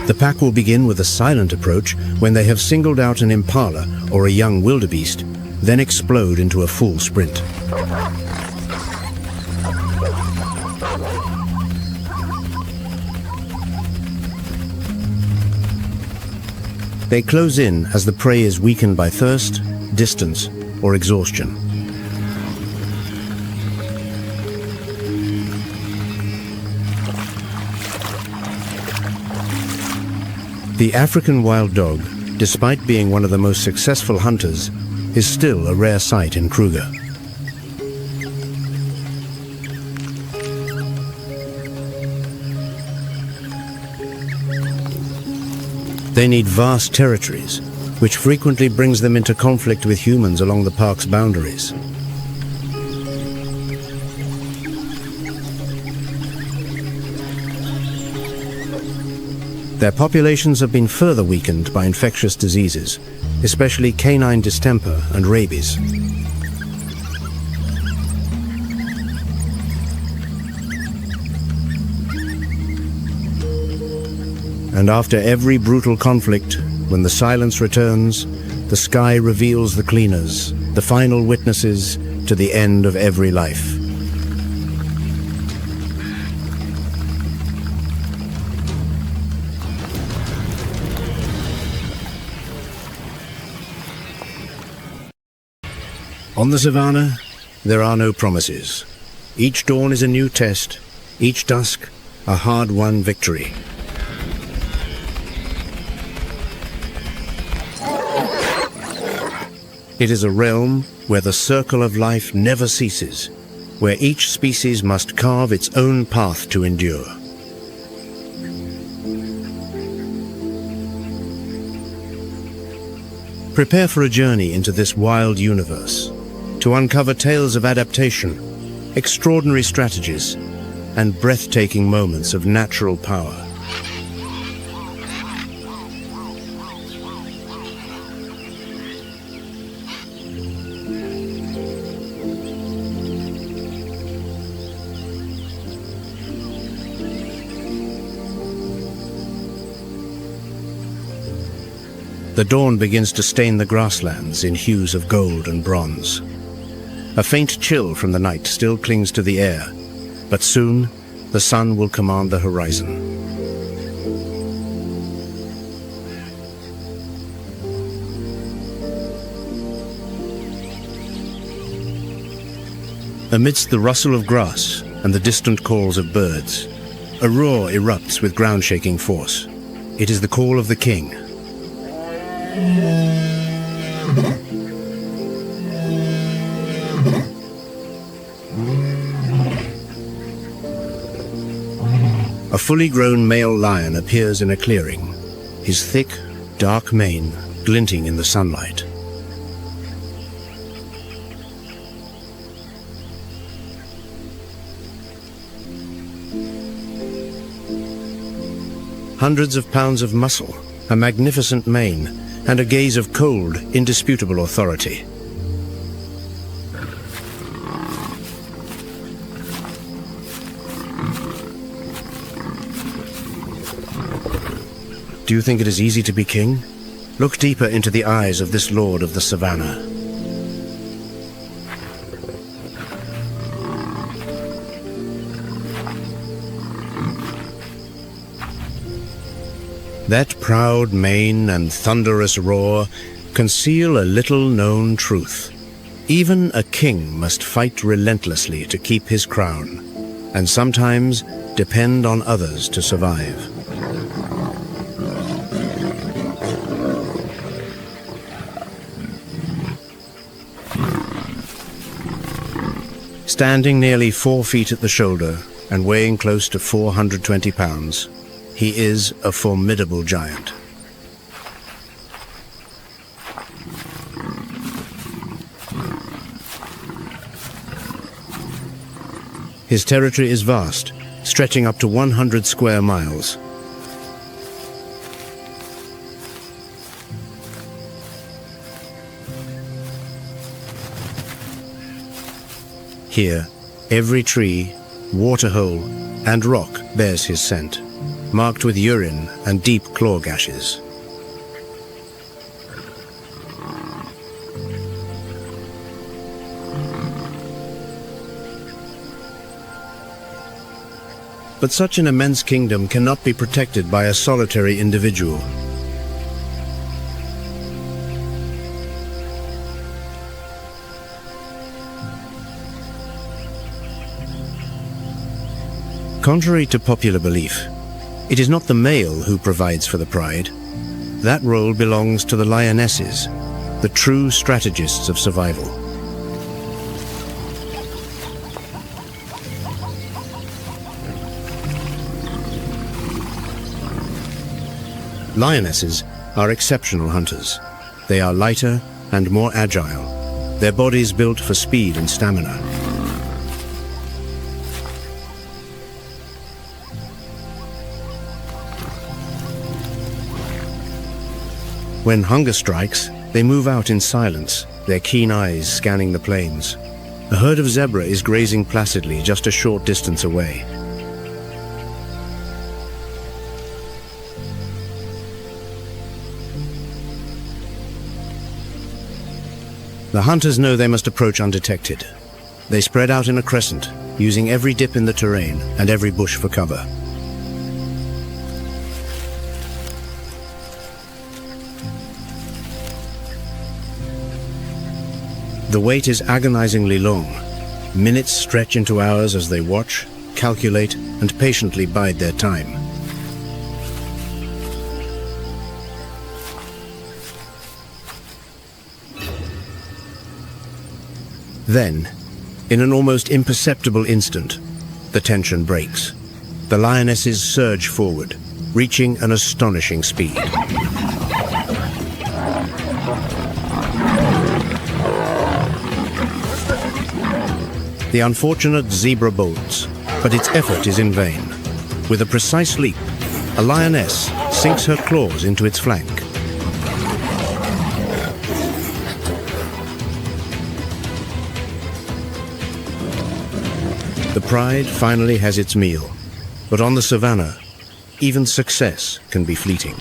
The pack will begin with a silent approach when they have singled out an impala or a young wildebeest, then explode into a full sprint. They close in as the prey is weakened by thirst, distance, or exhaustion. The African wild dog, despite being one of the most successful hunters, is still a rare sight in Kruger. They need vast territories, which frequently brings them into conflict with humans along the park's boundaries. Their populations have been further weakened by infectious diseases, especially canine distemper and rabies. And after every brutal conflict, when the silence returns, the sky reveals the cleaners, the final witnesses to the end of every life. On the savannah, there are no promises. Each dawn is a new test, each dusk a hard-won victory. It is a realm where the circle of life never ceases, where each species must carve its own path to endure. Prepare for a journey into this wild universe, to uncover tales of adaptation, extraordinary strategies, and breathtaking moments of natural power. The dawn begins to stain the grasslands in hues of gold and bronze. A faint chill from the night still clings to the air, but soon the sun will command the horizon. Amidst the rustle of grass and the distant calls of birds, a roar erupts with ground-shaking force. It is the call of the king. A fully grown male lion appears in a clearing, his thick, dark mane glinting in the sunlight. hundreds of pounds of muscle, a magnificent mane, and a gaze of cold, indisputable authority. Do you think it is easy to be king? Look deeper into the eyes of this lord of the savannah. That proud mane and thunderous roar conceal a little-known truth. Even a king must fight relentlessly to keep his crown, and sometimes depend on others to survive. Standing nearly 4 feet at the shoulder and weighing close to 420 pounds, he is a formidable giant. His territory is vast, stretching up to 100 square miles. Here, every tree, waterhole, and rock bears his scent, marked with urine and deep claw gashes. But such an immense kingdom cannot be protected by a solitary individual. Contrary to popular belief, it is not the male who provides for the pride. That role belongs to the lionesses, the true strategists of survival. Lionesses are exceptional hunters. They are lighter and more agile, their bodies built for speed and stamina. When hunger strikes, they move out in silence, their keen eyes scanning the plains. A herd of zebra is grazing placidly just a short distance away. The hunters know they must approach undetected. They spread out in a crescent, using every dip in the terrain and every bush for cover. The wait is agonizingly long. Minutes stretch into hours as they watch, calculate, and patiently bide their time. Then, in an almost imperceptible instant, the tension breaks. The lionesses surge forward, reaching an astonishing speed. The unfortunate zebra bolts, but its effort is in vain. With a precise leap, a lioness sinks her claws into its flank. The pride finally has its meal, but on the savannah, even success can be fleeting.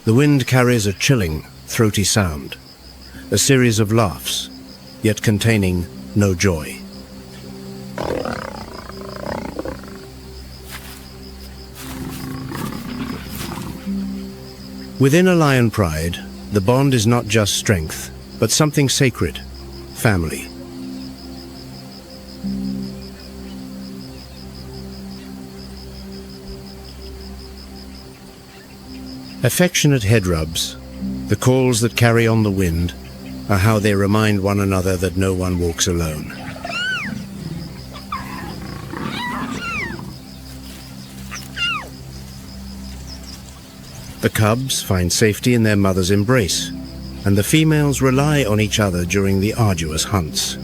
The wind carries a chilling, throaty sound, a series of laughs, yet containing no joy. Within a lion pride, the bond is not just strength, but something sacred, family. Affectionate head rubs, the calls that carry on the wind, are how they remind one another that no one walks alone. The cubs find safety in their mother's embrace, and the females rely on each other during the arduous hunts.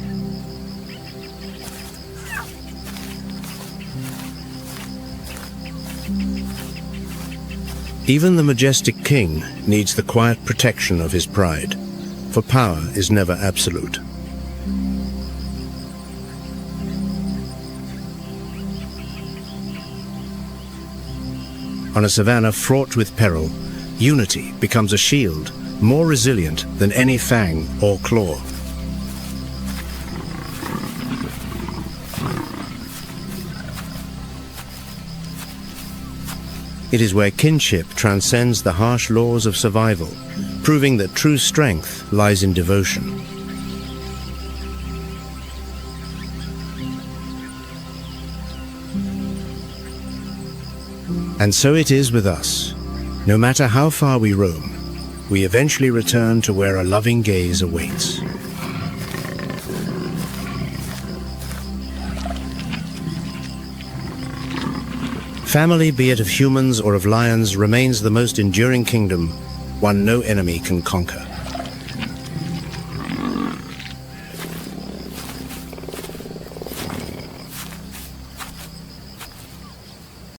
Even the majestic king needs the quiet protection of his pride, for power is never absolute. On a savannah fraught with peril, unity becomes a shield, more resilient than any fang or claw. It is where kinship transcends the harsh laws of survival, proving that true strength lies in devotion. And so it is with us. No matter how far we roam, we eventually return to where a loving gaze awaits. Family, be it of humans or of lions, remains the most enduring kingdom, one no enemy can conquer.